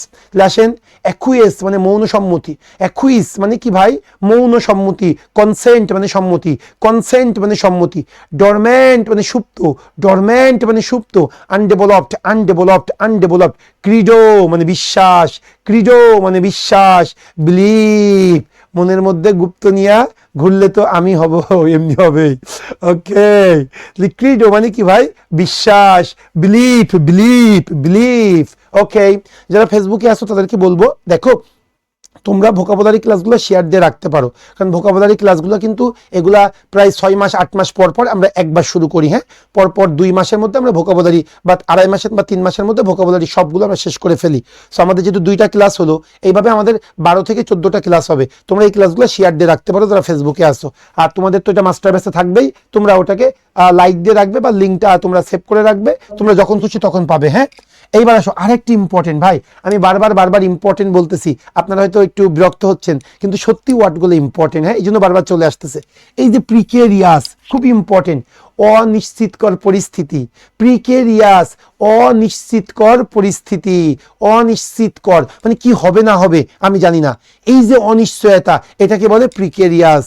আসেন অ্যাকুয়েস মানে মৌন সম্মতি। অ্যাকুইস মানে কি ভাই? মৌন সম্মতি। কনসেন্ট মানে সম্মতি, কনসেন্ট মানে সম্মতি। ডরমেন্ট মানে সুপ্ত, ডরমেন্ট মানে সুপ্ত। Undeveloped, undeveloped, undeveloped. ক্রিডো মানে বিশ্বাস, ক্রিডো মানে বিশ্বাস। বিলিভ, মনের মধ্যে গুপ্ত নিয়া ঘুরলে তো আমি হব, এমনি হবে। ওকে, ক্রিডো মানে কি ভাই? বিশ্বাস। Believe, believe, believe. ওকে, যারা ফেসবুকে আসো তাদেরকে বলবো, দেখো তোমরা ভোকাবুলারি ক্লাসগুলো শেয়ার দিয়ে রাখতে পারো, কারণ ভোকাবুলারি ক্লাসগুলো কিন্তু এগুলা প্রায় 6 মাস 8 মাস পর পর আমরা একবার শুরু করি। হ্যাঁ, পরপর 2 মাসের মধ্যে আমরা ভোকাবুলারি, বা 2.5 মাসের বা 3 মাসের মধ্যে ভোকাবুলারি সবগুলো আমরা শেষ করে ফেলি। সো আমাদের যেহেতু 2টা ক্লাস হলো, এইভাবে আমাদের 12 থেকে 14টা ক্লাস হবে। তোমরা এই ক্লাসগুলো শেয়ার দিয়ে রাখতে পারো যারা ফেসবুকে আসো। আর তোমাদের তো এটা মাস্টার বেসে থাকবেই, তোমরা ওটাকে লাইক দিয়ে রাখবে বা লিঙ্কটা তোমরা সেভ করে রাখবে, তোমরা যখন খুশি তখন পাবে। হ্যাঁ, এইবার আসো আরেকটি ইম্পর্টেন্ট ভাই, আমি বারবার ইম্পর্টেন্ট বলতেছি, আপনারা হয়তো একটু বিরক্ত হচ্ছেন, কিন্তু সত্যি ওয়ার্ডগুলো ইম্পর্টেন্ট। হ্যাঁ, এই জন্য বারবার চলে আসতেছে। এই যে প্রিকেরিয়াস, খুব ইম্পর্টেন্ট। অনিশ্চিতকর পরিস্থিতি, প্রিকেরিয়াস, অনিশ্চিতকর পরিস্থিতি। অনিশ্চিতকর মানে কি হবে না হবে আমি জানি না, এই যে অনিশ্চয়তা, এটাকে বলে প্রিকেরিয়াস।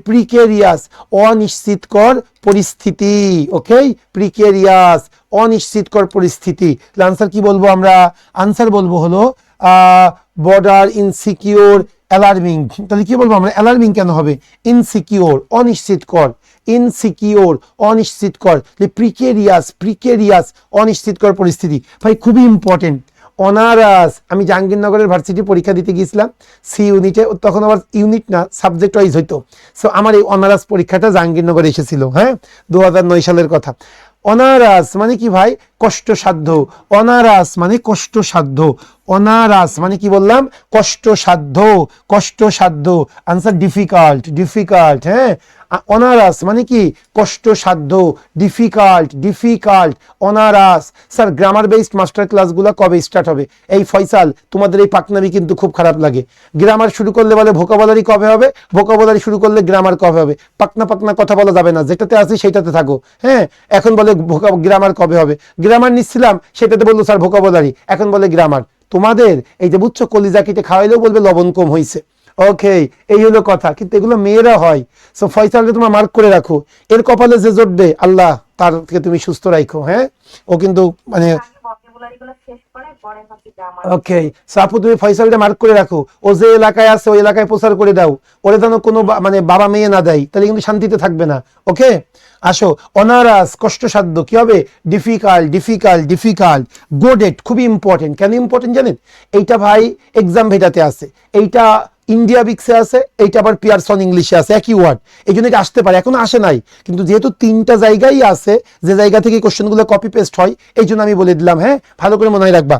প্রিকেরিয়াস, অনিশ্চিতকর পরিস্থিতি। ওকে, প্রিকেরিয়াস, অনিশ্চিতকর পরিস্থিতি। আনসার কি বলবো আমরা? আনসার বলবো হলো বর্ডার, ইনসিকিউর, অ্যালার্মিং। তাহলে কি বলবো আমরা? অ্যালার্মিং কেন হবে? ইনসিকিউর, অনিশ্চিতকর। ইনসিকিউর, অনিশ্চিতকর। প্রিকেরিয়াস, প্রিকেরিয়াস, অনিশ্চিতকর পরিস্থিতি। ভাই খুবই ইম্পর্টেন্ট। অনারাস, আমি জাহাঙ্গীরনগরের ভার্সিটি পরীক্ষা দিতে গিয়েছিলাম সি ইউনিটে, তখন আবার ইউনিট না সাবজেক্ট ওয়াইজ হইতো। সো আমার এই অনারাস পরীক্ষাটা জাহাঙ্গীরনগরে এসেছিল। হ্যাঁ, 2009 সালের কথা। অনারাস মানে কি ভাই? কষ্টসাধ্য। অনারাস মানে কষ্টসাধ্য। অনারাস মানে কি বললাম? কষ্টসাধ্য, কষ্টসাধ্য। Answer difficult, difficult. হ্যাঁ, অনারাস মানে কি? কষ্টসাধ্য, difficult, difficult, onerous. Sir grammar based master ক্লাসগুলো কবে স্টার্ট হবে? এই ফয়সাল, তোমাদের এই পাকনামি কিন্তু খুব খারাপ লাগে। গ্রামার শুরু করলে বলে ভোকাবুলারি কবে হবে, ভোকাবুলারি শুরু করলে গ্রামার কবে হবে। পাকনা পাকনা কথা বলা যাবে না, যেটাতে আছে সেটাতে থাকো। হ্যাঁ, এখন বলে গ্রামার কবে হবে। গ্রামার নিচ্ছিলাম, সেটাতে বললো স্যার ভোকাবুলারি, এখন বলে গ্রামার। তোমাদের এই যে বুঝছো, কলিজা কেটে খাওয়াইলেও বলবে লবণ কম হয়েছে। ওকে, এই হলো কথা, কিন্তু এগুলো মেয়েরা হয়। সো ফয়সালকে তোমরা মার্ক করে রাখো, এর কপালে যে জোটবে আল্লাহ তার থেকে তুমি সুস্থ রাখো। হ্যাঁ, ও কিন্তু মানে করে পরে ভাবি যে আমার ওকে, সো আপু তুমি ফয়সালটা মার্ক করে রাখো, ও যে এলাকায় আছে ওই এলাকায় প্রচার করে দাও, ওরে যেন কোনো মানে বাবা মেয়ে না দেয়, তাহলে কিন্তু শান্তিতে থাকবে না। ওকে, আসো। অনারাস কষ্টসাধ্য, কি হবে? Difficult, difficult, difficult. গোডেট খুবই ইম্পর্টেন্ট। কেন ইম্পর্টেন্ট জানেন? এইটা ভাই এক্সাম ভেটাতে আছে, এইটা ইন্ডিয়া বিক্সে আছে, এইটা আবার পিয়ারসন ইংলিশে আছে, একই ওয়ার্ড, এই জন্য এটা আসতে পারে, এখনো আসে নাই, কিন্তু যেহেতু তিনটা জায়গায় আছে, যে জায়গা থেকে কোশ্চেনগুলো কপি পেস্ট হয়, এই জন্য আমি বলে দিলাম। হ্যাঁ, ভালো করে মনে রাখবা।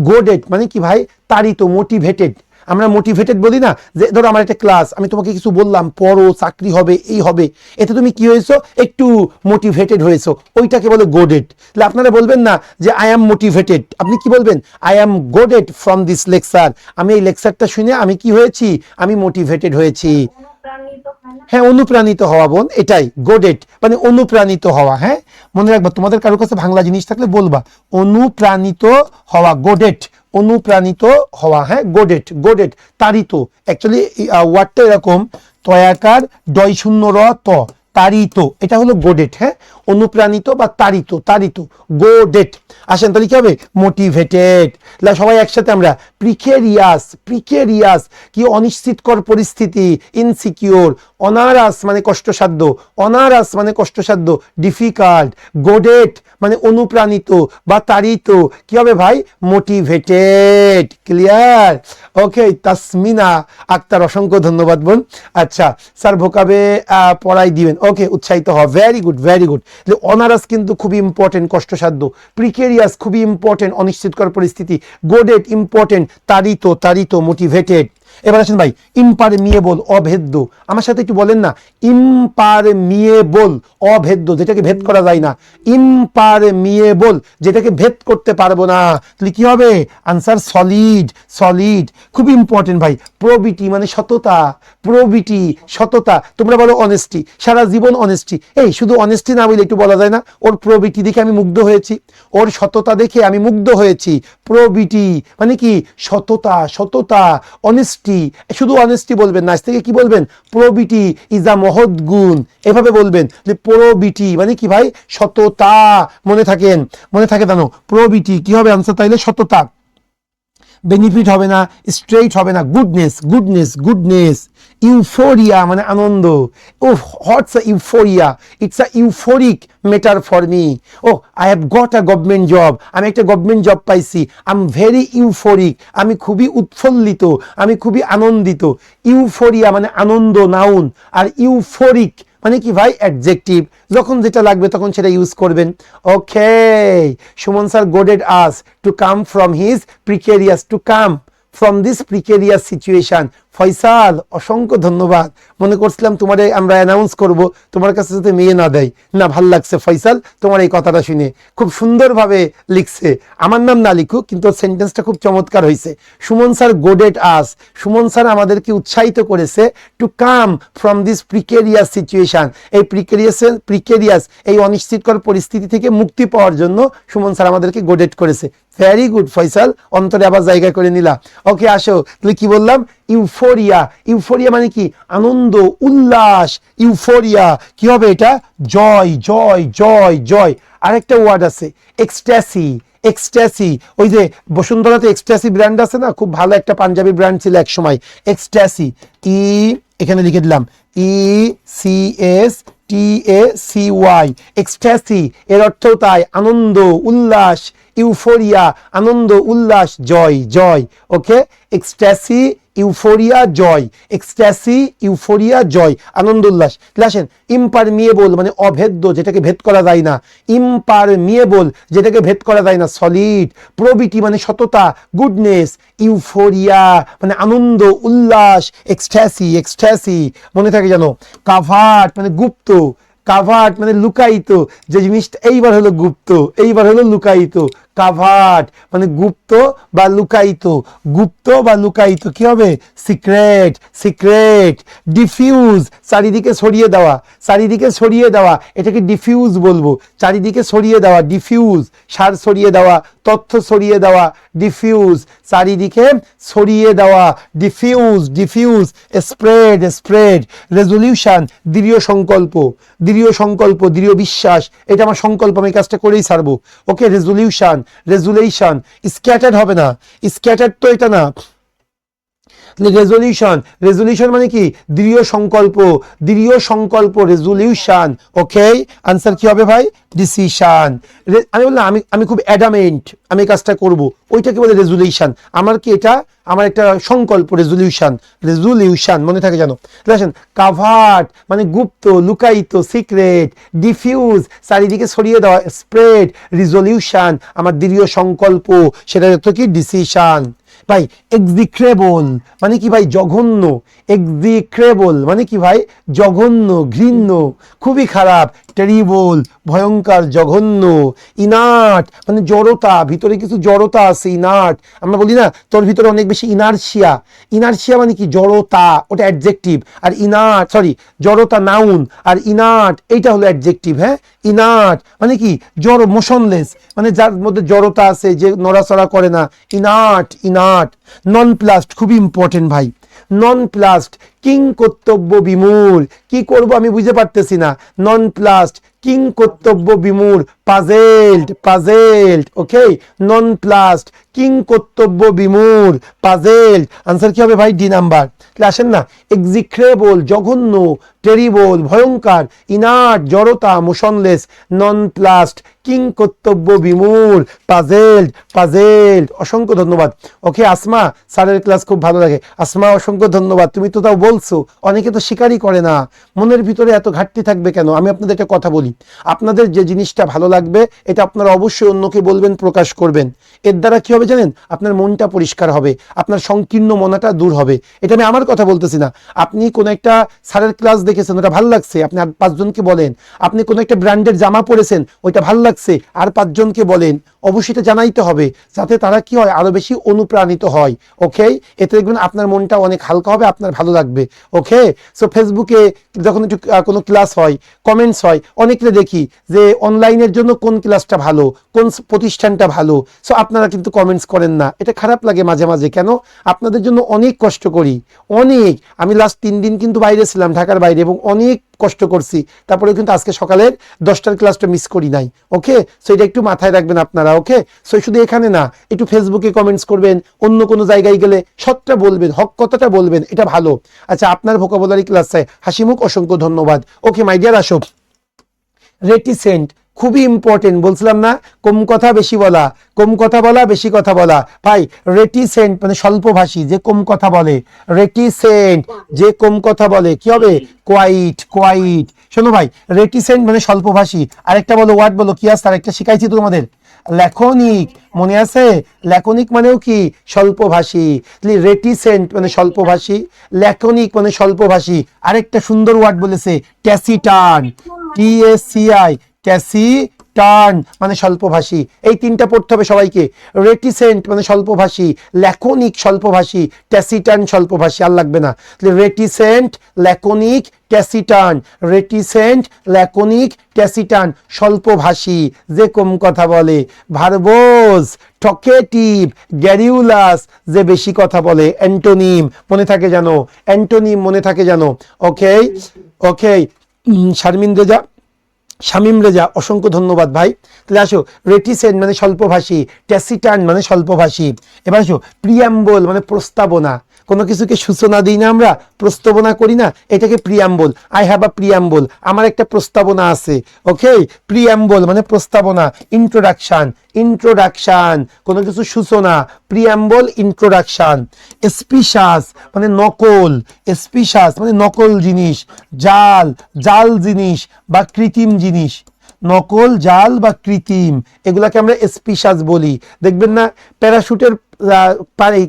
গোডেট মানে কি ভাই? তাড়িত, মোটিভেটেড। আমরা মোটিভেটেড বলি না, যে ধরো আমার একটা ক্লাস, আমি তোমাকে কিছু বললাম, পড়ো, চাকরি হবে, এই হবে, এতে তুমি কি হয়েছো? একটু মোটিভেটেড হয়েছো, ওইটাকে বলে গোডেড। তাহলে আপনারা বলবেন না যে আই অ্যাম মোটিভেটেড, আপনি কি বলবেন? I am goaded from this lecture. আমি এই লেকচারটা শুনে আমি কি হয়েছি? আমি মোটিভেটেড হয়েছি। অনুপ্রাণিত হয় না? হ্যাঁ, অনুপ্রাণিত হওয়া বোন, এটাই গোডেট মানে অনুপ্রাণিত হওয়া। হ্যাঁ, মনে রাখবা, তোমাদের কারো কাছে বাংলা জিনিস থাকলে বলবা, অনুপ্রাণিত হওয়া, গোডেট, অনুপ্রাণিত হওয়া। হ্যাঁ, গোডেট, গোডেট, তাড়িত। অ্যাকচুয়ালি ওয়ার্ডটা এরকম, তয়াকার ডয় শূন্য র ত, তাড়িত, এটা হলো গোডেট। হ্যাঁ, অনুপ্রাণিত বা তাড়িত, তাড়িত, গোডেট। আসেন তাহলে কি হবে? মোটিভেটেড। সবাই একসাথে আমরা প্রিকেরিয়াস, প্রিকেরিয়াস কি? অনিশ্চিতকর পরিস্থিতি, ইনসিকিউর। অনারাস মানে কষ্টসাধ্য, অনারাস মানে কষ্টসাধ্য, ডিফিকাল্ট। গোডেট মানে অনুপ্রাণিত বা তাড়িত, কি হবে ভাই? মোটিভেটেড। ক্লিয়ার? ওকে, তাসমিনা আক্তার, অসংখ্য ধন্যবাদ বোন। আচ্ছা, স্যার ভোকাবে পড়াই দিবেন। ওকে, উৎসাহিত হওয়া, ভেরি গুড, ভেরি গুড। অনারাস কিন্তু খুবই ইম্পর্টেন্ট, কষ্টসাধ্য। প্রিকেরিয়াস খুবই ইম্পর্টেন্ট, অনিশ্চিতকর পরিস্থিতি। গোডেট ইম্পর্টেন্ট, তাড়িত, তাড়িত, মোটিভেটেড। এবার আসেন ভাই, ইম্পারমিয়েবল, অভেদ্য। আমার সাথে একটু বলেন না, ইম্পারমিয়েবল, অভেদ্য, যেটাকে ভেদ করা যায় না। ইম্পারমিয়েবল, যেটাকে ভেদ করতে পারবো না, তাহলে কি হবে? Answer solid, solid. খুব ইম্পর্টেন্ট ভাই। প্রবিটি মানে সততা, প্রবিটি, সততা। তোমরা বলো অনেস্টি, সারা জীবন অনেস্টি। এই শুধু অনেস্টি না বলে একটু বলা যায় না, ওর প্রবিটি দেখে আমি মুগ্ধ হয়েছি, ওর সততা দেখে আমি মুগ্ধ হয়েছি। প্রবিটি মানে কি? সততা, সততা, অনেস্টি। শুধু অনেস্টি বলবেন না, আজ থেকে কি বলবেন? প্রবিটি ইজ আ মহৎ গুণ, এভাবে বলবেন। যে প্রবিটি মানে কি ভাই? সততা। মনে থাকেন, মনে থাকে জানো, প্রবিটি কি হবে আনসার? তাইলে সততা। বেনিফিট হবে না, স্ট্রেইট হবে না, গুডনেস, গুডনেস, গুডনেস। ইউফোরিয়া মানে আনন্দ। ও, what's a euphoria? It's a euphoric matter for me. ও, I have got a government job, আমি একটা গভর্নমেন্ট জব পাইছি। আই এম ভেরি ইউফোরিক, আমি খুবই উৎফুল্লিত, আমি খুবই আনন্দিত। ইউফোরিয়া মানে আনন্দ, নাউন। আর ইউফোরিক মানে কি ভাই? অ্যাডজেক্টিভ। যখন যেটা লাগবে তখন সেটা ইউজ করবেন। Okay, Suman sir goaded us to come from his precarious, to come from this precarious situation. Faisal, অসংখ্য ধন্যবাদ। মনে করছিলাম তোমারে আমরা অ্যানাউন্স করব, তোমার কাছে যাতে মেয়ে না দেয় না। ভাল লাগছে ফয়সাল তোমার এই কথাটা শুনে, খুব সুন্দরভাবে লিখছে। আমার নাম না লিখুক, কিন্তু সেন্টেন্সটা খুব চমৎকার হয়েছে। Suman sir goaded us, Suman sir আমাদেরকে উৎসাহিত করেছে to come from this precarious situation. এই প্রিকেরিয়াস, এই অনিশ্চিতকর পরিস্থিতি থেকে মুক্তি পাওয়ার জন্য সুমন স্যার আমাদেরকে গোডেড করেছে। ভেরি গুড ফয়সাল, অন্তরে আবার জায়গা করে নিলা। ওকে, আসো তাহলে কি বললাম? ইউফোরিয়া। ইউফোরিয়া মানে কি? আনন্দ, উল্লাস। ইউফোরিয়া কি হবে? এটা জয়, জয়, জয়, জয়। আরেকটা ওয়ার্ড আছে, এক্সট্যাসি, এক্সট্যাসি। ওই যে বসুন্ধরাতে এক্সট্যাসি ব্র্যান্ড আছে না, খুব ভালো একটা পাঞ্জাবি ব্র্যান্ড ছিল এক সময়, এক্সট্যাসি। এখানে লিখে দিলাম ECSTACY, এক্সট্যাসি। এর অর্থ তাই, আনন্দ, উল্লাস। ইউফোরিয়া আনন্দ, উল্লাস, জয়, জয়। ওকে, এক্সট্যাসি, ইউফোরিয়া, জয়। এক্সট্যাসি, ইউফোরিয়া, জয়, আনন্দ, উল্লাস। আসেন, ইম্পারমিয়েবল মানে অভেদ্য, যেটাকে ভেদ করা যায় না। ইম্পারমিয়েবল, যেটাকে ভেদ করা যায় না, সলিড। প্রবিটি মানে সততা, গুডনেস। ইউফোরিয়া মানে আনন্দ, উল্লাস। এক্সট্যাসি, এক্সট্যাসি মনে থাকে জানো। কাভার্ট মানে গুপ্ত, কাভার্ট মানে লুকায়িত, যে জিনিসটা এইবার হলো গুপ্ত, এইবার হলো লুকায়িত। কাভার্ট মানে গুপ্ত বা লুকায়িত, গুপ্ত বা লুকায়িত। কি হবে? Secret, secret. ডিফিউজ চারিদিকে ছড়িয়ে দেওয়া, চারিদিকে ছড়িয়ে দেওয়া, এটাকে ডিফিউজ বলবো। চারিদিকে ছড়িয়ে দেওয়া, ডিফিউজ। সার ছড়িয়ে দেওয়া, তথ্য ছড়িয়ে দেওয়া, ডিফিউজ। চারিদিকে ছড়িয়ে দেওয়া, diffuse, diffuse. Spread, spread. Resolution দৃঢ় সংকল্প, দৃঢ় সংকল্প, দৃঢ় বিশ্বাস। এটা আমার সংকল্প, আমি কাজটা করেই ছাড়বো। ওকে, রেজলিউশন রেজুলেশন, স্ক্যাটার্ড হবে না, স্ক্যাটার্ড তো এটা না, রেজলিউশন, রেজলিউশন মানে কি দৃঢ় সংকল্প, দৃঢ় সংকল্প রেজলিউশন। ওকে, আনসার কি হবে ভাই? ডিসিশন। আমি বললাম আমি খুব অ্যাডামেন্ট, আমি কাজটা করব, ওইটাকে বলে রেজলিউশন। আমার কি এটা আমার একটা সংকল্প, রেজলিউশন, রেজলিউশন মনে থাকে জানো। দেখেন কাভার্ড মানে গুপ্ত, লুকায়িত, সিক্রেট, ডিফিউজ চারিদিকে ছড়িয়ে দেওয়া, স্প্রেড, রিজলিউশন আমার দৃঢ় সংকল্প, সেটা হচ্ছে কি ডিসিশন। ভাই এক্সিক্রেবল মানে কি ভাই? জঘন্য। এক্সিক্রেবল মানে কি ভাই? জঘন্য, ঘৃণ্য, খুবই খারাপ। টেরিবল ভয়ঙ্কর, জঘন্য। ইনার্ট মানে জড়তা, ভিতরে কিছু জড়তা আছে, ইনার্ট। আমরা বলি না তোর ভিতরে অনেক বেশি ইনার্শিয়া, ইনার্শিয়া মানে কি জড়তা, ওটা অ্যাডজেক্টিভ। আর ইনার্ট জড়তা নাউন, আর ইনার্ট এইটা হলো অ্যাডজেক্টিভ। হ্যাঁ, ইনার্ট মানে কি জড়, মোশনলেস মানে যার মধ্যে জড়তা আছে, যে নড়াচড়া করে না, ইনার্ট, ইনার্ট। নন প্লাস্ট খুবই ইম্পর্টেন্ট ভাই, নন প্লাস্ট কিং কর্তব্য বিমূঢ়, কি করব আমি বুঝতে পারতেছি না, নন প্লাস্ট কিং কর্তব্য বিমূঢ়, পাজেলড, পাজেলড। ওকে, নন প্লাস্ট কিং কর্তব্য বিমূঢ়, পাজেলড। আনসার কি হবে ভাই? D number. তাহলে আসেন না, এক্সিক্রেবল জঘন্য, টেরিবল ভয়ঙ্কর, ইনার্ট জড়তা, মোশনলেস, নন প্লাস্ট কিং কর্তব্য বিমূঢ়, পাজেলড, পাজেলড। অসংখ্য ধন্যবাদ। ওকে আসমা, স্যারের ক্লাস খুব ভালো লাগে। আসমা অসংখ্য ধন্যবাদ, তুমি তো তাও বলছো, অনেকে তো স্বীকারই করে না। মনের ভিতরে এত ঘাটতি থাকবে কেন? আমি আপনাদের একটা কথা বলি, আপনাদের যে জিনিসটা ভালো লাগবে এটা আপনারা অবশ্যই অন্যকে বলবেন, প্রকাশ করবেন। এর দ্বারা কি হবে জানেন? আপনার মনটা পরিষ্কার হবে, আপনার সংকীর্ণ মনাটা দূর হবে। এটা আমি আমার কথা বলতেছি না, আপনি কোন একটা স্যারের ক্লাস দেখেছেন, ওটা ভালো লাগছে, আপনি আর 5 জনকে বলেন। আপনি কোন একটা ব্র্যান্ডের জামা পরেছেন, ওইটা ভালো লাগছে, আর 5 জনকে বলেন। অবশ্যই এটা জানাইতে হবে, যাতে তারা কি হয়, আরো বেশি অনুপ্রাণিত হয়। ওকে, এতে দেখবেন আপনার মনটা অনেক হালকা হবে, আপনার ভালো লাগবে। ওকে, সো ফেসবুকে যখন একটু কোনো ক্লাস হয়, কমেন্টস হয়, অনেকে দেখি যে অনলাইনের জন্য কোন ক্লাসটা ভালো, কোন প্রতিষ্ঠানটা ভালো, সো আপনারা কিন্তু কমেন্টস করেন না। এটা খারাপ লাগে মাঝে মাঝে। কেন? আপনাদের জন্য অনেক কষ্ট করি, অনেক। আমি লাস্ট 3 দিন কিন্তু বাইরে ছিলাম, ঢাকার বাইরে, এবং অনেক কষ্ট করছি, তারপরে কিন্তু আজকে সকালের 10টার ক্লাসটা মিস করি নাই। ওকে, সো এটা একটু মাথায় রাখবেন আপনারা। ওকে, সো শুধু এখানে না, একটু ফেসবুকে কমেন্টস করবেন, অন্য কোনো জায়গায় গেলে সত্যটা বলবেন, হক কথাটা বলবেন, এটা ভালো। আচ্ছা, আপনার ভোকাবুলারি ক্লাস চাই, হাসিমুখ অসংখ্য ধন্যবাদ। ওকে মাই ডিয়ার, আসো। রেটিসেন্ট খুবই ইম্পর্টেন্ট, বলছিলাম না কম কথা বেশি বলা, কম কথা বলা বেশি কথা বলা। ভাই রেটিসেন্ট মানে স্বল্পভাষী, যে কম কথা বলে। রেটিসেন্ট যে কম কথা বলে, কি হবে? Quiet, quiet. শোনো ভাই, রেটিসেন্ট মানে স্বল্পভাষী। আরেকটা বলো, ওয়ার্ড বলো, কি আছে? আরেকটা শিখাইছি তো তোমাদের, ল্যাকনিক, মনে আছে? ল্যাকনিক মানেও কি? স্বল্পভাষী। রেটিসেন্ট মানে স্বল্পভাষী, ল্যাকনিক মানে স্বল্পভাষী। আরেকটা সুন্দর ওয়ার্ড বলেছে, ট্যাসিটার্ন, TACI, ট্যাসিটার্ন মানে স্বল্পভাষী। এই 3টা পড়তে হবে সবাইকে। রেটিসেন্ট মানে স্বল্পভাষী, ল্যাকনিক স্বল্পভাষী, ট্যাসিটার্ন স্বল্পভাষী। আর লাগবে না। রেটিসেন্ট, ল্যাকনিক, ট্যাসিটার্ন। রেটিসেন্ট, ল্যাকনিক, ট্যাসিটার্ন স্বল্পভাষী, যে কম কথা বলে। ভার্বোস, টকেটিভ, গ্যারিউলাস যে বেশি কথা বলে। অ্যান্টোনিম মনে থাকে জানো, অ্যান্টোনিম মনে থাকে জানো। ওকে, ওকে। শারমিন রেজা, শামিম রেজা অসংখ্য ধন্যবাদ ভাই। তাহলে আসো, রেটিসেন্ট মানে স্বল্পভাষী, ট্যাসিটার্ন মানে স্বল্পভাষী। এবার আসো, প্রিয়াম্বল মানে প্রস্তাবনা। কোনো কিছুকে সূচনা দিই না আমরা, প্রস্তাবনা করি না, এটাকে preamble. I have a preamble, আমার একটা প্রস্তাবনা আছে। ওকে, প্রিয়াম্বল মানে প্রস্তাবনা। ইন্ট্রোডাকশন, ইন্ট্রোডাকশন কোনো কিছু সূচনা, প্রিয়াম্বল, ইন্ট্রোডাকশন। স্পিশাস মানে নকল, স্পিশাস মানে নকল জিনিস। জাল, জাল জিনিস বা কৃত্রিম জিনিস। নকল, জাল বা কৃত্রিম, এগুলাকে আমরা স্পিশাস বলি। দেখবেন না প্যারাশুটের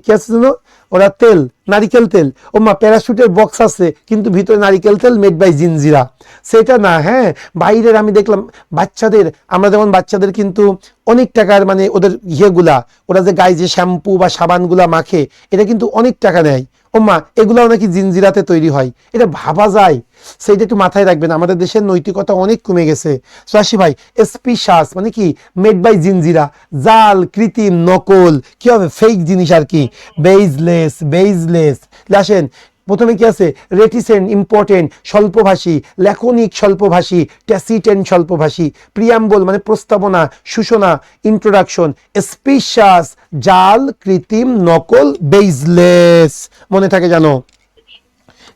কি আছে জানো, ওরা তেল, নারিকেল তেল। ও মা, প্যারাশুটের বক্স আছে কিন্তু ভিতরে নারিকেল তেল, মেড বাই জিনজিরা। সেটা না, হ্যাঁ, বাইরের আমি দেখলাম বাচ্চাদের, আমরা যেমন বাচ্চাদের কিন্তু অনেক টাকার মানে ওদের ইয়েগুলা, ওরা যে গায়ে যে শ্যাম্পু বা সাবানগুলা মাখে, এটা কিন্তু অনেক টাকা নেয়। ও মা, এগুলাও নাকি জিনজিরাতে তৈরি হয়, এটা ভাবা যায়। সেইটা একটু মাথায় রাখবেন, আমাদের দেশের নৈতিকতা অনেক কমে গেছে। সাশি ভাই, স্পিশাস মানে কি? মেড বাই জিনজিরা, জাল, কৃত্রিম, নকল, কি হবে? ফেক জিনিস আর কি, বেইজলেস, বেইজলেস। আসেন, প্রথমে কি আছে? রেটিসেন্ট ইম্পর্টেন্ট, স্বল্পভাষী, ল্যাকোনিক স্বল্পভাষী, ট্যাসিটেন্ট স্বল্পভাষী, প্রিয়াম্বল মানে প্রস্তাবনা, সূচনা ইন্ট্রোডাকশন, স্পিশাস জাল, কৃত্রিম, নকল, বেইজলেস। মনে থাকে জানো।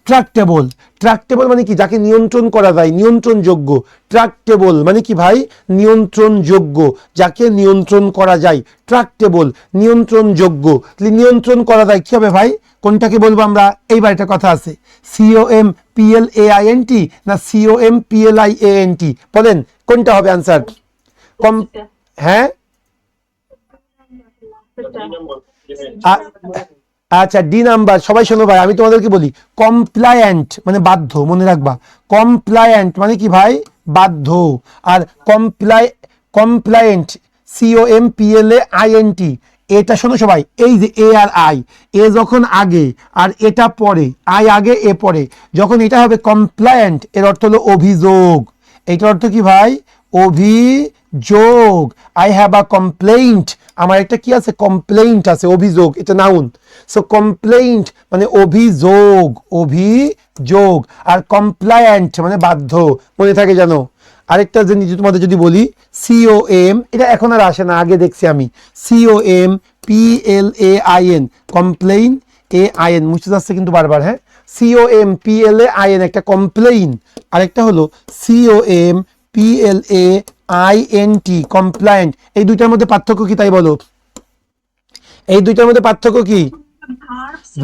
ট্রাক্টেবল, ট্রাক্টেবল মানে কি? যাকে নিয়ন্ত্রণ করা যায়, নিয়ন্ত্রণযোগ্য। ট্রাক্টেবল মানে কি ভাই? নিয়ন্ত্রণযোগ্য, যাকে নিয়ন্ত্রণ করা যায়। ট্রাক্টেবল নিয়ন্ত্রণযোগ্য, নিয়ন্ত্রণ করা যায়। কি হবে ভাই? কোনটাকে বলবো আমরা? এইবার একটা কথা আছে, COMPLAINT না COMPLIANT? বলেন কোনটা হবে আনসার? কম, হ্যাঁ আ- আচ্ছা ডি নাম্বার। সবাই শোনো ভাই, আমি তোমাদেরকে বলি, কমপ্লায়েন্ট মানে বাধ্য, মনে রাখবা। কমপ্লায়েন্ট মানে কি ভাই? বাধ্য। আর কমপ্লায়েন্ট COMPLAINT, এটা শোনো সবাই, এই যে এ আর আই, এ যখন আগে আর এটা পরে, আই আগে এ পরে, যখন এটা হবে কমপ্লায়েন্ট, এর অর্থ হলো অভিযোগ। এটার অর্থ কি ভাই? অভিযোগ। আই হ্যাভ আ কমপ্লেইন্ট, আমার একটা কি আছে? কমপ্লেইন্ট আছে, অভিযোগ, এটা নাউন। সো কমপ্লেইন্ট মানে অভিযোগ, অভিযোগ। আর কমপ্লায়েন্ট মানে বাধ্য, মনে থাকে জানো। আরেকটা জিনিস তোমাদের যদি বলি, COM, এটা এখন আর আসে না, আগে দেখছি আমি। COMPLAIN, কমপ্লেইন, AIN মুছে যাচ্ছে কিন্তু বারবার, হ্যাঁ। COMPLAIN একটা কমপ্লেইন, আরেকটা হলো COMPLAINT কমপ্লায়েন্ট। এই দুইটার মধ্যে পার্থক্য কি তাই বলো? এই দুইটার মধ্যে পার্থক্য কি?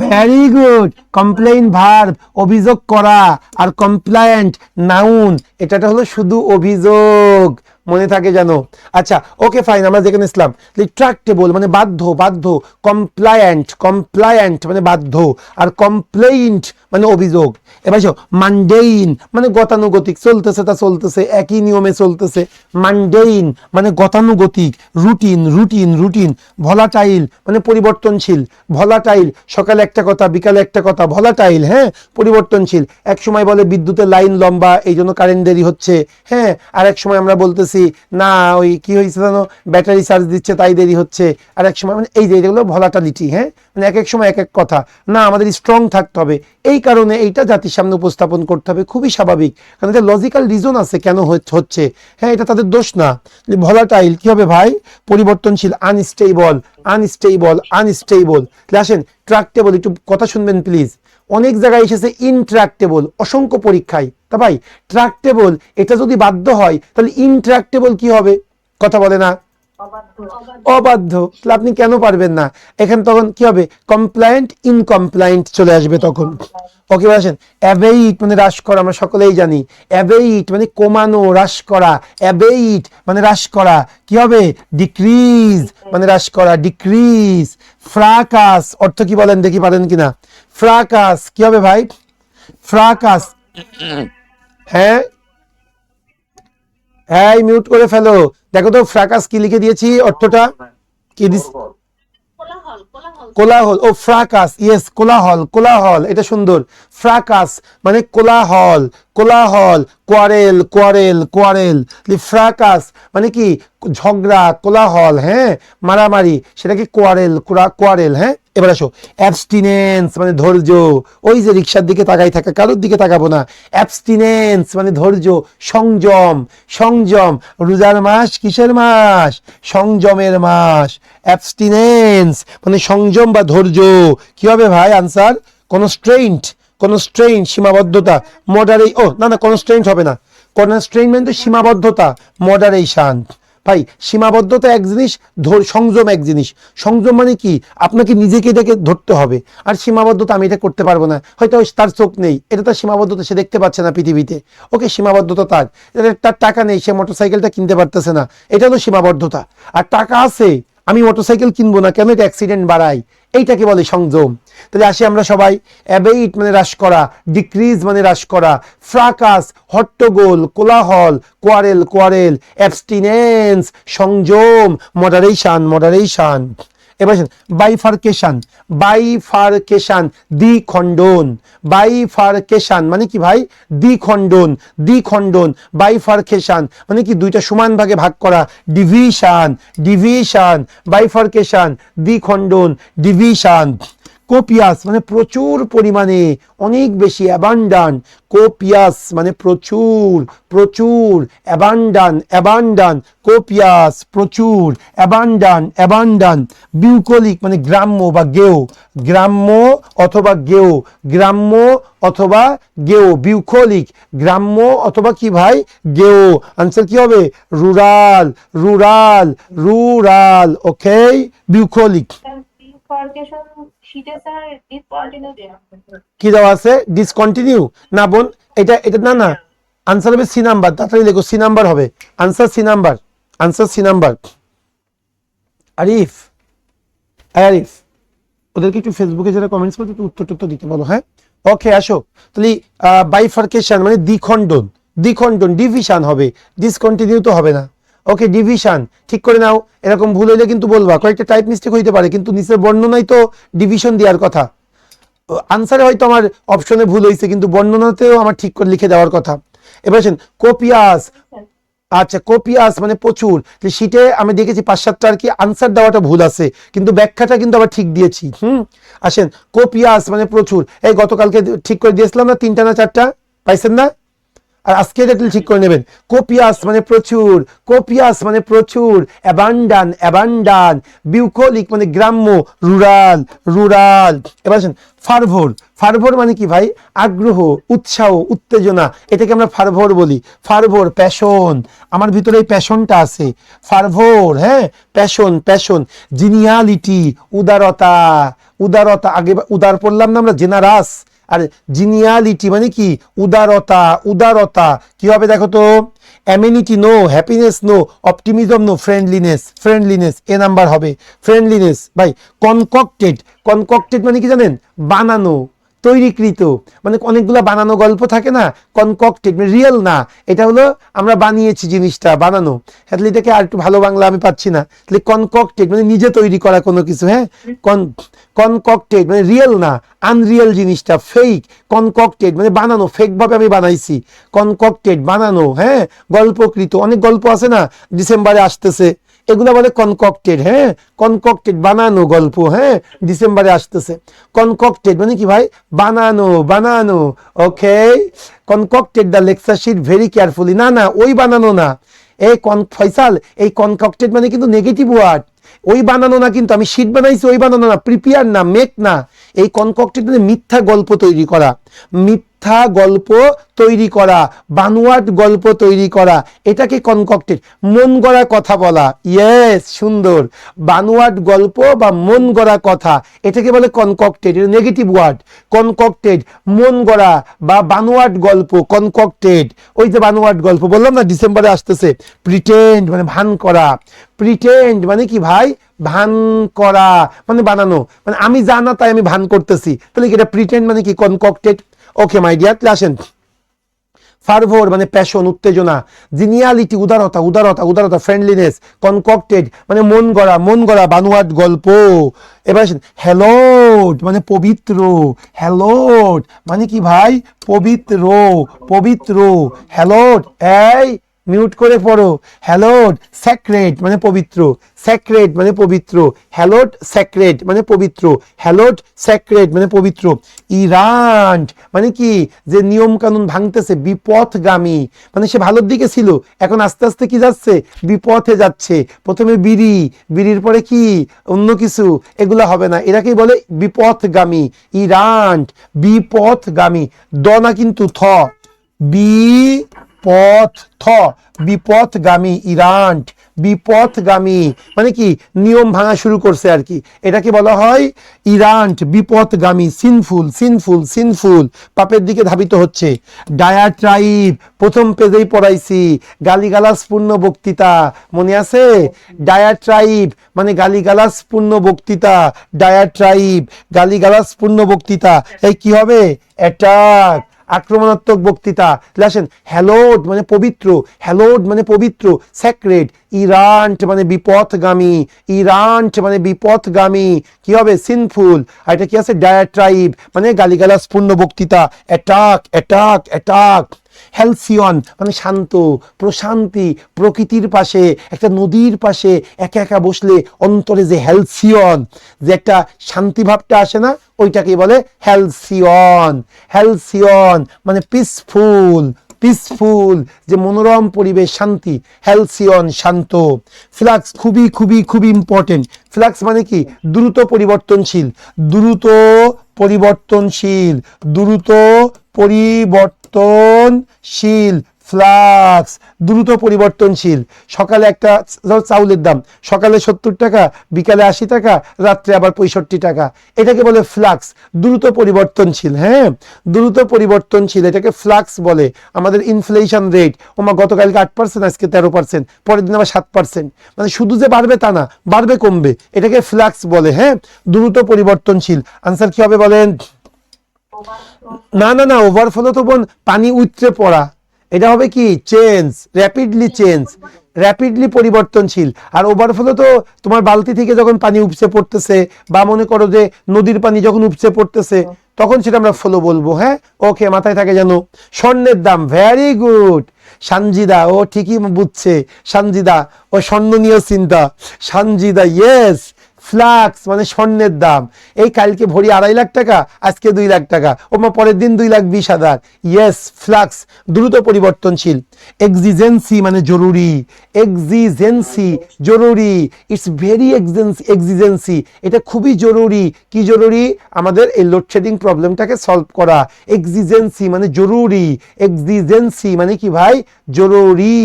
Very good. কমপ্লেইন ভার্ব, অভিযোগ করা, আর কমপ্লায়েন্ট নাউন, এটা হলো শুধু অভিযোগ, মনে থাকে জানো। আচ্ছা ওকে ফাইন, আমরা যেখানে ইসলাম। ট্রাক্টেবল মানে বাধ্য, বাধ্য। কমপ্লায়েন্ট, কমপ্লায়েন্ট মানে বাধ্য। আর কমপ্লেইন্ট মানে অভিযোগ। এবার মানডেইন মানে গতানুগতিক, চলতেছে তা চলতেছে, একই নিয়মে চলতেছে। মানডেইন মানে গতানুগতিক, রুটিন, রুটিন, রুটিন। ভলাটাইল মানে পরিবর্তনশীল, ভলাটাইল, সকালে একটা কথা বিকালে একটা কথা, ভলাটাইল, হ্যাঁ, পরিবর্তনশীল। এক সময় বলে বিদ্যুতের লাইন লম্বা এই জন্য কারেন্ট দেরি হচ্ছে, হ্যাঁ, আর এক সময় আমরা বলতেছি না ওই কি হয়েছে জানো, ব্যাটারি চার্জ দিচ্ছে তাই দেরি হচ্ছে। আর এক সময় মানে এই যে এগুলো ভলাটালিটি, হ্যাঁ, মানে এক এক সময় এক এক কথা। না আমাদের স্ট্রং থাকতে হবে, এই কারণে এইটা জাতির সামনে উপস্থাপন করতে হবে, খুবই স্বাভাবিক, কারণ এটা লজিক্যাল রিজন আছে কেন হচ্ছে, হ্যাঁ, এটা তাদের দোষ না। ভলাটাইল কি হবে ভাই? পরিবর্তনশীল, আনস্টেবল, আনস্টেবল, আনস্টেবল। আসেন ট্রাক্টেবল, একটু কথা শুনবেন প্লিজ। অনেক জায়গায় এসেছে ইনট্রাক্টেবল, অসংখ্য পরীক্ষায়। তা ভাই ট্রাক্টেবল এটা যদি বাধ্য হয় তাহলে ইনট্রাক্টেবল কি হবে? কথা বলে না, অবাধ্য। তাহলে আপনি কেন পারবেন না? এখানে তখন কি হবে? কমপ্লায়েন্ট, ইনকমপ্লায়েন্ট চলে আসবে তখন। ওকে আসেন, অ্যাবেইট মানে হ্রাস করা, আমরা সকলেই জানি। অ্যাবেইট মানে কমানো, হ্রাস করা। অ্যাবেইট মানে হ্রাস করা, কি হবে? ডিক্রিজ মানে হ্রাস করা, ডিক্রিজ। ফ্রাকাস অর্থ কি বলেন দেখি, পারেন কিনা? ফ্রাকাস কি হবে ভাই? ফ্রাকাস, হ্যাঁ, হ্যাঁ মিউট করে ফেলো। দেখো তো ফ্রাকাস কি লিখে দিয়েছি, অর্থটা কি দিস? কোলাহল। ও ফ্রাকাস, ইয়েস, কোলাহল, কোলাহল, এটা সুন্দর। ফ্রাকাস মানে কোলাহল, কোলাহল, কোয়ারেল, কোয়ারেল, কোয়ারেল। ফ্রাকাস মানে কি? ঝগড়া, কোলাহল, হ্যাঁ, মারামারি, সেটাকে কোয়ারেল, কোয়ারেল, হ্যাঁ। এবার আসো, অ্যাবস্টিনেন্স মানে ধৈর্য। ওই যে রিক্সার দিকে তাকাই থাকা, কারোর দিকে তাকাবো না। অ্যাবস্টিনেন্স মানে ধৈর্য, সংযম, সংযম। রোজার মাস কিসের মাস? সংযমের মাস। অ্যাবস্টিনেন্স মানে সংযম বা ধৈর্য। কি হবে ভাই আনসার? কনস্ট্রেইন্ট, কনস্ট্রেইন্ট সীমাবদ্ধতা। ও না না, কনস্ট্রেইন্ট হবে না, কনস্ট্রেইন্ট মানে তো সীমাবদ্ধতা, মডারেশন। ভাই সীমাবদ্ধতা এক জিনিস, সংযম এক জিনিস। সংযম মানে কি? আপনাকে নিজেকে দেখে ধরতে হবে। আর সীমাবদ্ধতা, আমি এটা করতে পারবো না, হয়তো তার চোখ নেই, এটা তার সীমাবদ্ধতা, সে দেখতে পাচ্ছে না পৃথিবীতে। ওকে, সীমাবদ্ধতা তার। তার টাকা নেই, সে মোটরসাইকেলটা কিনতে পারতেছে না, এটা হলো সীমাবদ্ধতা। আর টাকা আছে, আমি মোটরসাইকেল কিনবো না, কেন? এটা অ্যাক্সিডেন্ট বাড়ায়, এইটাকে বলে সংযম। তাহলে আসি আমরা সবাই, অ্যাবেইট মানে হ্রাস করা, ডিক্রিজ মানে হ্রাস করা, ফ্রাকাস হট্টগোল, কোলাহল, কোয়ারেল, কোয়ারেল, অ্যাবস্টিনেন্স সংযম, মডারেশন, মডারেশন। এবার বাইফার্কেশন, বাইফার্কেশন দ্বিখণ্ডন। বাইফার্কেশন মানে কি ভাই? দ্বিখণ্ডন, দ্বিখণ্ডন। বাইফার্কেশন মানে কি? দুইটা সমান ভাগে ভাগ করা, ডিভিশন, ডিভিশন। বাইফার্কেশন দ্বিখণ্ডন, ডিভিশন। কোপিয়াস মানে প্রচুর পরিমাণে, অনেক বেশি, অ্যাবান্ডান্ট। কোপিয়াস মানে প্রচুর, প্রচুর, অ্যাবান্ডান্ট, অ্যাবান্ডান্ট, কোপিয়াস প্রচুর, অ্যাবান্ডান্ট, অ্যাবান্ডান্ট। বিউকোলিক মানে গ্রাম্য বা গেও, গ্রাম্য অথবা গেও, গ্রাম্য অথবা গেও, বিউকোলিক গ্রাম্য অথবা কি ভাই গেও। আনসার কি হবে? Rural, rural, rural. Okay, bucolic. Bifurcation শীটে স্যার ডিসকন্টিনিউ দেয়া আছে। কি দেওয়া আছে? ডিসকন্টিনিউ না বোন, এটা এটা না না, আনসার হবে সি নাম্বার। তাড়াতাড়ি লেখো, সি নাম্বার হবে answer, C number, answer C number. Arif, Arif ওদেরকে একটু ফেসবুকে যারা কমেন্টস করছে একটু উত্তর টুত্তর দিতে বলো। হ্যাঁ, ওকে, আসো তাহলে। বাইফার্কেশন মানে দ্বিখণ্ডন, দ্বিখণ্ডন, ডিভিশন হবে, ডিসকন্টিনিউ তো হবে না। ওকে, ডিভিশন ঠিক করে নাও। এরকম ভুল হইলে কিন্তু বলবা, কয়েকটা টাইপ মিস্টেক হইতে পারে, কিন্তু নিচের বর্ণনায় তো ডিভিশন দেওয়ার কথা। আনসারে হয়তো আমার অপশনে ভুল হয়েছে, কিন্তু বর্ণনাতেও আমার ঠিক করে লিখে দেওয়ার কথা। এবার আসেন কোপিয়াস। আচ্ছা, কোপিয়াস মানে প্রচুর। শীটে আমি দেখেছি 5-7টা আর কি আনসার দেওয়াটা ভুল আছে, কিন্তু ব্যাখ্যাটা কিন্তু আবার ঠিক দিয়েছি। আসেন, কোপিয়াস মানে প্রচুর। এই গতকালকে ঠিক করে দিয়েছিলাম না 3টা না 4টা, পাইছেন না? আর আজকে দেখলে ঠিক করে নেবেন। কোপিয়াস মানে প্রচুর, কোপিয়াস মানে প্রচুর, অ্যাবান্ডান, অ্যাবান্ডান। বিউকোলিক মানে গ্রাম্য, রুরাল, রুরাল। এবার আসেন ফারভোর। ফারভোর মানে কি ভাই? আগ্রহ, উৎসাহ, উত্তেজনা, এটাকে আমরা ফারভোর বলি। ফারভোর, প্যাশন, আমার ভিতরে এই প্যাশনটা আছে। ফারভোর, হ্যাঁ, প্যাশন, প্যাশন। জিনিয়ালিটি, উদারতা, উদারতা। আগে উদার পড়লাম না আমরা, জেনারাস। আর জিনিয়ালিটি মানে কি? উদারতা, উদারতা। কি হবে দেখো তো? Amenity no, happiness no, optimism no, friendliness, friendliness এ নাম্বার হবে, ফ্রেন্ডলিনেস। ভাই কনকক্টেড, কনকক্টেড মানে কি জানেন? বানানো, তৈরিকৃত। মানে অনেকগুলো বানানো গল্প থাকে না, কনকক্টেড মানে রিয়েল না, এটা হলো আমরা বানিয়েছি জিনিসটা, বানানো। হ্যাঁ, এটাকে আর একটু ভালো বাংলা আমি পাচ্ছি না, তাহলে কনকক্টেড মানে নিজে তৈরি করা কোনো কিছু। হ্যাঁ, কনকক্টেড মানে রিয়েল না, আনরিয়েল জিনিসটা, ফেক। কনকক্টেড মানে বানানো, ফেক ভাবে আমি বানাইছি। কনকক্টেড বানানো, হ্যাঁ, গল্পকৃত। অনেক গল্প আছে না, ডিসেম্বরে আসতেছে, এগুলো বলে কনকক্টেড। হ্যাঁ, কনকক্টেড বানানো গল্প, হ্যাঁ, ডিসেম্বরে আসতেছে। কনকক্টেড মানে কি ভাই? বানানো, বানানো। Okay, concocted the lecture sheet very carefully. না না, ওই বানানো না। এই ফয়সাল, এই কনকক্টেড মানে কিন্তু নেগেটিভ ওয়ার্ড। ওই বানানো না, কিন্তু আমি শিট বানাইছি, ওই বানানো না, প্রিপেয়ার না, মেক না। এই কনকক্টেড মানে মিথ্যা গল্প তৈরি করা, মিথ্যা গল্প তৈরি করা, বানোয়াট গল্প তৈরি করা, এটাকে কনকক্টেড। মন গড়া কথা বলা, ইয়েস, সুন্দর। বানোয়াট গল্প বা মন গড়া কথা, এটাকে বলে কনকক্টেড, এটা নেগেটিভ ওয়ার্ড। কনকক্টেড, মন গড়া বা বানোয়াট গল্প, কনকক্টেড। ওই যে বানোয়াট গল্প বললাম না, ডিসেম্বরে আসতেছে। প্রিটেন্ড মানে ভান করা, প্রিটেন্ড মানে কি ভাই? ভান করা মানে বানানো, মানে আমি জানা তাই আমি ভান করতেছি, তাহলে এটা প্রিটেন্ড মানে কি? কনকক্টেড। ওকে মাই ডিয়ার, আসেন। ফারভোর মানে প্যাশন, উত্তেজনা। জিনিয়ালিটি উদারতা, উদারতা, উদারতা। ফ্রেন্ডলিনেস, কনকক্টেড মানে মন গড়া, মন গড়া, বানোয়াট গল্প। এবার আসেন হ্যালোড মানে পবিত্র, হ্যালোড মানে কি ভাই? পবিত্র, পবিত্র। হ্যালোড, এই মিউট করে পড়ো। হ্যালোড স্যাক্রেড মানে পবিত্র, স্যাক্রেড মানে পবিত্র। হ্যালোড স্যাক্রেড মানে পবিত্র, হ্যালোড স্যাক্রেড মানে পবিত্র। ইরান্ট মানে কি? যে নিয়ম কানুন ভাঙতেছে, বিপথগামী মানে সে ভালোর দিকে ছিল, এখন আস্তে আস্তে কি যাচ্ছে? বিপথে যাচ্ছে। প্রথমে বিড়ি, বিড়ির পরে কি অন্য কিছু, এগুলো হবে না, এটাকেই বলে বিপথগামী। ইরান্ট, বিপথগামী। দ না কিন্তু, থ, বিপথ, থ, বিপথগামী। ইরান্ট, বিপথগামী মানে কি? নিয়ম ভাঙা শুরু করছে আর কি, এটাকে বলা হয় ইরান্ট, বিপথগামী। সিনফুল, সিনফুল, সিনফুল, পাপের দিকে ধাবিত হচ্ছে। ডায়াট্রাইব, প্রথম পেজেই পড়াইছি, গালিগালাজপূর্ণ বক্তৃতা, মনে আছে? ডায়াট্রাইব মানে গালিগালাজপূর্ণ বক্তৃতা, ডায়াট্রাইব গালিগালাজপূর্ণ বক্তৃতা। এই কি হবে? অ্যাটাক, আক্রমণাত্মক বক্তৃতা। আসেন হ্যালোড মানে পবিত্র, হ্যালোড মানে পবিত্র। স্যাক্রেড, ইরান্ট মানে বিপথগামী, ইরান্ট মানে বিপথগামী। কি হবে? সিনফুল। আর এটা কি আছে? ডায়াট্রাইব মানে গালিগালাজপূর্ণ বক্তৃতা। Attack, attack, attack. হ্যালসিয়ন মানে শান্ত, প্রশান্তি, প্রকৃতির পাশে, একটা নদীর পাশে একা একা বসলে অন্তরে যে হ্যালসিয়ন, যে একটা শান্তিভাবটা আসে না, ওইটাকে বলে হ্যালসিয়ন। হ্যালসিয়ন মানে পিসফুল, পিসফুল, যে মনোরম পরিবেশ, শান্তি, হ্যালসিয়ন শান্ত। ফ্লাক্স খুবই খুবই খুবই ইম্পর্টেন্ট। ফ্লাক্স মানে কি? দ্রুত পরিবর্তনশীল, দ্রুত পরিবর্তনশীল, দ্রুত পরিবর্তনশীল। ফ্লাক্স দ্রুত পরিবর্তনশীল। সকালে একটা চাউলের দাম সকালে 70 টাকা, বিকালে 80 টাকা, রাত্রে আবার 65 টাকা, এটাকে বলে ফ্লাক্স, দ্রুত পরিবর্তনশীল। হ্যাঁ, দ্রুত পরিবর্তনশীল, এটাকে ফ্লাক্স বলে। আমাদের ইনফ্লেশন রেট, ওমা গতকালকে 8%, আজকে 13%, পরের দিন আবার 7%, মানে শুধু যে বাড়বে তা না, বাড়বে কমবে, এটাকে ফ্লাক্স বলে। হ্যাঁ, দ্রুত পরিবর্তনশীল। আনসার কি হবে বলেন? না না না, ওভারফ্লো তো বোন পানি উতরে পড়া, এটা হবে কি? চেঞ্জ, র্যাপিডলি চেঞ্জ, র্যাপিডলি পরিবর্তনশীল। আর ওভারফ্লো তো তোমার বালতি থেকে যখন পানি উপচে পড়তেছে, বা মনে করো যে নদীর পানি যখন উপচে পড়তেছে, তখন সেটা আমরা ফ্লো বলবো। হ্যাঁ, ওকে, মাথায় থাকে যেন। স্বর্ণের দাম, ভেরি গুড সানজিদা, ও ঠিকই বুঝছে। সানজিদা, ও স্বর্ণ নিয়েও চিন্তা। সানজিদা, ইয়েস, ফ্লাক্স মানে স্বর্ণের দাম। এই কালকে ভরি 2.5 লাখ টাকা, আজকে 2 লাখ টাকা, ওমা পরের দিন 2,20,000। ইয়েস, ফ্লাক্স দ্রুত পরিবর্তনশীল। এক্সিজেন্সি মানে জরুরি, এক্সিজেন্সি জরুরি, ইটস ভেরি এক্সিজেন্সি, এটা খুবই জরুরি। কি জরুরি? আমাদের এই লোডশেডিং প্রবলেমটাকে সলভ করা। এক্সিজেন্সি মানে জরুরি, এক্সিজেন্সি মানে কি ভাই? জরুরি।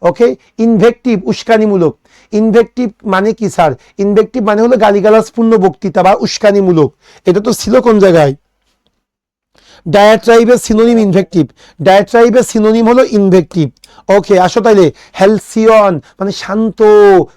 ওকে, ইনভেক্টিভ উস্কানিমূলক। ইনভেক্টিভ মানে কি স্যার? ইনভেক্টিভ মানে হলো গালিগালাজপূর্ণ বক্তৃতা বা উস্কানিমূলক। এটা তো ছিল কোন জায়গায়? ডায়াট্রাইবের সিনোনিম ইনভেক্টিভ, ডায়াট্রাইবের সিনোনিম হলো ইনভেক্টিভ। ওকে, আসো তাইলে। হ্যালসিয়ন মানে শান্ত,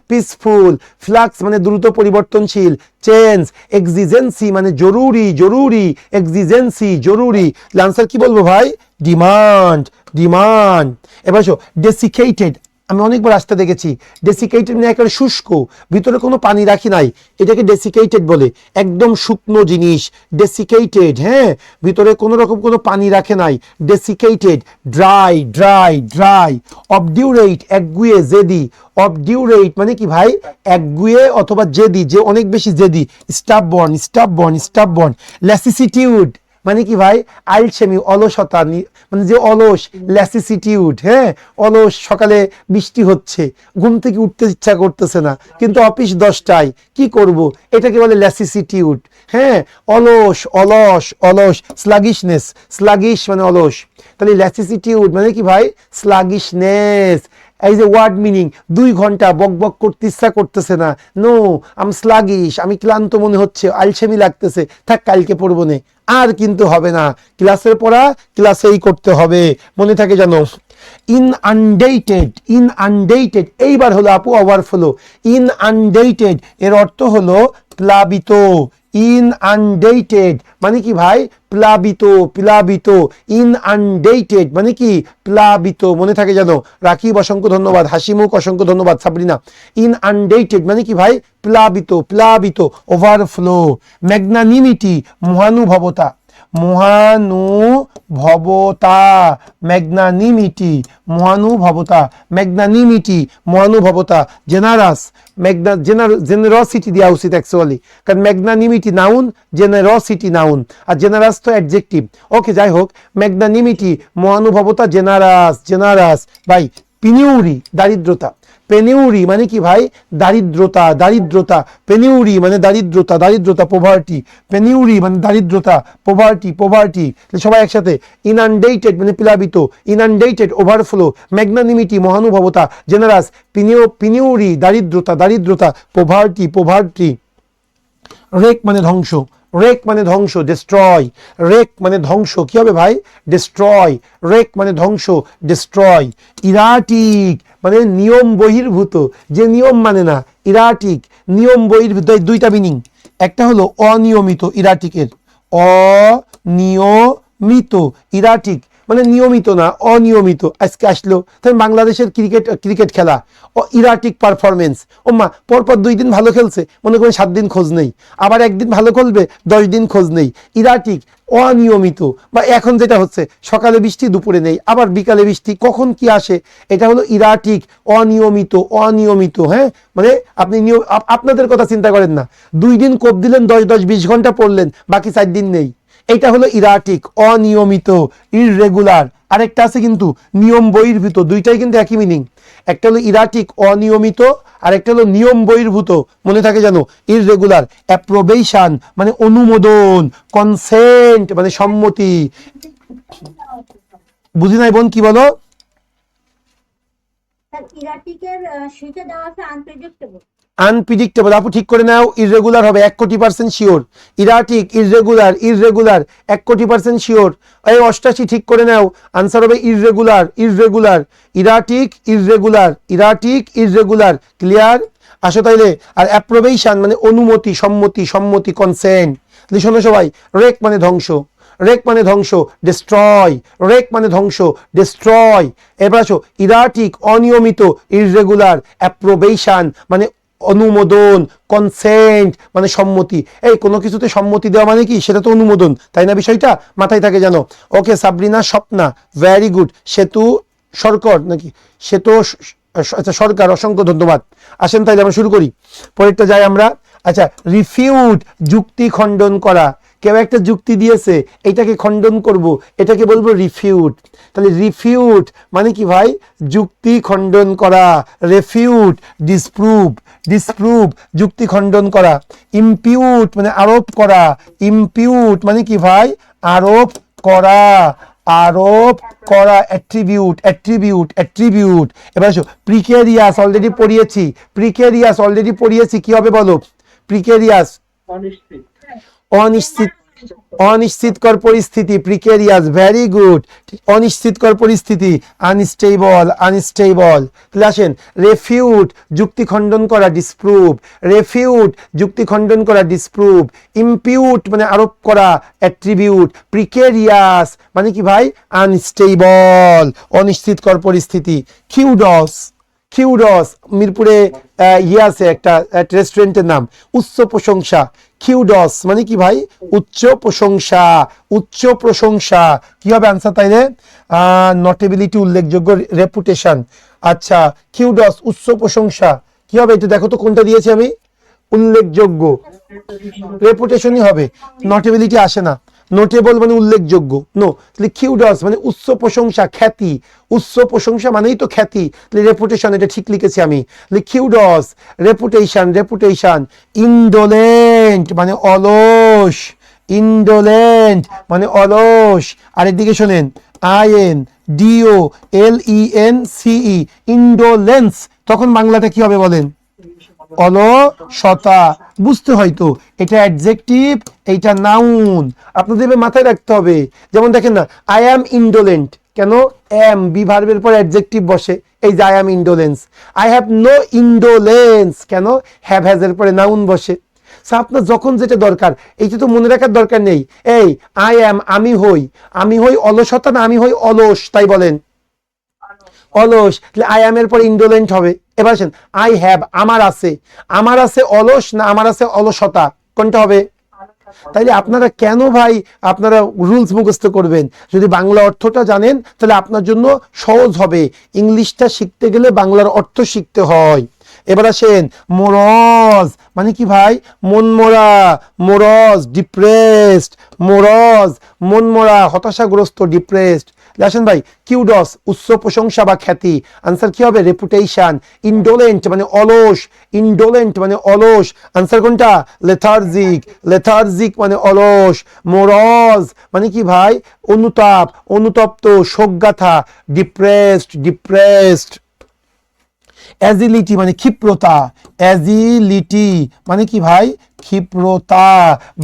পিসফুল, ফ্লাক্স মানে দ্রুত পরিবর্তনশীল, চেঞ্জ, এক্সিজেন্সি মানে জরুরি, জরুরি, এক্সিজেন্সি জরুরি। আনসার কি বলবো ভাই? Demand, demand. এবার আসো, ডেসিকেটেড। আমি অনেকবার আসতে দেখেছি। ডেসিকেটেড মানে একেবারে শুষ্ক, ভিতরে কোনো পানি রাখি নাই, এটাকে ডেসিকেটেড বলে। একদম শুকনো জিনিস, ডেসিকেটেড। হ্যাঁ, ভিতরে কোনো রকম কোনো পানি রাখে নাই, desiccated. Dry, dry, dry. Obdurate একগুয়ে, জেদি। অবডিউরেট মানে কি ভাই? একগুয়ে অথবা জেদি, যে অনেক বেশি জেদি। Stubborn, stubborn, স্টাববর্ন। ল্যাসিসিটিউড মানে কি ভাই? আলসেমি, অলসতা, মানে যে অলস, ল্যাসিসিটিউড। হ্যাঁ, অলস, সকালে বৃষ্টি হচ্ছে, ঘুম থেকে উঠতে ইচ্ছা করতেছে না, কিন্তু অফিস 10টায়, কি করব? এটাকে বলে ল্যাসিসিটিউড। হ্যাঁ, অলস, অলস, অলস। স্লাগিশনেস, স্লাগিশ মানে অলস, তাহলে ল্যাসিসিটিউড মানে কি ভাই? স্লাগিশনেস। এই যে ওয়ার্ড মিনিং, 2 ঘন্টা বক বক করতে ইচ্ছা করতেছে না, নো, আম স্লাগিশ, আমি ক্লান্ত মনে হচ্ছে, আলসেমি লাগতেছে, থাক কালকে পড়বো না। আর কিন্তু হবে না, ক্লাসের পড়া ক্লাসেই করতে হবে, মনে থাকে জানো। ইনআন্ডেটেড, ইনআন্ডেটেড, এইবার হলো আপু ওভারফ্লো। ইনআন্ডেটেড এর অর্থ হলো প্লাবিত। ইনআন্ডেটেড মানে কি ভাই? প্লাবিত, প্লাবিত। ইনআন্ডেটেড মানে কি? প্লাবিত, মনে থাকে জানো। রাকিব অসংখ্য ধন্যবাদ, হাসিমুখ অসংখ্য ধন্যবাদ, সাবরিনা। ইনআন্ডেটেড মানে কি ভাই? প্লাবিত, প্লাবিত, ওভারফ্লো। ম্যাগনানিমিটি মহানুভবতা, মহানুভবতা, ম্যাগনানিমিটি, মহানুভবতা, ম্যাগনানিমিটি, মহানুভবতা। জেনারাস, জেনারসিটি দেওয়া উচিত অ্যাকচুয়ালি, কারণ ম্যাগনানিমিটি নাউন, জেনারসিটি নাউন, আর জেনারাস তো অ্যাডজেক্টিভ। ওকে, যাই হোক, ম্যাগনানিমিটি, মহানুভবতা, জেনারাস, জেনারাস। ভাই, পিনিউরি দারিদ্রতা। পেনিউরি মানে কি ভাই? দারিদ্রতা, দারিদ্রতা। পেনিউরি মানে দারিদ্রতা, দারিদ্রতা, পোভার্টি। পেনিউরি মানে দারিদ্রতা, পোভার্টি, পোভার্টি। সবাই একসাথে। ইনআন্ডেটেড মানে প্লাবিত, ইনআন্ডেটেড ওভারফ্লো, ম্যাগনানিমিটি মহানুভবতা, জেনারাস, পিনিউরি দারিদ্রতা, দারিদ্রতা, পোভার্টি, পোভার্টি। রেক মানে ধ্বংস, রেক মানে ধ্বংস, ডিস্ট্রয়। রেক মানে ধ্বংস, কি হবে ভাই? ডিস্ট্রয়। রেক মানে ধ্বংস, ডিস্ট্রয়। ইরাটিক মানে নিয়ম বহির্ভূত, যে নিয়ম মানে না, ইরাটিক, নিয়ম বহির্ভূত। 2টা মিনিং, একটা হলো অনিয়মিত, ইরাটিকের অনিয়মিত, ইরাটিক মানে নিয়মিত না, অনিয়মিত। আজকে আসলো, তাহলে বাংলাদেশের ক্রিকেট খেলা ইরাটিক পারফরমেন্স। ও মা, পরপর 2 দিন ভালো খেলছে, মনে করেন 7 দিন খোঁজ নেই, আবার একদিন ভালো খেলবে 10 দিন খোঁজ নেই, ইরাটিক, অনিয়মিত। বা এখন যেটা হচ্ছে, সকালে বৃষ্টি দুপুরে নেই, আবার বিকালে বৃষ্টি, কখন কি আসে, এটা হলো ইরাটিক, অনিয়মিত, অনিয়মিত। হ্যাঁ, মানে আপনি আপনাদের কথা চিন্তা করেন না, 2 দিন কোপ দিলেন, 10-20 ঘন্টা পড়লেন, বাকি 4 দিন নেই, এটা হলো ইরাটিক, অনিয়মিত, ইররেগুলার। আরেকটা আছে কিন্তু নিয়ম বহির্ভূত, দুইটাই কিন্তু একই মিনিং। একটা হলো ইরাটিক, অনিয়মিত, আর একটা হলো নিয়ম বহির্ভূত, মনে থাকে জানো, ইররেগুলার। অ্যাপ্রোবেশন মানে অনুমোদন, কনসেন্ট মানে সম্মতি। বুঝি নাই বোন, কি বলো? ইরাটিকের সেইটা দেওয়া আছে আনপ্রেডিক্টেবল। আনপ্রিডিক্টেবল, আপু ঠিক করে নাও, ইররেগুলার হবে 1 কোটি% শিওর। ইরাটিক, ইররেগুলার, ইররেগুলার 1 কোটি% শিওর। এই 88 ঠিক করে নাও, আনসার হবে irregular, irregular, erratic, irregular, erratic, irregular. Clear? আসো তাইলে। আর অ্যাপ্রোবেশন মানে অনুমতি, সম্মতি, সম্মতি, কনসেন্ট। শোনো সবাই, রেক মানে ধ্বংস, রেক মানে ধ্বংস, ডিস্ট্রয়, রেক মানে ধ্বংস, ডিস্ট্রয়। এবার আসো, ইরাটিক, অনিয়মিত, ইররেগুলার, অ্যাপ্রোবেশন মানে অনুমোদন, কনসেন্ট মানে সম্মতি। এই কোনো কিছুতে সম্মতি দেওয়া মানে কি, সেটা তো অনুমোদন, তাই না? বিষয়টা মাথায় থাকে জানো। ওকে সাবরিনা, স্বপ্না, ভেরি গুড। সেতু সরকার নাকি, সেতু আচ্ছা সরকার, অসংখ্য ধন্যবাদ। আসেন তাইলে আমরা শুরু করি, পরেরটা যাই আমরা। আচ্ছা, রিফিউট যুক্তি খণ্ডন করা। কেউ একটা যুক্তি দিয়েছে, এটাকে খণ্ডন করব, এটাকে বলবো রিফিউট। তাহলে রিফিউট মানে কি ভাই, যুক্তি খণ্ডন করা। রেফিউট ডিসপ্রুভ, ডিসপ্রুভ যুক্তি খণ্ডন করা। ইমপিউট মানে আরোপ করা, ইমপিউট মানে কি ভাই, আরোপ করা, আরোপ করা। Attribute, attribute, attribute. এবার আসো, প্রিকেরিয়াস অলরেডি পড়িয়েছি, প্রিকেরিয়াস অলরেডি পড়িয়েছি, কি হবে বলো? প্রিকেরিয়াস অনিশ্চিত, অনিশ্চিতকর পরিস্থিতি, প্রিকেরিয়াস, ভেরি গুড। অনিশ্চিতকর পরিস্থিতি, আনস্টেবল, আনস্টেবল। তাহলে আসেন, রেফিউট যুক্তি খণ্ডন করা, ডিসপ্রুভ, রেফিউট যুক্তি খণ্ডন করা, ডিসপ্রুভ। ইমপিউট মানে আরোপ করা, অ্যাট্রিবিউট। প্রিকেরিয়াস মানে কি ভাই, আনস্টেবল, অনিশ্চিতকর পরিস্থিতি। কিউডস, কিউডস মিরপুরে ইয়ে আছে একটা রেস্টুরেন্টের নাম, উচ্চ প্রশংসা। কিউডস মানে কি ভাই, উচ্চ প্রশংসা, উচ্চ প্রশংসা। কি হবে আনসার তাইলে? নটেবিলিটি উল্লেখযোগ্য, রেপুটেশন। আচ্ছা, কিউডস উচ্চ প্রশংসা, কি হবে এটা দেখো তো, কোনটা দিয়েছি আমি? উল্লেখযোগ্য, রেপুটেশনই হবে, নটেবিলিটি আসে না। নোটেবল মানে উল্লেখযোগ্য, নো। তাহলে কিউডস মানে উচ্চ প্রশংসা, খ্যাতি। উচ্চ প্রশংসা মানেই তো খ্যাতি, তাহলে রেপুটেশন, এটা ঠিক লিখেছি আমি। তাহলে কিউডস, রেপুটেশন, রেপুটেশন। ইনডোলেন্ট মানে অলস, ইনডোলেন্ট মানে অলস। আরেকদিকে শোনেন, INDOLENCE, ইনডোলেন্স, তখন বাংলাটা কি হবে বলেন? অলসতা। বুঝতে হয়তো এটা অ্যাডজেক্টিভ, এইটা নাউন, আপনাদের মাথায় রাখতে হবে। যেমন দেখেন না, আই অ্যাম ইনডোলেন্ট, কেন? এম বি ভার্বের পর অ্যাডজেক্টিভ বসে, এই যে I am indolence. I have no indolence, কেন? হ্যাভ হ্যাজের পরে নাউন বসে। আপনার যখন যেটা দরকার, এইটা তো মনে রাখার দরকার নেই। এই আই অ্যাম, আমি হই, আমি হই অলসতা না আমি হই অলস, তাই বলেন? অলস। তাহলে আই অ্যাম এর পর ইনডোলেন্ট হবে। এবার আসেন, আই হ্যাভ, আমার আছে, আমার আছে অলস না আমার আছে অলসতা, কোনটা হবে? তাইলে আপনারা কেন ভাই আপনারা রুলস মুখস্থ করবেন? যদি বাংলা অর্থটা জানেন তাহলে আপনার জন্য সহজ হবে। ইংলিশটা শিখতে গেলে বাংলার অর্থ শিখতে হয়। এবার আসেন, মোরজ মানে কি ভাই, মনমরা, মোরজ ডিপ্রেসড, মোরজ মনমরা, হতাশাগ্রস্ত, ডিপ্রেসড। আসেন ভাই, কিউডস উচ্চ প্রশংসা বা খ্যাতি, আনসার কি হবে? রেপুটেশন। ইনডোলেন্ট মানে অলস, ইনডোলেন্ট মানে অলস, আনসার কোনটা? লেথার্জিক, লেথার্জিক মানে অলস। মোরজ মানে কি ভাই, অনুতাপ, অনুতপ্ত, শোকগাথা, ডিপ্রেসড, ডিপ্রেসড। অ্যাজিলিটি মানে ক্ষিপ্রতা, অ্যাজিলিটি মানে কি ভাই, ক্ষিপ্রতা,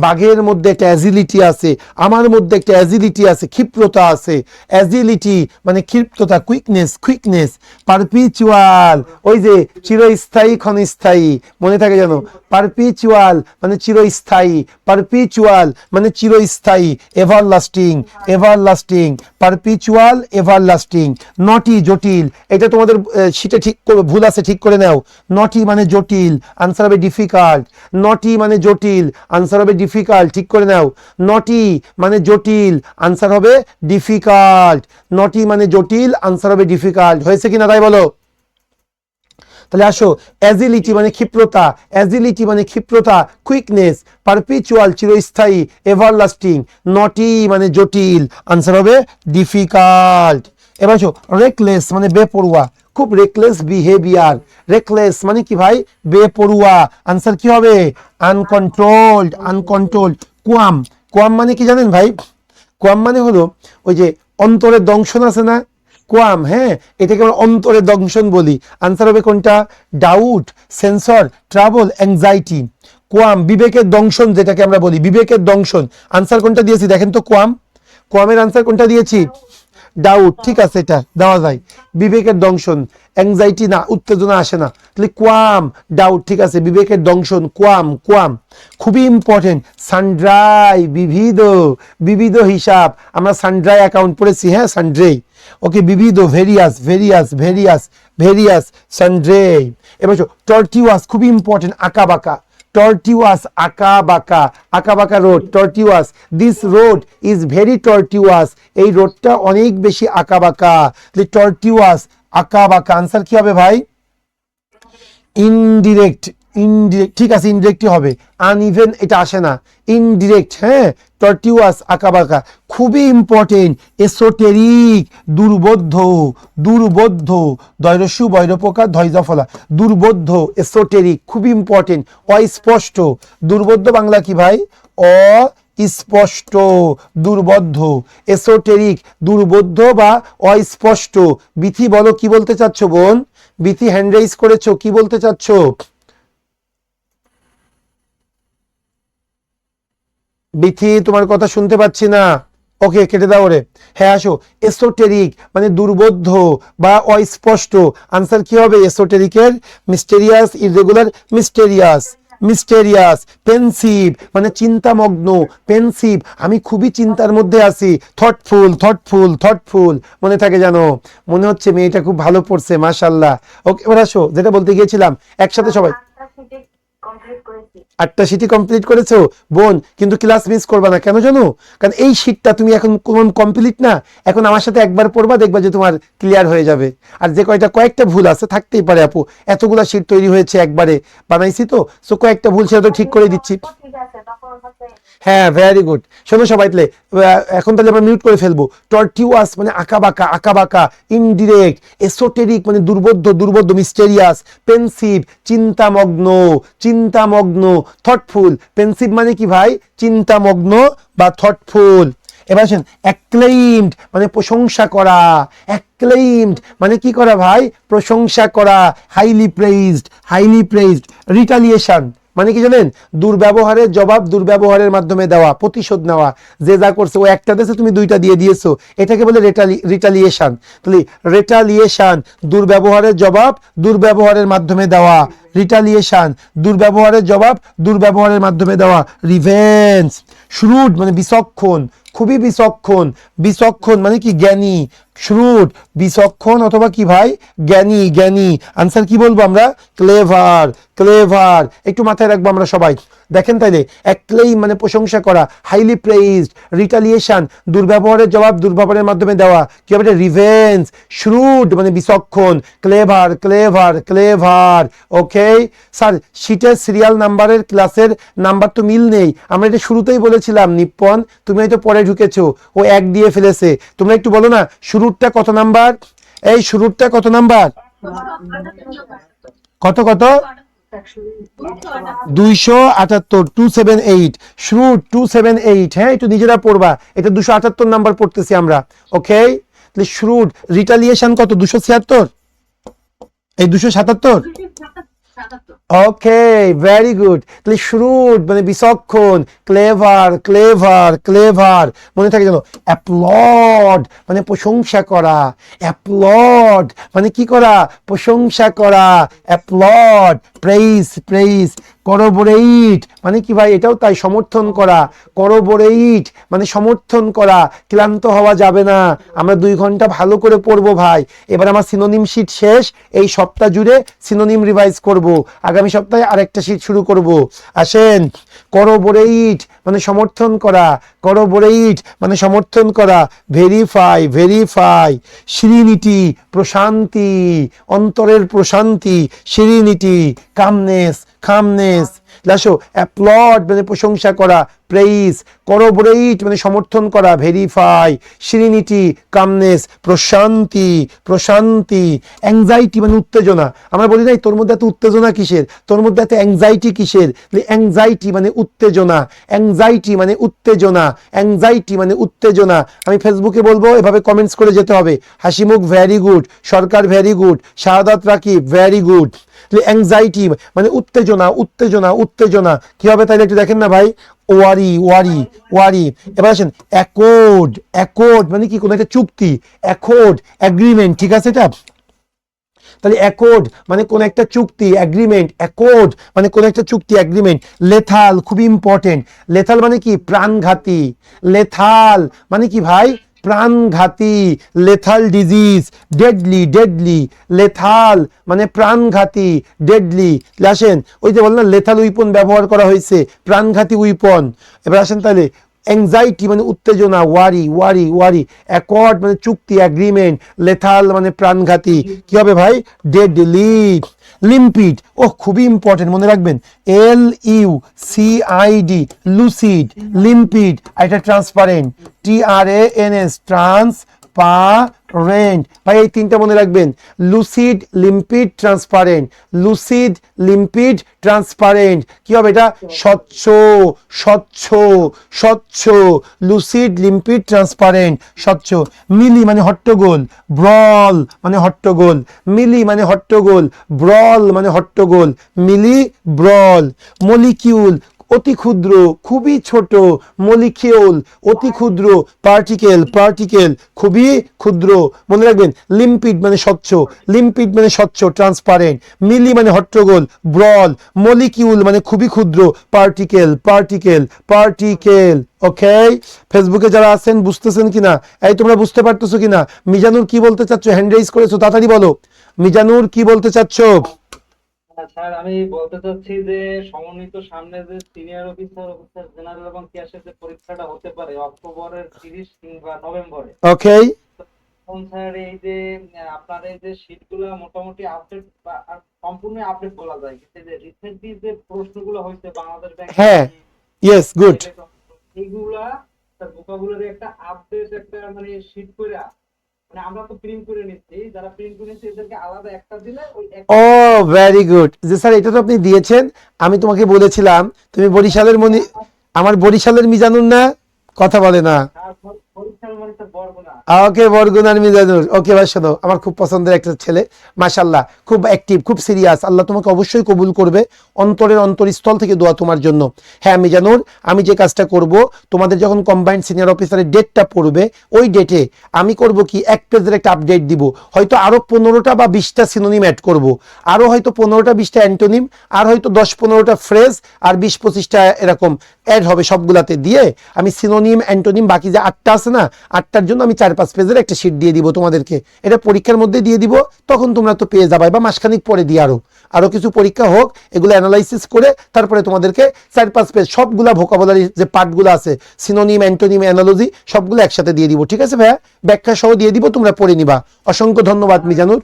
বাঘের মধ্যে একটা অ্যাজিলিটি আছে, আমার মধ্যে একটা অ্যাজিলিটি আছে, ক্ষিপ্রতা আছে। অ্যাজিলিটি মানে ক্ষিপ্রতা, কুইকনেস, কুইকনেস। পারপিচুয়াল, ওই যে চিরস্থায়ী ক্ষণস্থায়ী, মনে থাকে যেন। পারপিচুয়াল মানে চিরস্থায়ী, পারপিচুয়াল মানে চিরস্থায়ী, এভারলাস্টিং, এভারলাস্টিং, পারপিচুয়াল এভারলাস্টিং। নটি, জটিল, এটা তোমাদের শীটে ঠিক ভুল আছে, ঠিক করে নাও। নটি মানে জটিল, আনসার হবে ডিফিকাল্ট। নটি মানে জটিল, আনসার হবে ডিফিকাল্ট, ঠিক করে নাও। নটি মানে জটিল, আনসার হবে ডিফিকাল্ট। নটি মানে জটিল, আনসার হবে ডিফিকাল্ট। হয়েছে কিনা তাই বলো। তাহলে আসো, অ্যাজিলিটি মানে ক্ষিপ্রতা, অ্যাজিলিটি মানে ক্ষিপ্রতা, কুইকনেস, পারপিচুয়াল চিরস্থায়ী, এভারলাস্টিং। নটি মানে জটিল, আনসার হবে ডিফিকাল্ট। এবার আসো, রেকলেস মানে বেপরোয়া, খুব রেকলেস বিহেভিয়ার। রেকলেস মানে কি ভাই? বেপরোয়া, আনসার কি হবে? Uncontrolled, uncontrolled. কোয়াম, কোয়াম মানে কি জানেন ভাই? কোয়াম মানে হলো ওই যে অন্তরের দংশন আছে না, কোয়াম, হ্যাঁ, এটাকে আমরা অন্তরের দংশন বলি। আনসার হবে কোনটা? Doubt, censor, trouble, anxiety. Qualm বিবেকের দংশন, যেটাকে আমরা বলি বিবেকের দংশন। আনসার কোনটা দিয়েছি দেখেন তো? কোয়াম, কোয়ামের আনসার কোনটা দিয়েছি? ডাউট, ঠিক আছে, এটা দেওয়া যায়। বিবেকের দংশন, অ্যাংজাইটি না, উত্তেজনা আসে না, তাহলে কোয়াম, ডাউট, ঠিক আছে, বিবেকের দংশন, কোয়াম, কোয়াম। খুবই ইম্পর্টেন্ট, সানড্রাই, বিবিধ, বিবিধ হিসাব, আমরা সানড্রাই অ্যাকাউন্ট পড়েছি, হ্যাঁ, সানড্রে। ওকে, বিবিধ, ভেরিয়াস, ভেরিয়াস, ভেরিয়াস, ভেরিয়াস, সানড্রে। এবার টর্টিওয়াস, খুবই ইম্পর্টেন্ট, আঁকা বাঁকা। tortuous, আঁকা বাঁকা, আঁকা বাঁকা road, tortuous, this road is very tortuous, এই রোডটা অনেক বেশি আঁকা বাঁকা। tortuous, আঁকা বাঁকা, আনসার কি হবে ভাই? ইনডিরেক্ট, ইনডিরেক্ট, ঠিক আছে, ইনডিরেক্টই হবে। আনইভেন এটা আসে না, ইনডিরেক্ট, হ্যাঁ। টর্টিওয়াস, আঁকা বাঁকা। খুবই ইম্পর্টেন্ট, এসোটেরিক, দুর্বোধ্য, দুর্বোধ্য, দয়রস্যু বৈরপকার ধৈজফলা, দুর্বোধ্য, এসোটেরিক, খুবই ইম্পর্টেন্ট। অস্পষ্ট, দুর্বোধ্য বাংলা কি ভাই? অস্পষ্ট, দুর্বোধ্য, এসোটেরিক, দুর্বোধ্য বা অস্পষ্ট। বিথি বলো, কি বলতে চাচ্ছ বোন? বিথি হ্যান্ড রাইজ করেছো, কি বলতে চাচ্ছ? বিথি, তোমার কথা শুনতে পাচ্ছি না। ওকে, কেটে দাও রে। হ্যাঁ, আসো, এসোটেরিক মানে দুর্বোধ্য বা অস্পষ্ট। আনসার কি হবে এসোটেরিকের? Mysterious, irregular, mysterious, mysterious. Pensive মানে চিন্তামগ্ন, পেনসিভ, আমি খুবই চিন্তার মধ্যে আছি। থটফুল, থটফুল, থটফুল, মনে থাকে জানো? মনে হচ্ছে মেয়েটা খুব ভালো পড়ছে, মাশাআল্লাহ। ওকে, এবার আসো, যেটা বলতে গিয়েছিলাম, একসাথে সবাই। 8টা সিটি কমপ্লিট করেছো বোন, কিন্তু ক্লাস মিস করবা না, কেন জানো? কারণ এই শীটটা তুমি এখন কোন কমপ্লিট না, এখন আমার সাথে একবার পড়বা, দেখবা যে তোমার ক্লিয়ার হয়ে যাবে। আর যে কয়েকটা ভুল আছে, থাকতেই পারে আপু, এতগুলা শীট তৈরি হয়েছে, একবারে বানাইছি তো, সো কয়েকটা ভুল সেটা তো ঠিক করে দিচ্ছি। হ্যাঁ, ভেরি গুড। শোনো সবাই, তাহলে এখন তাহলে আমরা মিউট করে ফেলবো। টর্টিওয়াস মানে আঁকা বাঁকা, আঁকা বাঁকা, ইনডিরেক্ট, এসোটেরিক মানে দুর্বোধ্য, দুর্বোধ্য, মিস্টেরিয়াস, পেনসিভ চিন্তামগ্ন, চিন্তামগ্ন, থটফুল। পেনসিভ মানে কি ভাই? চিন্তামগ্ন বা থটফুল। এবার আসেন, অ্যাক্লেইমড মানে প্রশংসা করা, অ্যাক্লেইমড মানে কি করা ভাই? প্রশংসা করা। Highly প্রেইজড, highly প্রেইজড। রিটালিয়েশন মানে কি জানেন? দুর্ব্যবহারের জবাব দুর্ব্যবহারের মাধ্যমে দেওয়া, প্রতিশোধ নেওয়া। যে যা করছে ও একটা দিয়েছে, তুমি 2টা দিয়ে দিয়েছো, এটাকে বলে রিটালিয়েশন। তাহলে রিটালিয়েশন, দুর্ব্যবহারের জবাব দুর্ব্যবহারের মাধ্যমে দেওয়া। রিটালিয়েশন, দুর্ব্যবহারের জবাব দুর্ব্যবহারের মাধ্যমে দেওয়া। রিভেঞ্জ, শ্রুড মানে বিচক্ষণ, খুবই বিচক্ষণ, বিচক্ষণ মানে কি? জ্ঞানী। শ্রুড, বিচক্ষণ অথবা কি ভাই? জ্ঞানী, জ্ঞানী। আনসার কি বলবো আমরা? Clever, clever. একটু মাথায় রাখবো আমরা সবাই। দেখেন তাইলে, অ্যাক্লেইম মানে প্রশংসা করা, হাইলি প্রেইজড। রিটালিয়েশন, দুর্ব্যবহারের জবাব দুর্ব্যবহারের মাধ্যমে দেওয়া। কি হবে? রিভেঞ্জ। শ্রুড মানে বিচক্ষণ। Clever, clever, clever. Okay sir, শীটের সিরিয়াল নাম্বারের ক্লাসের নাম্বার তো মিল নেই, আমরা এটা শুরুতেই বলেছিলাম। নিপ্পন, তুমি হয়তো পরে ঢুকেছো, ও 1 দিয়ে ফেলেছে। তোমরা একটু বলো না, শুরুরটা কত নাম্বার? এই শুরুরটা কত নাম্বার? কত কত? 278, 278, শ্রুড 278। হ্যাঁ, একটু নিজেরা পড়বা, এটা 278 নাম্বার পড়তেছি আমরা। ওকে, তাহলে শ্রুড। রিটালিয়েশন কত? 276, এই 277। ওকে, ভেরি গুড। তাহলে শ্রুড মানে বিচক্ষণ, ক্লেভার ক্লেভার ক্লেভার, মনে থাকে যেন। অ্যাপ্লড মানে প্রশংসা করা, অ্যাপ্লড মানে কি করা, প্রশংসা করা, অ্যাপ্লড। Praise praise. করবোরেট মানে কি ভাই, এটাও তাই, সমর্থন করা। করবোরেট মানে সমর্থন করা। ক্লান্ত হওয়া যাবে না, আমরা 2 ঘন্টা ভালো করে পড়বো ভাই। এবার আমার সিনোনিম শীট শেষ, এই সপ্তাহ জুড়ে সিনোনিম রিভাইজ করব, আগামী সপ্তাহে আরেকটা শীট শুরু করব। আসেন। করবোরেট মানে সমর্থন করা, করবোরেট মানে সমর্থন করা। Verify verify. সিরিনিটি প্রশান্তি, অন্তরের প্রশান্তি, সিরিনিটি। Calmness calmness. লাসো। অ্যাপ্লড মানে প্রশংসা করা, প্রেইজ। করবোরেট মানে সমর্থন করা, ভেরিফাই। সিরিনিটি কামনেস, প্রশান্তি প্রশান্তি। অ্যাংজাইটি মানে উত্তেজনা। আমরা বলি নাই তোর মধ্যে এত উত্তেজনা কিসের, তোর মধ্যে এত অ্যাংজাইটি কিসের। অ্যাংজাইটি মানে উত্তেজনা, অ্যাংজাইটি মানে উত্তেজনা, অ্যাংজাইটি মানে উত্তেজনা। আমি ফেসবুকে বলবো, এভাবে কমেন্টস করে যেতে হবে। হাসিমুখ ভেরি গুড, সরকার ভেরি গুড, শাহাদাত রাকিব ভেরি গুড। অ্যাংজাইটি মানে উত্তেজনা উত্তেজনা উত্তেজনা। কি হবে তাইলে একটু দেখেন না ভাই। ওয়ারি ওয়ারি ওয়ারি। এবার আসেন। অ্যাকর্ড, অ্যাকর্ড মানে কি, কোনো একটা চুক্তি। অ্যাকর্ড অ্যাগ্রিমেন্ট, ঠিক আছে এটা। তাহলে অ্যাকর্ড মানে কোন একটা চুক্তি, অ্যাগ্রিমেন্ট। অ্যাকর্ড মানে কোন একটা চুক্তি, অ্যাগ্রিমেন্ট। লেথাল খুবই ইম্পর্টেন্ট। লেথাল মানে কি, প্রাণঘাতী। লেথাল মানে কি ভাই, প্রাণঘাতী। Lethal disease, deadly deadly. Lethal মানে প্রাণঘাতী, ডেডলি। আসেন, ওই যে বললাম লেথাল উইপন ব্যবহার করা হয়েছে, প্রাণঘাতী উইপন। এবার আসেন তাহলে। অ্যাংজাইটি মানে উত্তেজনা, ওয়ারি ওয়ারি ওয়ারি। অ্যাকর্ড মানে চুক্তি, অ্যাগ্রিমেন্ট। লেথাল মানে প্রাণঘাতী। কি হবে ভাই, ডেডলি। লিম্পিড, ও খুবই ইম্পর্টেন্ট, মনে রাখবেন। LUCID, lucid. লিম্পিড, এটা ট্রান্সপারেন্ট। TRANS, transparent. ভাই এই 3টা মনে রাখবেন। Lucid, limpid, transparent. Lucid, limpid, transparent. কি হবে এটা, স্বচ্ছ স্বচ্ছ স্বচ্ছ। লুসিড, লিম্পিড, ট্রান্সপারেন্ট, স্বচ্ছ। মিলি মানে হট্টগোল, ব্রল মানে হট্টগোল। মিলি মানে হট্টগোল, ব্রল মানে হট্টগোল। মিলি ব্রল। মলিকিউল অতি ক্ষুদ্র, খুবই ছোট। মলিকিউল অতি ক্ষুদ্র। পার্টিকেল, পার্টিকেল খুবই ক্ষুদ্র, মনে রাখবেন। লিম্পিড মানে স্বচ্ছ, লিম্পিড মানে স্বচ্ছ, ট্রান্সপারেন্ট। মিলি মানে হট্টগোল, ব্রল। মলিকিউল মানে খুবই ক্ষুদ্র, পার্টিকেল, পার্টিকেল, পার্টিকেল। ওকে, ফেসবুকে যারা আছেন বুঝতেছেন কিনা, এই তোমরা বুঝতে পারতেছো কিনা। মিজানুর কি বলতে চাচ্ছ, হ্যান্ড রেইজ করেছো, তাড়াতাড়ি বলো। মিজানুর কি বলতে চাচ্ছ? স্যার আমি বলতে চাচ্ছি যে সমন্বিত সামনে যে সিনিয়র অফিসার, অফিসার জেনারেল এবং ক্যাশের যে পরীক্ষাটা হতে পারে অক্টোবরের 30 কিংবা নভেম্বরে, ওকে। তখন স্যার এই যে আপনার এই যে শীটগুলো মোটামুটি আপডেট বা সম্পূর্ণ আপডেট বলা যায়, কিন্তু যে রিসেন্টলি যে প্রশ্নগুলো হয়েছে বাংলাদেশ ব্যাংক, হ্যাঁ, ইয়েস, গুড। এইগুলা স্যার ভোকাবুলারি একটা আপডেট, একটা মানে শীট করে, মানে আমরা তো প্রিন্ট করে নিচ্ছি, যারা প্রিন্ট করে নিচ্ছে এদেরকে আলাদা একটা দিলে ওই ও ভেরি গুড। যে স্যার এটা তো আপনি দিয়েছেন, আমি তোমাকে বলেছিলাম তুমি বরিশালের মনি, আমার বরিশালের মিজানুর না, কথা বলে না। পরীক্ষার মানে স্যার বরগুনা। ওকে, বরগুনার মিজানুর। ওকে ভাই, শোনো, আমার খুব পছন্দের একটা ছেলে, মাশাল্লাহ, খুব অ্যাক্টিভ, খুব সিরিয়াস। আল্লাহ তোমাকে অবশ্যই কবুল করবে, অন্তরের অন্তরস্থল থেকে দোয়া তোমার জন্য। হ্যাঁ মিজানুর, আমি যে কাজটা করব, তোমাদের যখন কম্বাইন্ড সিনিয়র অফিসারের ডেটটা পড়বে, ওই ডেটে আমি করব কি, 1 পেজের একটা আপডেট দিব। হয়তো আরো 15টা বা 20টা সিনোনিম অ্যাড করব, আরো হয়তো 15টা 20টা অ্যান্টোনিম, আর হয়তো 10-15টা ফ্রেজ, আর 20-25টা এরকম অ্যাড হবে। সবগুলাতে দিয়ে আমি সিনোনিম, অ্যান্টোনিম, বাকি যে 8টা আছে না, 8টার জন্য আমি 4-5 পেজের একটা শিট দিয়ে দিব তোমাদেরকে। এটা পরীক্ষার মধ্যে দিয়ে দিব, তখন তোমরা তো পেয়ে যাবে, বা মাসখানিক পরে দিয়ে আরো কিছু পরীক্ষা হোক, এগুলো অ্যানালাইসিস করে তারপরে তোমাদেরকে 4-5 পেজ সবগুলা ভোকাবুলারি যে পার্টগুলো আছে, সিনোনিম, অ্যান্টোনিম, অ্যানালজি, সবগুলো একসাথে দিয়ে দিব। ঠিক আছে ভাইয়া, ব্যাখ্যা সহ দিয়ে দিব, তোমরা পড়ে নিবা। অসংখ্য ধন্যবাদ মিজানুর।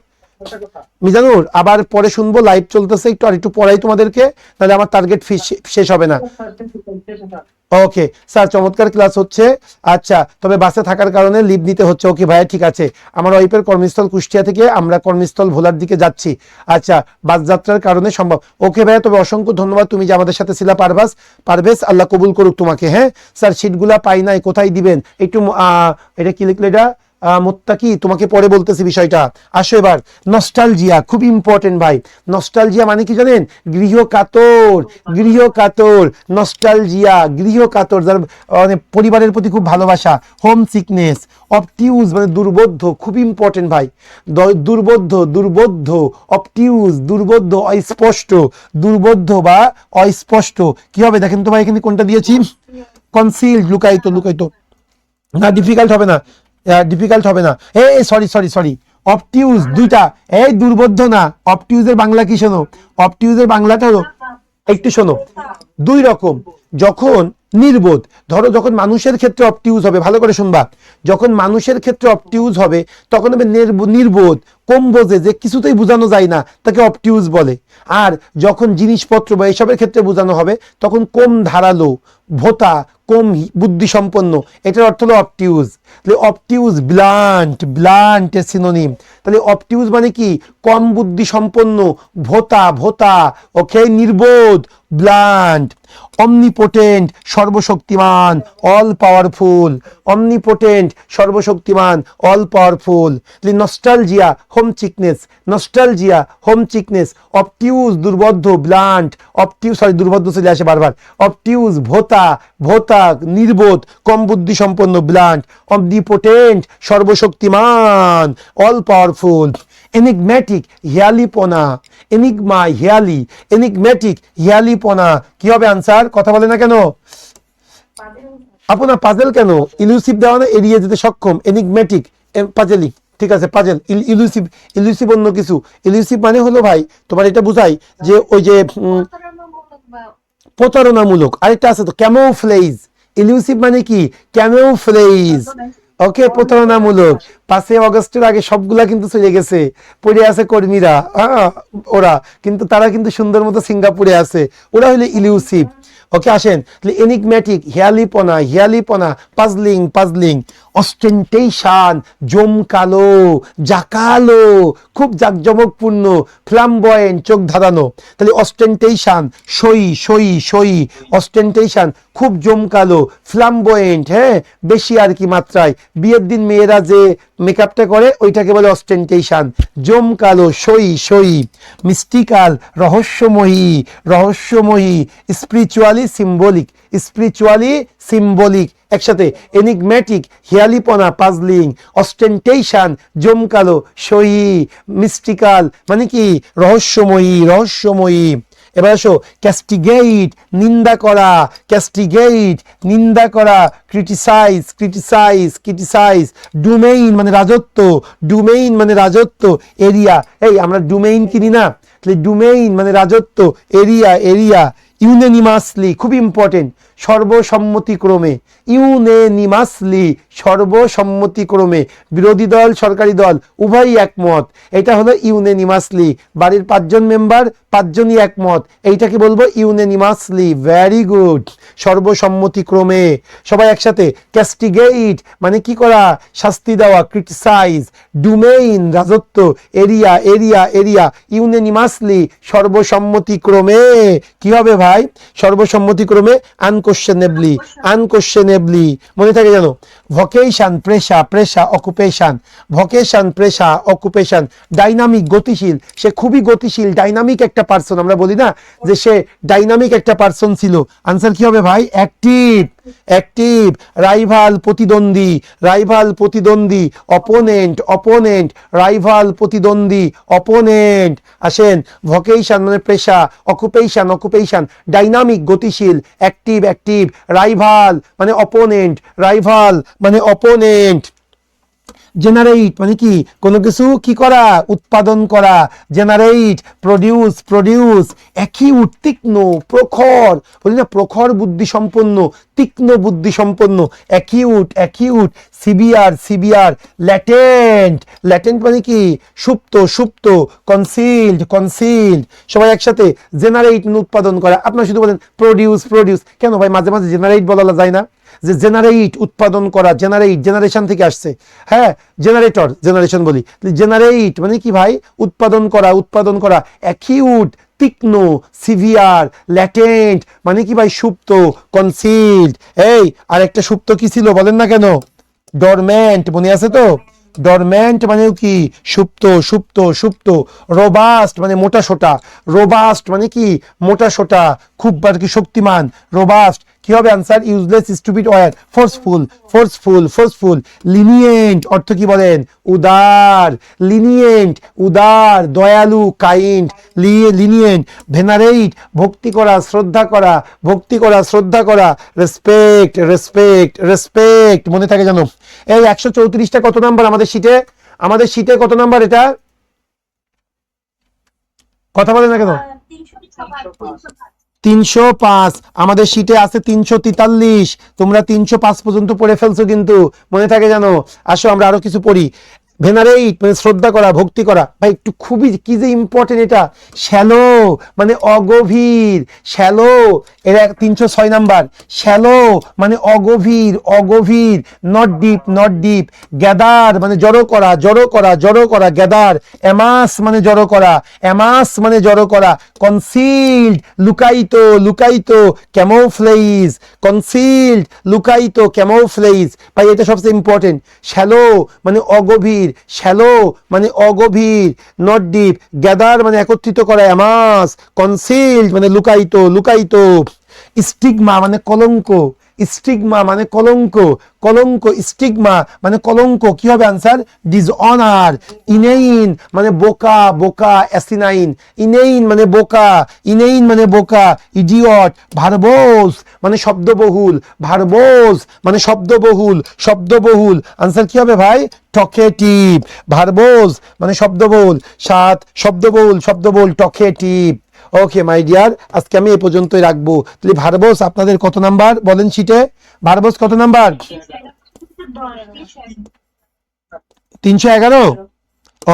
মিজানুর আবার পরে শুনবো, লাইভ চলতেছে, একটু পড়াই তোমাদেরকে, তাহলে আমার টার্গেট শেষ হবে না। ওকে স্যার, চমৎকার ক্লাস হচ্ছে। আচ্ছা, তবে বাসে থাকার কারণে লিভ নিতে হচ্ছে। ওকে ভাইয়া, ঠিক আছে। আমার ওয়াইফের কর্মস্থল কুষ্টিয়া থেকে, আমরা কর্মস্থল ভোলার দিকে যাচ্ছি। আচ্ছা, বাস যাত্রার কারণে সম্ভব। ওকে ভাইয়া, তবে অসংখ্য ধন্যবাদ, তুমি যে আমাদের সাথে ছিলা। পারভেজ, আল্লাহ কবুল করুক তোমাকে। হ্যাঁ স্যার, সিটগুলা পাই নাই, কোথায় দিবেন একটু, এটা কি লিখলে, এটা মোত্তাকি, তোমাকে পরে বলতেছি বিষয়টা। আসো এবার নস্টালজিয়া, খুব ইম্পর্টেন্ট ভাই। নস্টালজিয়া মানে কি জানেন? গৃহকাতর, গৃহকাতর, নস্টালজিয়া, গৃহকাতর, যার মানে পরিবারের প্রতি খুব ভালোবাসা। হোম সিকনেস, অবটিউজ মানে দুর্বোধ্য, খুব ইম্পর্টেন্ট ভাই। দুর্বোধ্য, দুর্বোধ্য, অবটিউজ, দুর্বোধ্য, অস্পষ্ট, দুর্বোধ্য বা অস্পষ্ট। কি হবে দেখেন তো ভাই, এখানে কোনটা দিয়েছি? কনসিল্ড, লুকায়িত, লুকায়িত। না ডিফিকাল্ট হবে না, ডিফিকাল্ট হবে না। সরি সরি সরি, অবটিউজ দুইটা। এই দুর্বোধ্য না, অবটিউজের বাংলা কি শোনো? অবটিউজের বাংলাটা হলো, একটু শোনো, দুই রকম। যখন নির্বোধ, ধরো যখন মানুষের ক্ষেত্রে অবটিউজ হবে, ভালো করে শুনবা, যখন মানুষের ক্ষেত্রে অবটিউজ হবে তখন হবে নির্বোধ, কম বোঝে, যে কিছুতেই বোঝানো যায় না, তাকে অবটিউজ বলে। আর যখন জিনিসপত্র বা এসবের ক্ষেত্রে বোঝানো হবে তখন কম ধারালো, ভোতা, কম বুদ্ধি সম্পন্ন, এটার অর্থ হলো অবটিউজ। তাহলে অবটিউজ ব্লান্ট, ব্লান্ট এর সিনোনিম। তাহলে অবটিউজ মানে কি? কম বুদ্ধি সম্পন্ন, ভোতা, ভোতা, ওকে, নির্বোধ, ব্লান্ট। অমনিপোটেন্ট, সর্বশক্তিমান, অল পাওয়ারফুল, অমনিপোটেন্ট, সর্বশক্তিমান, all powerful. Nostalgia, homesickness, nostalgia, homesickness, obtuse, দুর্বোধ্য, ব্লান্ট, অবটিউজ, সরি দুর্বোধ্য চলে আসে বারবার, অবটিউজ, ভোতা, ভোতা, নির্বোধ, কম বুদ্ধি সম্পন্ন, ব্লান্ট, অমনিপোটেন্ট, সর্বশক্তিমান, অল পাওয়ারফুল। এনিগম্যাটিক, হিয়ালিপনা, এনিগমা, হিয়ালি, এনিগম্যাটিক, হিয়ালিপনা। কি হবে আনসার? কথা বলে না কেন? আপনার পাজেল কেন? ইলুসিভ দেওয়া না, এড়িয়ে যেতে সক্ষম, এনিগম্যাটিক, পাজেলি, ঠিক আছে, পাজেল। ইলুসিভ, ইলুসিভ অন্য কিছু। ইলুসিভ মানে হলো ভাই, তোমার এটা বুঝাই যে ওই যে প্রতারণামূলক। আরেকটা আছে তো, ক্যামোফ্লেজ। ইলুসিভ মানে কি? ক্যামোফ্লেজ, ওকে, প্রতারণামূলক। 5 আগস্টের আগে সবগুলা কিন্তু চলে গেছে, পড়ে আছে কর্মীরা, ওরা কিন্তু, তারা কিন্তু সুন্দর মতো সিঙ্গাপুরে আছে, ওরা হলো ইলিউসিভ। ওকে, আসেন তাহলে এনিগম্যাটিক, হিয়ালিপনা, হিয়ালিপনা, পাজলিং, পাজলিং। অস্টেন্টেশন, জমকালো, জাকালো, খুব জাঁকজমকপূর্ণ, ফ্লামবয়েন্ট, চোখ ধাঁধানো। তাহলে অস্টেন্টেশন, সই, সই, সই, অস্টেন্টেশন, খুব জমকালো, ফ্লামবয়েন্ট, হ্যাঁ, বেশি আর কি মাত্রায়। বিয়ের দিন মেয়েরা যে মেকআপটা করে ওইটাকে বলে অস্টেন্টেশন, জমকালো, সই, সই। মিস্টিক্যাল, রহস্যময়ী, রহস্যময়ী। স্পিরিচুয়ালি সিম্বলিক, স্পিরিচুয়ালি সিম্বলিক, একসাথে। এনিগম্যাটিক, হিয়ালিপনা, পাজলিং। অস্টেন্টেশন, জমকালো, সই। মিস্টিক্যাল মানে কি? রহস্যময়ী, রহস্যময়ী। এবার আসো, ক্যাস্টিগেট, নিন্দা করা, ক্যাস্টিগেট, নিন্দা করা। Criticise, criticise, criticise. ডোমেইন মানে রাজত্ব, ডোমেইন মানে রাজত্ব। এরিয়া, এই আমরা ডোমেইন কিনি না, তাহলে ডোমেইন মানে রাজত্ব, এরিয়া, এরিয়া। ইউনেনিমাসলি, খুব ইম্পর্টেন্ট, সর্বসম্মতিক্রমে, ইউনেনিমাসলি, সর্বসম্মতিক্রমে। বিরোধী দল, সরকারি দল উভয়ই একমত, এটা হলো ইউনেনিমাসলি। বাড়ির 5 জন মেম্বার, 5 জনই একমত, এইটাকে বলবো ইউনেনিমাসলি। ভেরি গুড, সর্বসম্মতিক্রমে। সবাই একসাথে। ক্যাস্টিগেট মানে কি করা? শাস্তি দেওয়া, ক্রিটিসাইজ। ডোমেইন রাজত্ব, এরিয়া, এরিয়া, এরিয়া। ইউনেনিমাসলি, সর্বসম্মতিক্রমে। কি হবে ভাই? সর্বসম্মতিক্রমে। আনকোশ্চেনেবলি, আনকোশ্চেনেবলি, মনে থাকে জানো। ভোকেশন, পেশা, পেশা, অকুপেশন, ভোকেশন, পেশা, অকুপেশন। ডাইনামিক, গতিশীল, সে খুবই গতিশীল, ডাইনামিক একটা পার্সন। আমরা বলি না যে সে ডাইনামিক একটা পার্সন ছিল। আনসার কি হবে ভাই? Active, active. রাইভাল, প্রতিদ্বন্দ্বী, রাইভাল, প্রতিদ্বন্দ্বী। অপোনেন্ট, অপোনেন্ট, রাইভাল, প্রতিদ্বন্দ্বী, অপোনেন্ট। আসেন, ভোকেশন মানে পেশা, অকুপেশন, অকুপেশন। ডাইনামিক, গতিশীল, অ্যাক্টিভ, অ্যাক্টিভ। রাইভাল মানে অপোনেন্ট, রাইভাল মানে অপোনেন্ট। জেনারেট মানে কি? কোনো কিছু কি করা? উৎপাদন করা। Generate, produce, produce. অ্যাকিউট, তীক্ষ্ণ, প্রখর, বলি না প্রখর বুদ্ধি সম্পন্ন, তীক্ষ্ণ বুদ্ধি সম্পন্ন। Acute, acute. Severe, severe. Latent, latent মানে কি? সুপ্ত, সুপ্ত। Concealed, concealed. সবাই একসাথে। জেনারেট উৎপাদন করা। আপনারা শুধু বলেন প্রডিউস, প্রডিউস, কেন ভাই মাঝে মাঝে জেনারেট বলা যায় না? যে জেনারেট উৎপাদন করা, জেনারেট জেনারেশন থেকে আসছে, হ্যাঁ, জেনারেটর, জেনারেশন বলি। জেনারেট মানে কি ভাই? উৎপাদন করা, উৎপাদন করা। অ্যাকিউট, তীক্ষ্ণ। সিভিয়ার, ল্যাটেন্ট মানে কি ভাই? সুপ্ত, কনসিল্ড। এই আরেকটা সুপ্ত কি ছিল বলেন না কেন? ডরম্যান্ট, মনে আছে তো? ডরম্যান্ট মানে কি সুপ্ত সুপ্ত সুপ্ত, রোবাস্ট মানে মোটা সোটা, রোবাস্ট মানে কি মোটা সোটা, খুব আর কি শক্তিমান, রোবাস্ট কি হবে answer? Useless, stupid, war, forceful, forceful, forceful, lenient অর্থ কি বলেন? উদার, লিনিয়েন্ট উদার, দয়ালু, কাইন্ড, লিনিয়েন্ট, ভেনারেট ভক্তি করা, শ্রদ্ধা করা, ভক্তি করা, শ্রদ্ধা করা, রেসপেক্ট, রেসপেক্ট, রেসপেক্ট, মনে থাকে জানো? এই 134টা কত নাম্বার আমাদের শীটে? আমাদের শীটে কত নাম্বার এটা? কথা বলে না কেন? 305। আমাদের শীটে আছে 343। তোমরা 305 পর্যন্ত পড়ে ফেলছো কিন্তু, মনে থাকে জানো? আসো আমরা আরো কিছু পড়ি। ভেনারেট মানে শ্রদ্ধা করা, ভক্তি করা। ভাই একটু খুবই কি যে ইম্পর্টেন্ট এটা। শ্যালো মানে অগভীর, শ্যালো এরা 306 নাম্বার। শ্যালো মানে অগভীর, অগভীর, not deep, not deep. Gather মানে জড়ো করা, জড়ো করা, জড়ো করা, গ্যাদার। এমাস মানে জড়ো করা, এমাস মানে জড়ো করা। কনসিল্ড লুকায়িত, লুকায়িত, ক্যামোফ্লেজ, কনসিল্ড লুকায়িত, ক্যামোফ্লেজ। ভাই এটা সবচেয়ে ইম্পর্টেন্ট। শ্যালো মানে অগভীর, শ্যালো মানে অগভীর, নট ডিপ। গ্যাদার মানে একত্রিত করা, অ্যামাস। কনসিল্ড মানে লুকায়িত, লুকায়িত। স্টিগমা মানে কলঙ্ক, স্টিগমা মানে কলঙ্ক, কলঙ্ক, স্টিগমা মানে কলঙ্ক। কি হবে আনসার? ডিসঅনার। ইনেইন মানে বোকা, বোকা, অ্যাসিনাইন। ইনেইন মানে বোকা, ইনেইন মানে বোকা। ইডিয়ট। ভার্বোস মানে শব্দবহুল, ভার্বোস মানে শব্দবহুল, শব্দবহুল। আনসার কি হবে ভাই? টকেটিভ। ভার্বোস মানে শব্দবহুল, 7 শব্দবহুল, শব্দবহুল, টকেটিভ। ওকে মাই ডিয়ার, আজকে আমি এই পর্যন্তই রাখবো। তাহলে ভার্বোস আপনাদের কত নাম্বার বলেন শীটে? ভার্বোস কত নাম্বার? 311।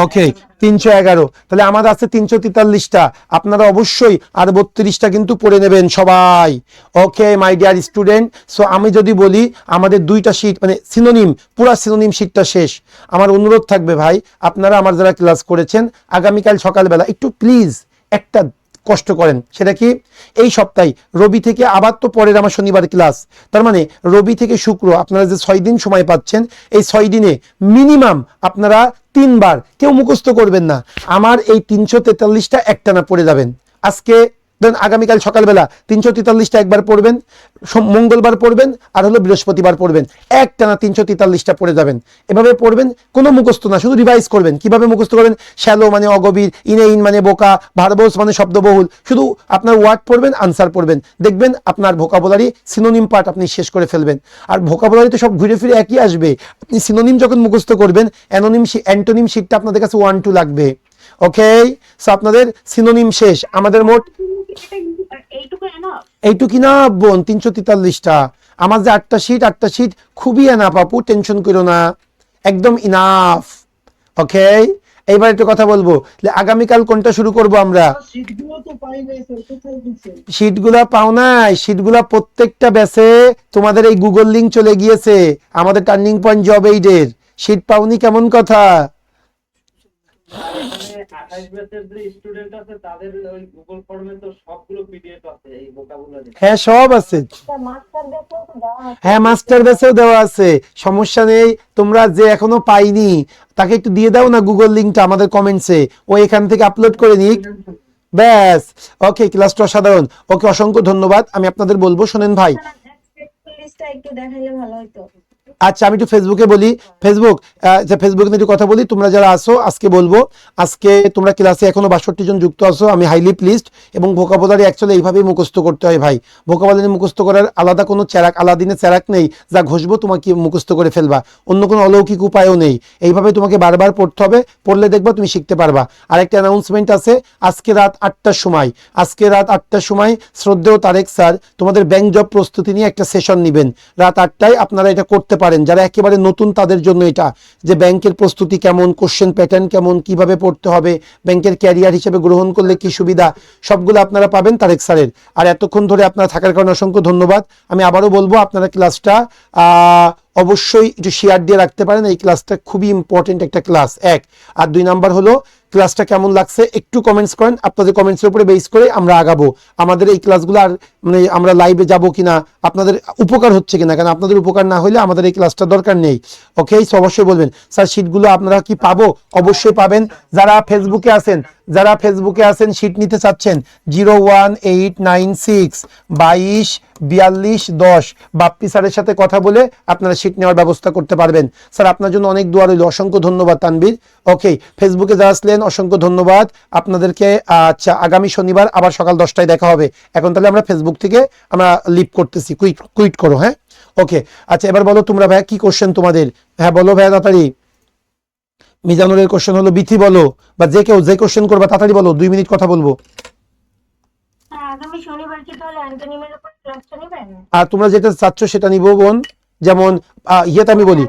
ওকে 311। তাহলে আমাদের আছে 343টা। আপনারা অবশ্যই আর 32টা কিন্তু পড়ে নেবেন সবাই। ওকে মাই ডিয়ার স্টুডেন্ট, সো আমি যদি বলি আমাদের 2টা শীট মানে সিনোনিম, পুরা সিনোনিম শীটটা শেষ। আমার অনুরোধ থাকবে ভাই, আপনারা আমার যারা ক্লাস করেছেন আগামীকাল সকালবেলা একটু প্লিজ একটা কষ্ট করেন। সেটা কি? এই সপ্তাহে রবি থেকে আবার তো পরের আমার শনিবার ক্লাস, তার মানে রবি থেকে শুক্র আপনারা যে 6 দিন সময় পাচ্ছেন, এই 6 দিনে মিনিমাম আপনারা 3 বার, কেউ মুখস্থ করবেন না, আমার এই 343টা একটানা পড়ে যাবেন। আজকে ধরেন আগামীকাল সকালবেলা 343টা একবার পড়বেন, মঙ্গলবার পড়বেন, আর হলো বৃহস্পতিবার পড়বেন, একটানা 343টা পড়ে যাবেন। এভাবে পড়বেন, কোনো মুখস্থ না, শুধু রিভাইজ করবেন। কিভাবে মুখস্থ করবেন? শ্যালো মানে অগভীর, ইনেইন মানে বোকা, ভার্বোস মানে শব্দবহুল। শুধু আপনার ওয়ার্ড পড়বেন, আনসার পড়বেন, দেখবেন আপনার ভোকাবুলারি সিনোনিম পার্ট আপনি শেষ করে ফেলবেন। আর ভোকাবুলারি তো সব ঘুরে ফিরে একই আসবে। আপনি সিনোনিম যখন মুখস্থ করবেন, অ্যান্টোনিম শীটটা আপনাদের কাছে 1 2 লাগবে। ওকে, সো আপনাদের সিনোনিম শেষ। আমাদের মোট এইটুকু না বোন, 343টা। আমার যে 8টা শীট খুবই এনাফ আপু, টেনশন করো না, একদম ইনাফ। ওকে, এইবার একটু কথা বলবো, আগামীকাল কোনটা শুরু করব আমরা? শীটগুলা পাও নাই, শীটগুলা প্রত্যেকটা ব্যাচে তোমাদের এই গুগল লিংক চলে গিয়েছে, আমাদের টার্নিং পয়েন্ট জব এইডের। শীট পাওনি কেমন কথা? 28 ব্যাচের যে স্টুডেন্ট আছে তাদের ওই গুগল ফর্মে তো সবগুলো পিডিএফ আছে এই ভোকাবুলারি। হ্যাঁ সব আছে, হ্যাঁ মাস্টার বেসেও দেওয়া আছে, সমস্যা নেই। তোমরা যে এখনো পাইনি তাকে একটু দিয়ে দাও না গুগল লিংকটা আমাদের কমেন্টসে, ও এখান থেকে আপলোড করে নিক, ব্যাস। ওকে, ক্লাসটা অসাধারণ। ওকে, অসংখ্য ধন্যবাদ। আমি আপনাদের বলবো, শোনেন ভাই, একটু দেখাইলে ভালো হতো। আচ্ছা আমি একটু ফেসবুকে বলি, ফেসবুকে একটু কথা বলি। তোমরা যারা আসো আজকে বলবো, আজকে তোমরা ক্লাসে এখনো 62 জন যুক্ত আছো, আমি হাইলি প্লিজড। এবং ভোকাবুলারি অ্যাকচুয়ালি এইভাবেই মুখস্থ করতে হয় ভাই। ভোকাবুলারি মুখস্থ করার আলাদা কোনো আলাদিনের চেরাক নেই যা ঘষবো তোমাকে মুখস্থ করে ফেলবা, অন্য কোনো অলৌকিক উপায়ও নেই। এইভাবে তোমাকে বারবার পড়তে হবে, পড়লে দেখবা তুমি শিখতে পারবা। আর একটা অ্যানাউন্সমেন্ট আছে, আজকে রাত 8টার সময়, আজকে রাত 8টার সময় শ্রদ্ধেয় তারেক স্যার তোমাদের ব্যাংক জব প্রস্তুতি নিয়ে একটা সেশন নেবেন রাত 8টায়। আপনারা এটা করতে পারেন, যারা একেবারে নতুন তাদের জন্য এটা, যে ব্যাংকের প্রস্তুতি কেমন, কোশ্চেন প্যাটার্ন কেমন, কিভাবে পড়তে হবে, ব্যাংকের ক্যারিয়ার হিসেবে গ্রহণ করলে কি সুবিধা, সবগুলো আপনারা পাবেন তারেক স্যারের। আর এতক্ষণ ধরে আপনারা থাকার কারণে অসংখ্য ধন্যবাদ। আমি আবারও বলবো, আপনারা ক্লাসটা অবশ্যই একটু শেয়ার দিয়ে রাখতে পারেন। এই ক্লাসটা খুবই ইম্পর্টেন্ট একটা ক্লাস, 1। আর 2 নাম্বার হলো ক্লাসটা কেমন লাগছে একটু কমেন্টস করেন, আপনাদের কমেন্টসের উপরে বেস করে আমরা আগাবো। আমাদের এই ক্লাসগুলো আর মানে আমরা লাইভে যাব কিনা, আপনাদের উপকার হচ্ছে কিনা, কারণ আপনাদের উপকার না হলে আমাদের এই ক্লাসটা দরকার নেই। ওকে, সো অবশ্যই বলবেন স্যার শিটগুলো আপনারা কি পাবো? অবশ্যই পাবেন। যারা ফেসবুকে আছেন শিট নিতে চাচ্ছেন 01896224210 বাপ্পি স্যারের সাথে কথা বলে আপনারা শিট নেওয়ার ব্যবস্থা করতে পারবেন। স্যার আপনার জন্য অনেক দোয়া রইল, অসংখ্য ধন্যবাদ তানবীর। ওকে, ফেসবুকে যারা আসলেন অসংখ্য ধন্যবাদ আপনাদেরকে। আচ্ছা, আগামী শনিবার আবার সকাল 10টায় দেখা হবে। এখন তাহলে আমরা ফেসবুক থেকে আমরা লিভ করতেছি, কুইট করো। হ্যাঁ, ওকে। আচ্ছা, এবার বলো তোমরা ভাইয়া কি কোশ্চেন তোমাদের? হ্যাঁ বলো ভাইয়া তাড়াতাড়ি। মিজানুরের কোশ্চেন হলো, বিথি বলো, বা যে কেউ যে কোশ্চেন করবা তাড়াতাড়ি বলো, 2 মিনিট কথা বলবো। আগামী শনিবার কি তাহলে অ্যান্টোনিমের উপর ক্লাসটা নেবেন? আর তোমরা যেটা চাচ্ছ সেটা নিবো বোন। যেমন ইয়েতে আমি বলি,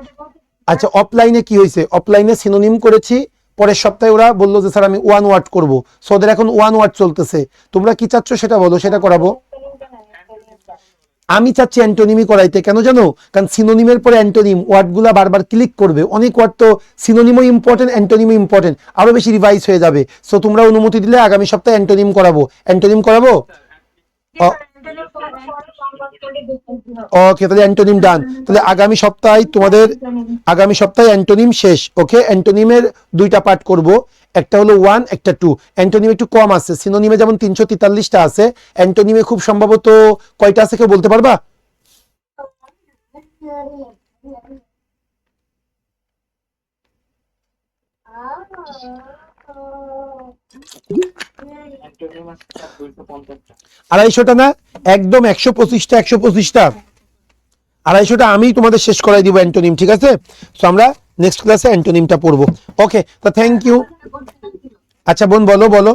আচ্ছা অফলাইনে কি হয়েছে, অফলাইনে সিনোনিম করেছি, পরের সপ্তাহে ওরা বললো যে স্যার আমি ওয়ান ওয়ার্ড করবো, সো ওদের এখন ওয়ান ওয়ার্ড চলতেছে। তোমরা কি চাচ্ছ সেটা বলো, সেটা করাবো। আমি চাচ্ছি অ্যান্টোনিমি করাইতে, কেন জানো? কারণ সিনোনিমের পরে অ্যান্টোনিম ওয়ার্ডগুলা বারবার ক্লিক করবে, অনেক ওয়ার্ড তো সিনোনিমও ইম্পর্টেন্ট, অ্যান্টোনিমও ইম্পর্টেন্ট, আরো বেশি রিভাইজ হয়ে যাবে। সো তোমরা অনুমতি দিলে আগামী সপ্তাহে অ্যান্টোনিম করাবো। ওকে, তাহলে অ্যান্টোনিম ডান। তাহলে আগামী সপ্তাহে অ্যান্টোনিম শেষ। ওকে, অ্যান্টোনিমের 2টা পার্ট করব, একটা হলো 1 একটা 2। অ্যান্টোনিম একটু কম আছে, সিনোনিমে যেমন 343টা আছে, অ্যান্টোনিমে খুব সম্ভবত কয়টা আছে কেউ বলতে পারবা? অ্যান্টোনিমাস 250টা। 250টা না, একদম 125টা। 250টা আমি তোমাদের শেষ করাই দিব অ্যান্টোনিম, ঠিক আছে? সো আমরা নেক্সট ক্লাসে অ্যান্টোনিমটা পড়বো। ওকে, তো থ্যাংক ইউ। আচ্ছা বোন বলো।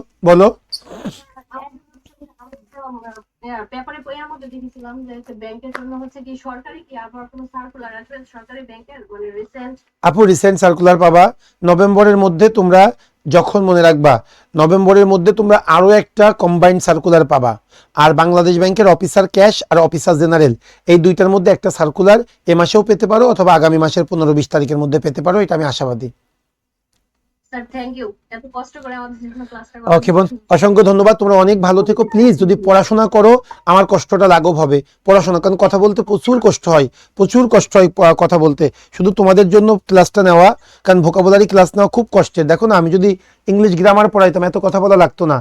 পেপারে এর মধ্যে দেখেছিলাম যে ব্যাংকের জন্য হচ্ছে কি সরকারি কি আবার কোনো সার্কুলার আসবে সরকারি ব্যাংকের মানে রিসেন্ট? আপু রিসেন্ট সার্কুলার পাবা নভেম্বরের মধ্যে। তোমরা যখন মনে রাখবা নভেম্বরের মধ্যে তোমরা আরো একটা কম্বাইন্ড সার্কুলার পাবা। আর বাংলাদেশ ব্যাংকের অফিসার ক্যাশ আর অফিসার জেনারেল এই 2টার মধ্যে একটা সার্কুলার এ মাসেও পেতে পারো, অথবা আগামী মাসের 15-20 তারিখের মধ্যে পেতে পারো, এটা আমি আশাবাদী। স্যার থ্যাংক ইউ এত কষ্ট করে আমাদের জন্য ক্লাসটা ওকে বোন, অসংখ্য ধন্যবাদ। তোমরা অনেক ভালো থেকো প্লিজ। যদি পড়াশোনা করো আমার কষ্টটা লাঘব হবে। পড়াশোনা, কারণ কথা বলতে প্রচুর কষ্ট হয় কথা বলতে। শুধু তোমাদের জন্য ক্লাসটা নেওয়া, কারণ ভোকাবুলারি ক্লাস নেওয়া খুব কষ্টের। দেখো না, আমি যদি ইংলিশ গ্রামার পড়াইতাম এত কথা বলা লাগতো না।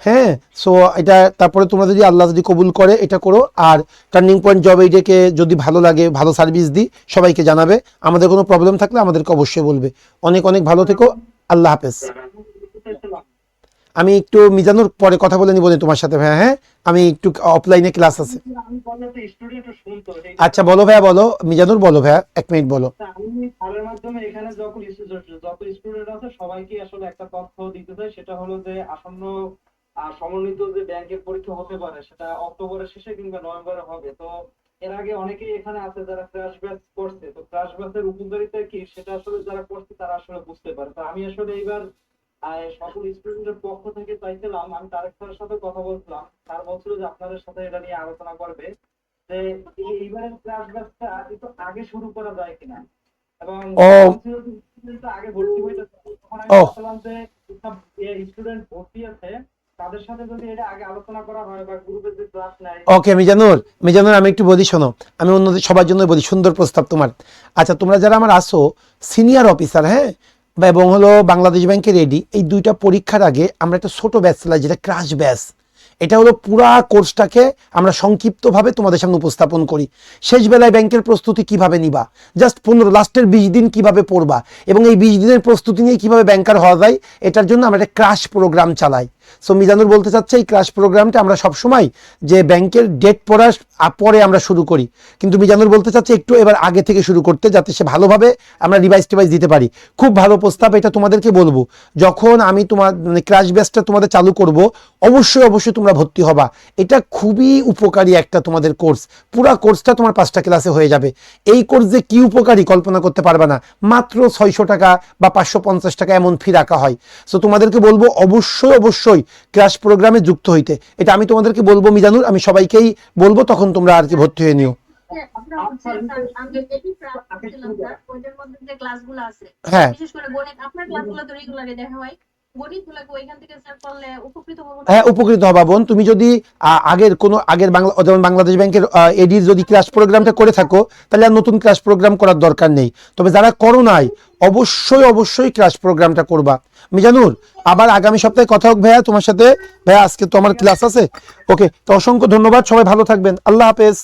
হ্যাঁ, সো এটা তারপরে তোমরা যদি আল্লাহ যদি কবুল করে এটা করো। আর টার্নিং পয়েন্ট জব এইটাকে যদি ভালো লাগে, ভালো সার্ভিস দিই, সবাইকে জানাবে। আমাদের কোনো প্রবলেম থাকলে আমাদেরকে অবশ্যই বলবে। অনেক অনেক ভালো থেকো, আল্লাহ হাফেজ। আমি একটু মিজানুর পরে কথা বলে নিব তোমার সাথে ভাইয়া। হ্যাঁ, আমি একটু অফলাইনে ক্লাস আছে। আমি বললে তো স্টুডেন্টও শুনতো। আচ্ছা বলো ভাইয়া, বলো মিজানুর, বলো ভাইয়া, 1 মিনিট বলো। আমি স্যারের মাধ্যমে এখানে যত স্টুডেন্ট আছে সবাইকে আসলে একটা তথ্য দিতে চাই, সেটা হলো যে আসন্ন সমন্বিত যে ব্যাংকের পরীক্ষা হতে পারে সেটা অক্টোবরের শেষে কিংবা নভেম্বরে হবে। তো এর আগে অনেকেই এখানে আছে যারা ক্র্যাশ ব্যাচ করছে, তো ক্র্যাশ ব্যাচের উপকারিতা কি সেটা আসলে যারা করছে তারা আসলে বুঝতে পারে। তো আমি আসলে এইবার সকল স্টুডেন্টের পক্ষ থেকে চাইছিলাম, আমি তারেক স্যারের সাথে কথা বলছিলাম, স্যার বলছিল যে আপনাদের সাথে এটা নিয়ে আলোচনা করবে যে এইবারের ক্লাস ব্যাচটা একটু আগে শুরু করা যায় কিনা। এবং আগে ভর্তি হইতে তখন আমি ভাবলাম যে স্টুডেন্ট ভর্তি আছে তাদের সাথে যদি এটা আগে আলোচনা করা হয় বা গ্রুপে যে ক্লাস নেয়। ওকে মিজানুর আমি একটু বলি, শোনো, আমি অন্যদের সবার জন্য বলি, সুন্দর প্রস্তাব তোমার। আচ্ছা, তোমরা যারা আমার আসো সিনিয়র অফিসার, হ্যাঁ, এবং হলো বাংলাদেশ ব্যাংকের রেডি, এই 2টা পরীক্ষার আগে আমরা একটা ছোট ব্যাচ চালাই, যেটা ক্রাশ ব্যাচ। এটা হলো পুরা কোর্সটাকে আমরা সংক্ষিপ্তভাবে তোমাদের সামনে উপস্থাপন করি। শেষ বেলায় ব্যাংকের প্রস্তুতি কিভাবে নিবা, জাস্ট লাস্টের 20 দিন কিভাবে পড়বা, এবং এই 20 দিনের প্রস্তুতি নিয়ে কিভাবে ব্যাংকার হওয়া যায়, এটার জন্য আমরা একটা ক্রাশ প্রোগ্রাম চালাই। সো মিজানুর বলতে চাচ্ছে এই ক্রাশ প্রোগ্রামটা আমরা সবসময় যে ব্যাংকের ডেট পড়ার পরে আমরা শুরু করি, কিন্তু মিজানুর বলতে চাচ্ছে একটু এবার আগে থেকে শুরু করতে, যাতে সে ভালোভাবে আমরা রিভাইজ টিভাইজ দিতে পারি। খুব ভালো প্রস্তাব, এটা তোমাদেরকে বলবো। যখন আমি তোমার ক্রাশ ব্যাচটা তোমাদের চালু করব, অবশ্যই তোমরা ভর্তি হবা। এটা খুবই উপকারী একটা তোমাদের কোর্স। পুরা কোর্সটা তোমার 5টা ক্লাসে হয়ে যাবে। এই কোর্স যে কি উপকারী কল্পনা করতে পারবে না। মাত্র 600 টাকা বা 550 টাকা এমন ফি রাখা হয়। সো তোমাদেরকে বলবো অবশ্যই ক্রাশ প্রোগ্রামে যুক্ত হইতে। এটা আমি তোমাদেরকে বলবো মিজানুর, আমি সবাইকেই বলবো, তখন তোমরা আর কি ভর্তি হয়ে নিও। হ্যাঁ, বিশেষ করে গণিত আপনার ক্লাসগুলো তো রেগুলারই দেখা হয়, গণিতগুলোকে ওইখান থেকে স্যার করলে উপকৃত হবো না? হ্যাঁ, উপকৃত হবা বোন। তুমি যদি আগের বাংলা, যেমন বাংলাদেশ ব্যাংকের এডির যদি ক্লাস প্রোগ্রামটা করে থাকো, তাহলে আর নতুন ক্লাস প্রোগ্রাম করার দরকার নেই। তবে যারা করো নাই, অবশ্যই ক্লাস প্রোগ্রামটা করবা। মিজানুর, আবার আগামী সপ্তাহে কথা হোক ভাইয়া তোমার সাথে। ভাইয়া আজকে তো আমার ক্লাস আছে। ওকে, তো অসংখ্য ধন্যবাদ, সবাই ভালো থাকবেন, আল্লাহ হাফেজ।